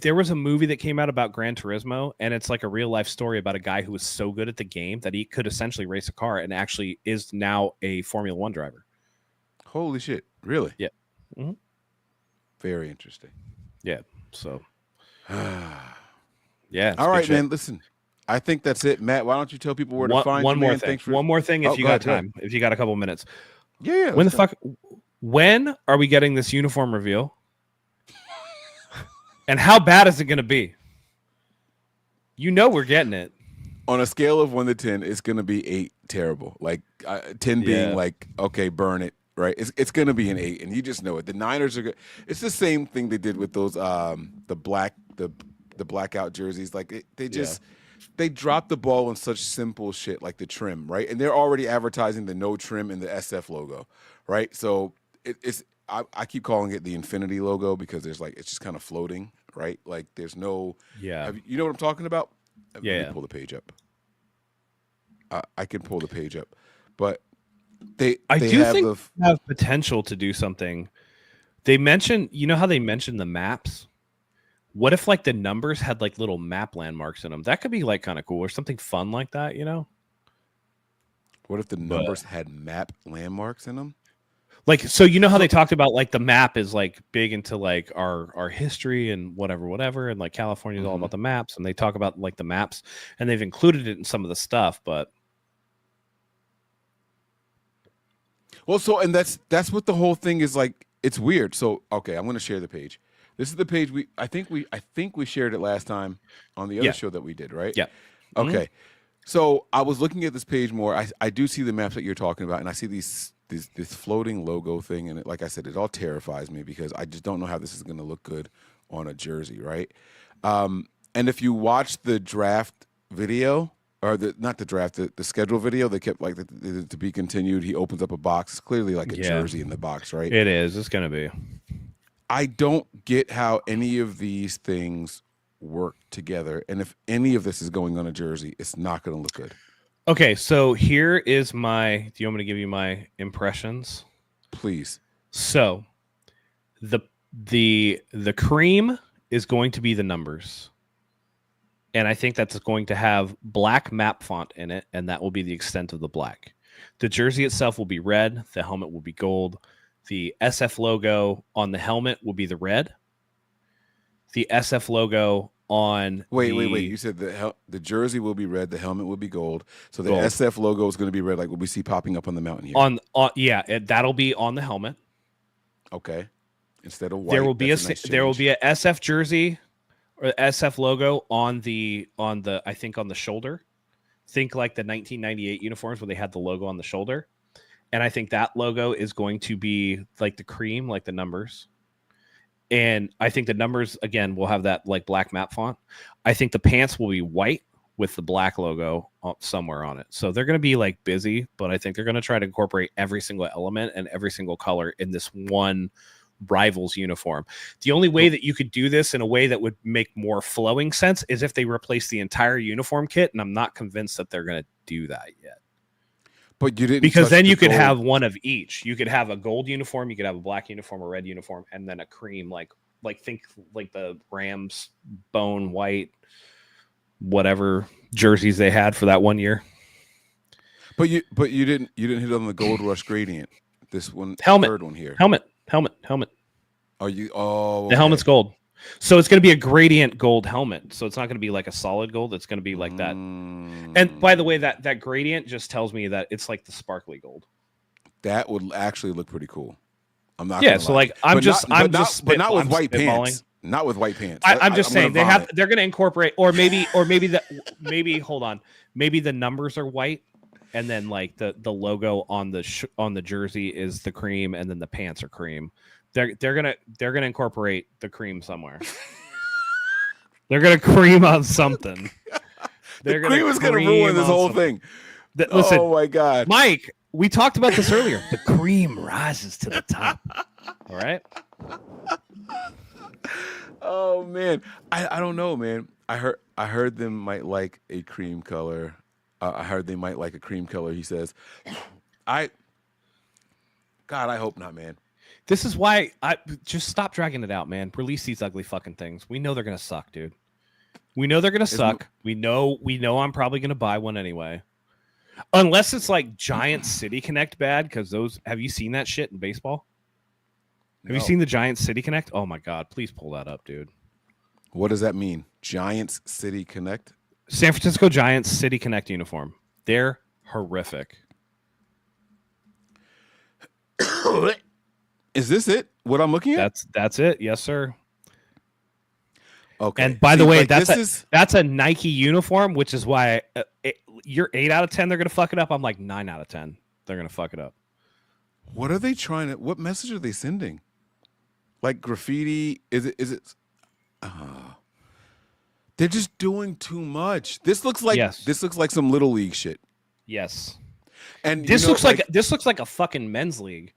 There was a movie that came out about Gran Turismo, and it's like a real life story about a guy who was so good at the game that he could essentially race a car and actually is now a Formula 1 driver.
Holy shit. Really?
Yeah. Mm-hmm.
Very interesting.
Yeah. So yeah.
All right, man. Listen, I think that's it. Matt, why don't you tell people where to find you,
one more
man?
thing.
Thanks for...
One more thing if you got time. If you got a couple minutes.
Yeah.
When are we getting this uniform reveal? And how bad is it going to be? We're getting it.
On a scale of 1 to 10, it's going to be 8 terrible. Like 10 being like, okay, burn it, right? It's going to be an 8, and you just know it. The Niners are good. It's the same thing they did with those the blackout jerseys. Like they dropped the ball on such simple shit like the trim, right? And they're already advertising the no trim and the SF logo, right? So I keep calling it the infinity logo because it's just kind of floating, right? Like there's no you know what I'm talking about? Let me pull the page up. I can pull the page up, but I do think
they have potential to do something. They mentioned, how they mentioned the maps. What if like the numbers had like little map landmarks in them? That could be like kind of cool or something fun like that, What
if the numbers had map landmarks in them?
Like, so how they talked about like the map is like big into like our history and whatever, and like California is all about the maps, and they talk about like the maps, and they've included it in some of the stuff, but
and that's what the whole thing is like. It's weird. So okay, I'm going to share the page. This is the page I think we shared it last time on the other show that we did, right?
Yeah.
Okay. So I was looking at this page more. I do see the maps that you're talking about, and I see this floating logo thing, and like I said, it all terrifies me because I just don't know how this is going to look good on a jersey, right? And if you watch the draft video, or the schedule video, they kept like the to be continued. He opens up a box. It's clearly like a jersey in the box, right?
It is. It's going to be.
I don't get how any of these things work together, and if any of this is going on a jersey, it's not going to look good.
Okay, so here is do you want me to give you my impressions?
Please.
So the cream is going to be the numbers. And I think that's going to have black map font in it, and that will be the extent of the black. The jersey itself will be red, the helmet will be gold. The SF logo on the helmet will be the red. The SF logo on
wait. You said the jersey will be red, the helmet will be gold. So the gold. SF logo is going to be red, like what we see popping up on the mountain here.
That'll be on the helmet.
Okay. Instead of white,
there will be a SF jersey or SF logo on the I think on the shoulder. Think like the 1998 uniforms where they had the logo on the shoulder. and I think that logo is going to be like the cream, like the numbers. And I think the numbers, again, will have that like black map font. I think the pants will be white with the black logo somewhere on it. So they're going to be like busy, but I think they're going to try to incorporate every single element and every single color in this one Rivals uniform. The only way that you could do this in a way that would make more flowing sense is if they replace the entire uniform kit, and I'm not convinced that they're going to do that yet.
But you didn't,
because then you could have one of each. You could have a gold uniform, you could have a black uniform, a red uniform, and then a cream, like think like the Rams bone white, whatever jerseys they had for that one year.
But you didn't hit on the gold rush gradient. This one,
helmet,
third one here.
Helmet.
Are you? Oh,
the helmet's gold. So it's going to be a gradient gold helmet. So it's not going to be like a solid gold. It's going to be like that. And by the way, that gradient just tells me that it's like the sparkly gold.
That would actually look pretty cool. I'm not.
Yeah. So like I'm
but not with white pants. Not with white pants.
I'm just saying they're going to incorporate, or maybe hold on, maybe the numbers are white, and then like the logo on the jersey is the cream, and then the pants are cream. They're gonna incorporate the cream somewhere. They're gonna cream on something.
The cream is gonna ruin this whole thing.
Listen,
oh my god,
Mike, we talked about this earlier. The cream rises to the top. All right.
Oh man, I don't know, man. I heard them might like a cream color. I heard they might like a cream color. He says, God, I hope not, man.
This is why I just stop dragging it out, man. Release these ugly fucking things. We know they're gonna suck, dude. We know they're gonna suck. We know I'm probably gonna buy one anyway. Unless it's like Giant City Connect bad, because those, have you seen that shit in baseball? Have you seen the Giant City Connect? Oh my god, please pull that up, dude.
What does that mean? Giants City Connect?
San Francisco Giants City Connect uniform. They're horrific.
Is this it? What I'm looking at?
That's it. Yes, sir.
Okay.
And by the way,
like,
that's a Nike uniform, which is why you're 8 out of 10. They're gonna fuck it up. I'm like 9 out of 10. They're gonna fuck it up.
What are they trying to? What message are they sending? Like graffiti? Is it? They're just doing too much. This looks like some little league shit.
Yes.
And
this looks like a fucking men's league.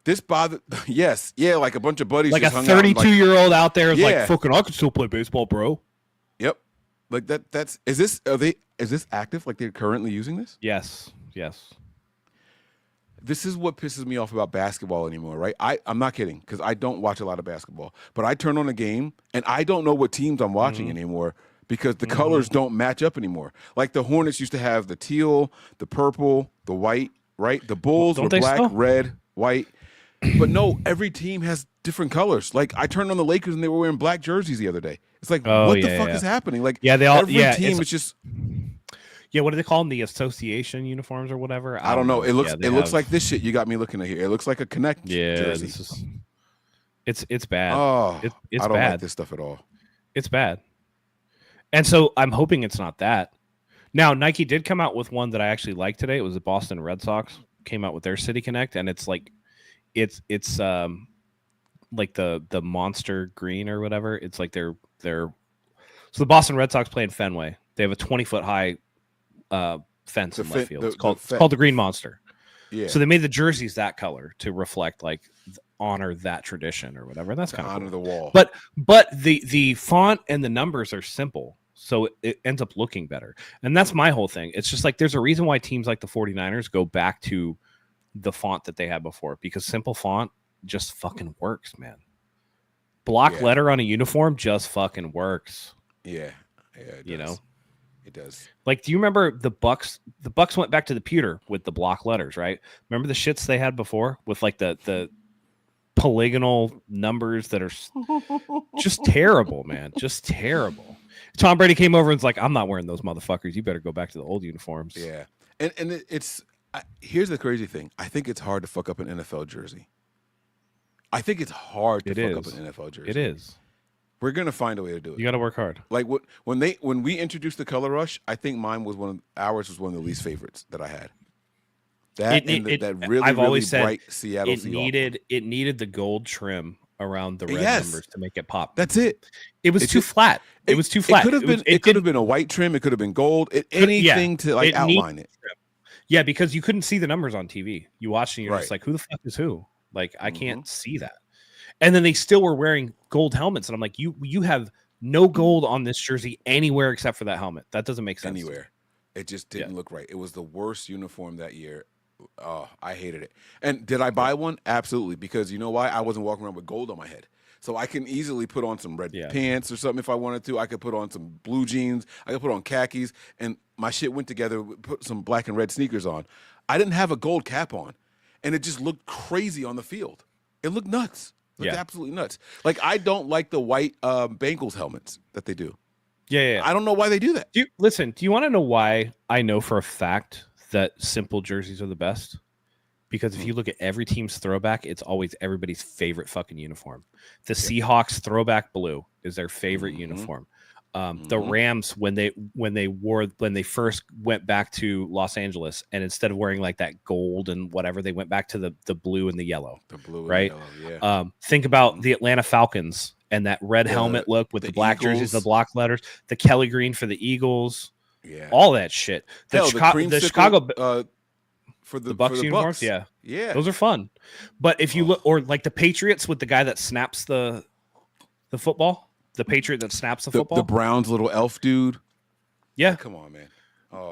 This bothered. Yes, yeah, like a bunch of buddies.
Like
just
a
hung out
32-year-old out there is like, fucking, I can still play baseball, bro.
Yep. Like that. Is this active? Like they're currently using this?
Yes.
This is what pisses me off about basketball anymore, right? I'm not kidding, because I don't watch a lot of basketball, but I turn on a game and I don't know what teams I'm watching anymore because the colors don't match up anymore. Like the Hornets used to have the teal, the purple, the white, right? The Bulls were black, red, white. But no, every team has different colors. Like I turned on the Lakers and they were wearing black jerseys the other day. It's like, what the fuck is happening? Like,
they all,
every team is just.
Yeah, what do they call them? The association uniforms or whatever?
I don't know. It looks like this shit you got me looking at here. It looks like a Connect jersey.
It's bad.
Oh,
it's
I don't
bad.
like this stuff at all.
It's bad. And so I'm hoping it's not that. Now, Nike did come out with one that I actually liked today. It was the Boston Red Sox came out with their City Connect, and it's like it's like the monster green or whatever. It's like they're so the Boston Red Sox play in Fenway. They have a 20-foot high fence in left field. It's called the Green Monster.
Yeah.
So they made the jerseys that color to reflect, like, honor that tradition or whatever. That's kind of
honor the wall.
But the font and the numbers are simple, so it ends up looking better. And that's my whole thing. It's just like there's a reason why teams like the 49ers go back to the font that they had before, because simple font just fucking works, man. Block letter on a uniform just fucking works.
Yeah, it does. It does.
Like, do you remember the Bucks? The Bucks went back to the pewter with the block letters, right? Remember the shits they had before with like the polygonal numbers that are just terrible, man. Just terrible. Tom Brady came over and was like, I'm not wearing those motherfuckers. You better go back to the old uniforms.
Yeah. And here's the crazy thing. I think it's hard to fuck up an NFL jersey. I think it's hard to fuck up an NFL jersey.
It is.
We're gonna find a way to do it.
You got to work hard.
Like when we introduced the color rush, I think ours was one of the least favorites that I had. That really,
I've
really
always
bright
said
Seattle
it
Seahawks.
needed the gold trim around the red
Yes.
numbers to make it pop.
That's it.
It was too flat. It was too flat.
It could have been a white trim. It could have been gold. Anything to like outline it.
Yeah, because you couldn't see the numbers on TV. You watched and you're just
Right.
like, who the fuck is who? Like, I can't see that. And then they still were wearing gold helmets, and I'm like, you have no gold on this jersey anywhere except for that helmet. That doesn't make sense.
Anywhere. It just didn't look right. It was the worst uniform that year. Oh, I hated it. And did I buy one? Absolutely, because you know why? I wasn't walking around with gold on my head. So I can easily put on some red pants or something if I wanted to. I could put on some blue jeans. I could put on khakis, and my shit went together. Put some black and red sneakers on. I didn't have a gold cap on, and it just looked crazy on the field. It looked nuts. It looked absolutely nuts. Like, I don't like the white Bengals helmets that they do.
Yeah.
I don't know why they do that.
Do you want to know why I know for a fact that simple jerseys are the best? Because if you look at every team's throwback, it's always everybody's favorite fucking uniform. The Seahawks throwback blue is their favorite uniform. The Rams, when they first went back to Los Angeles, and instead of wearing like that gold and whatever, they went back to the blue and the yellow.
The blue,
right?
And the yellow, yeah.
Think about the Atlanta Falcons and that red helmet look with the black
Eagles.
jerseys, the block letters, the Kelly green for the Eagles, all that shit. The Chicago
for the
Bucks uniforms,
yeah,
those are fun. But if you look, or like the Patriots with the guy that snaps the football, the Patriot that snaps the football,
the Browns little elf dude.
Yeah,
come on, man.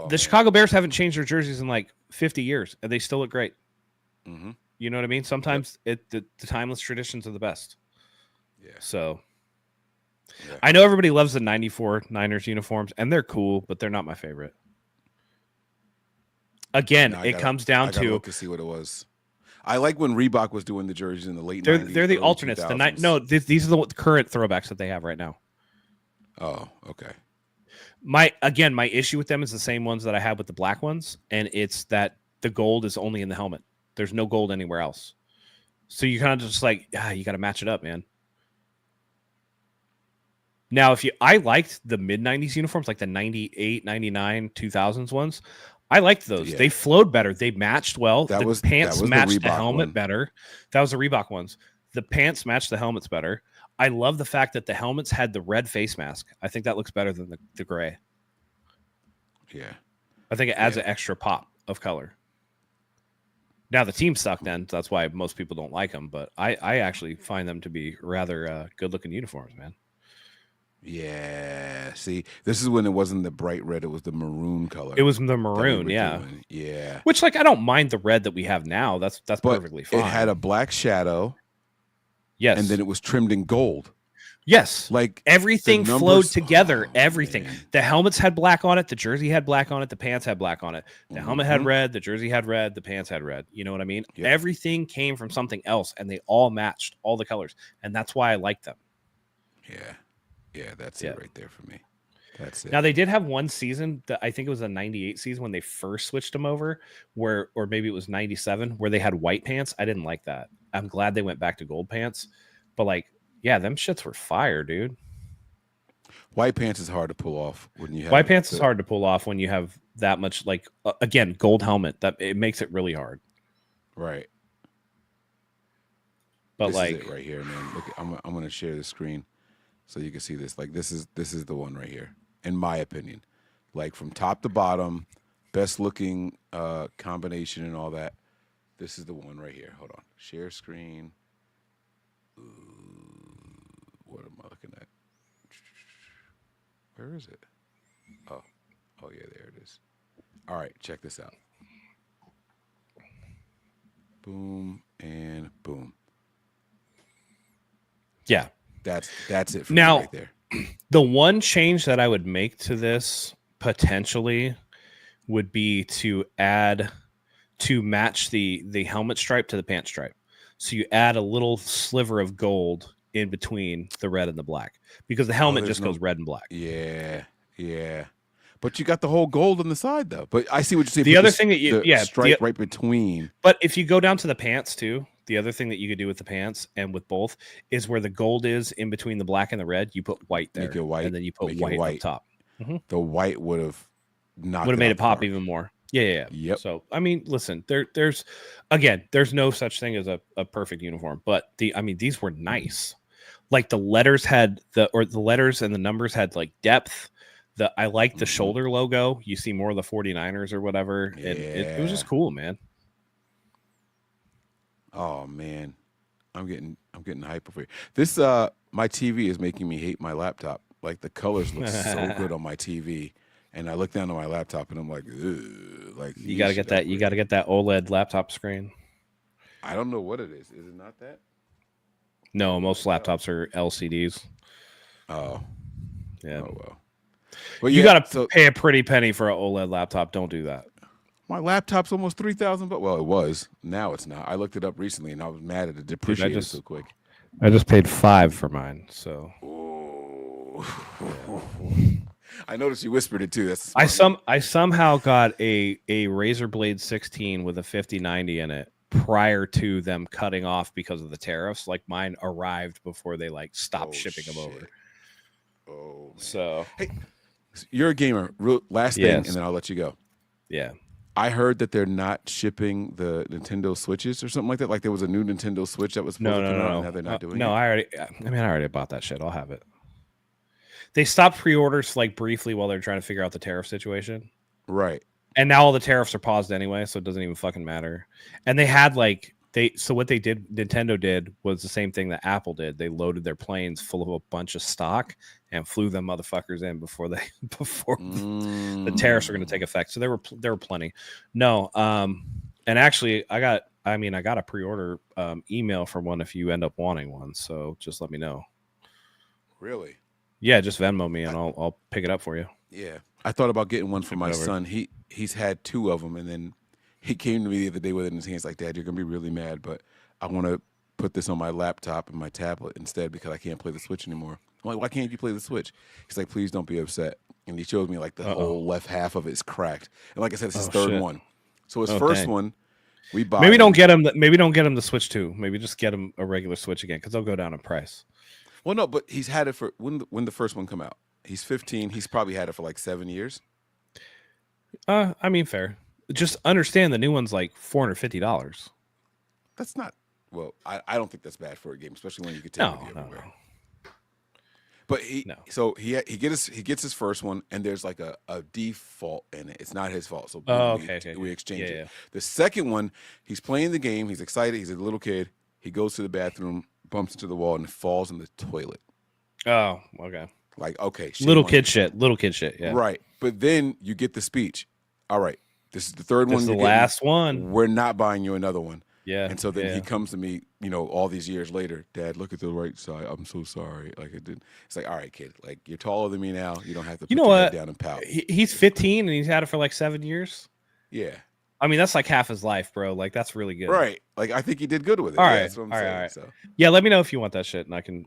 The Chicago Bears haven't changed their jerseys in like 50 years, and they still look great. You know what I mean? Sometimes the timeless traditions are the best.
Yeah.
So I know everybody loves the 94 Niners uniforms, and they're cool, but they're not my favorite. Again, it comes down to
look to see what it was. I like when Reebok was doing the jerseys in the late 90s.
They're the alternates. These are the current throwbacks that they have right now.
Oh, okay.
My issue with them is the same ones that I had with the black ones, and it's that the gold is only in the helmet. There's no gold anywhere else. So you kind of just like, you got to match it up, man. Now, I liked the mid-90s uniforms, like the 98, 99, 2000s ones. I liked those. Yeah. They flowed better. They matched well. The pants matched the helmet better. That was the Reebok ones. The pants matched the helmets better. I love the fact that the helmets had the red face mask. I think that looks better than the gray.
Yeah.
I think it adds an extra pop of color. Now, the team suck then. That's why most people don't like them. But I actually find them to be rather good-looking uniforms, man.
Yeah. See, this is when it wasn't the bright red. It was the maroon color.
It was the maroon, yeah.
Yeah.
Which, like, I don't mind the red that we have now. That's perfectly fine.
It had a black shadow.
Yes.
And then it was trimmed in gold.
Yes.
Like
everything flowed together. Everything. Man. The helmets had black on it. The jersey had black on it. The pants had black on it. The helmet had red. The jersey had red. The pants had red. You know what I mean? Yep. Everything came from something else, and they all matched all the colors. And that's why I like them.
Yeah. Yeah, that's it right there for me. That's it.
Now, they did have one season that I think it was a 98 season when they first switched them over, or maybe it was 97, where they had white pants. I didn't like that. I'm glad they went back to gold pants. But, like, yeah, them shits were fire, dude.
White pants is hard to pull off when you have
white pants is hard to pull off when you have that much, like, again, gold helmet. That it makes it really hard.
Right.
But
this
like
is it right here, man. Look, I'm gonna share the screen so you can see this. Like this is the one right here, in my opinion. Like from top to bottom, best looking combination and all that. This is the one right here. Hold on. Share screen. What am I looking at? Where is it? Oh yeah, there it is. All right, check this out. Boom and boom.
Yeah.
That's it for
now,
me right there.
The one change that I would make to this potentially would be to match the helmet stripe to the pant stripe. So you add a little sliver of gold in between the red and the black, because the helmet just goes red and black.
Yeah. But you got the whole gold on the side though. But I see what you're saying.
The other thing that
stripe right between.
But if you go down to the pants too, the other thing that you could do with the pants and with both is where the gold is in between the black and the red, you put white there.
Make it white.
And then you put white up top.
The white would have
made it pop even more. Yeah.
Yep.
So I mean, listen, there's no such thing as a perfect uniform, but these were nice. Like the letters and the numbers had like depth. I like the shoulder logo. You see more of the 49ers or whatever.
Yeah.
And it was just cool, man.
Oh man. I'm getting hype over here. This my TV is making me hate my laptop. Like the colors look so good on my TV. And I look down on my laptop and I'm like, ugh, like
you gotta get that. You gotta get that OLED laptop screen.
I don't know what it is. Is it not that?
No, most laptops are LCDs.
Oh,
yeah.
Oh well. Well,
you gotta pay a pretty penny for an OLED laptop. Don't do that.
My laptop's almost $3,000, but well, it was. Now it's not. I looked it up recently and I was mad at it depreciated so quick.
I just paid $5 for mine. So.
I noticed you whispered it too. That's
I somehow got a Razer Blade 16 with a 5090 in it prior to them cutting off because of the tariffs. Like mine arrived before they like stopped shipping them over.
Oh, man.
So
hey, you're a gamer. Last thing, and then I'll let you go.
Yeah.
I heard that they're not shipping the Nintendo Switches or something like that. Like there was a new Nintendo Switch that was supposed to come out, and now they're not doing it.
No, I already bought that shit. I'll have it. They stopped pre-orders like briefly while they're trying to figure out the tariff situation.
Right.
And now all the tariffs are paused anyway, so it doesn't even fucking matter. And they had what they did, Nintendo did was the same thing that Apple did. They loaded their planes full of a bunch of stock and flew them motherfuckers in before the tariffs were going to take effect. So there were plenty. No, and actually I got a pre-order email for one if you end up wanting one. So just let me know.
Really?
Yeah, just Venmo me and I'll pick it up for you.
Yeah, I thought about getting one for my son. He's had 2 of them, and then he came to me the other day with it in his hands, like, "Dad, you're gonna be really mad, but I want to put this on my laptop and my tablet instead because I can't play the Switch anymore." I'm like, "Why can't you play the Switch?" He's like, "Please don't be upset." And he showed me like the whole left half of it is cracked, and like I said, it's his third one. So his first one, we bought.
Maybe don't get him the Switch 2. Maybe just get him a regular Switch again because they'll go down in price.
Well, no, but he's had it for when the first one come out. He's 15. He's probably had it for like 7 years.
Fair. Just understand the new one's like $450.
That's not well. I don't think that's bad for a game, especially when you can take it everywhere. No. But he gets his first one, and there's like a default in it. It's not his fault, so we exchange it. Yeah. The second one, he's playing the game. He's excited. He's a little kid. He goes to the bathroom, bumps into the wall, and falls in the toilet.
Oh, okay.
Like, okay.
Little kid shit, yeah.
Right. But then you get the speech. All right, this is the third one.
This is the last one.
We're not buying you another one.
Yeah.
And so then he comes to me, all these years later, "Dad, look at the right side. I'm so sorry." Like it did. It's like, all right, kid, like you're taller than me now. You don't have to put your head down and pout.
He's 15 and he's had it for like 7 years.
Yeah.
I mean, that's like half his life, bro. Like that's really good.
Right. Like I think he did good with it.
All right.
That's what I'm saying. So.
Yeah, let me know if you want that shit and I can.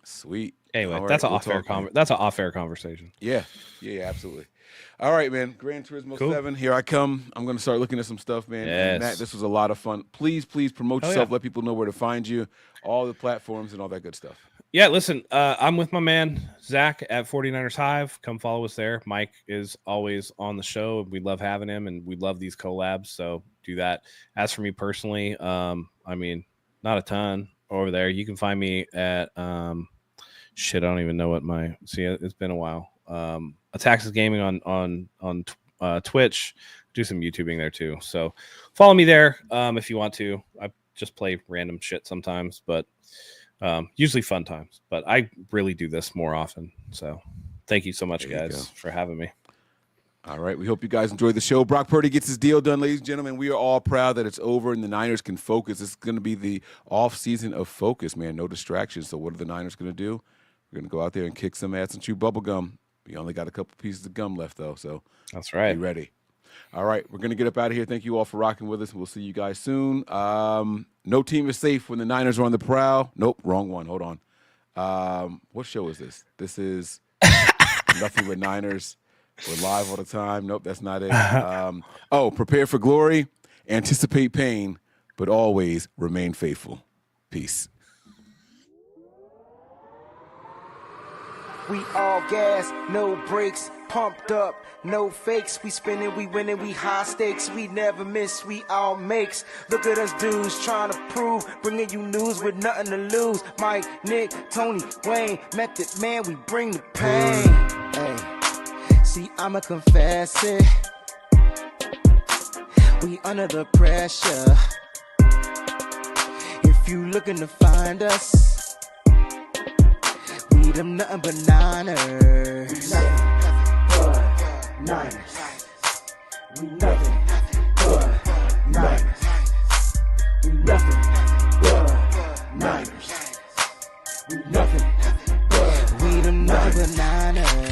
Sweet.
Anyway, right, that's an off-air conversation.
Yeah, absolutely. All right, man. Gran Turismo 7, here I come. I'm going to start looking at some stuff, man.
Yes.
And Matt, this was a lot of fun. Please promote yourself. Let people know where to find you, all the platforms and all that good stuff.
Yeah, listen, I'm with my man, Zach, at 49ersHive. Come follow us there. Mike is always on the show. We love having him, and we love these collabs, so do that. As for me personally, not a ton over there. You can find me at I don't even know what it's been a while. Attacks Gaming on Twitch. Do some YouTubing there too. So follow me there if you want to. I just play random shit sometimes, but usually fun times. But I really do this more often. So thank you so much, guys, for having me.
All right. We hope you guys enjoyed the show. Brock Purdy gets his deal done, ladies and gentlemen. We are all proud that it's over and the Niners can focus. It's going to be the off season of focus, man. No distractions. So what are the Niners going to do? We're going to go out there and kick some ass and chew bubble gum. We only got a couple pieces of gum left, though. So
that's right.
Be ready. All right. We're going to get up out of here. Thank you all for rocking with us. We'll see you guys soon. No team is safe when the Niners are on the prowl. Nope. Wrong one. Hold on. What show is this? This is Nothing But Niners. We're live all the time. Nope, that's not it. Prepare for glory, anticipate pain, but always remain faithful. Peace.
We all gas, no brakes, pumped up, no fakes. We spinning, we winning, we high stakes. We never miss, we all makes. Look at us dudes trying to prove, bringing you news with nothing to lose. Mike, Nick, Tony, Wayne, Method Man, we bring the pain. Hey, see, I'ma confess it. We under the pressure. If you looking to find us, we them nothing but Niners. Niners. We nothing but Niners. We nothing but Niners. We nothing but. We them nothing but Niners.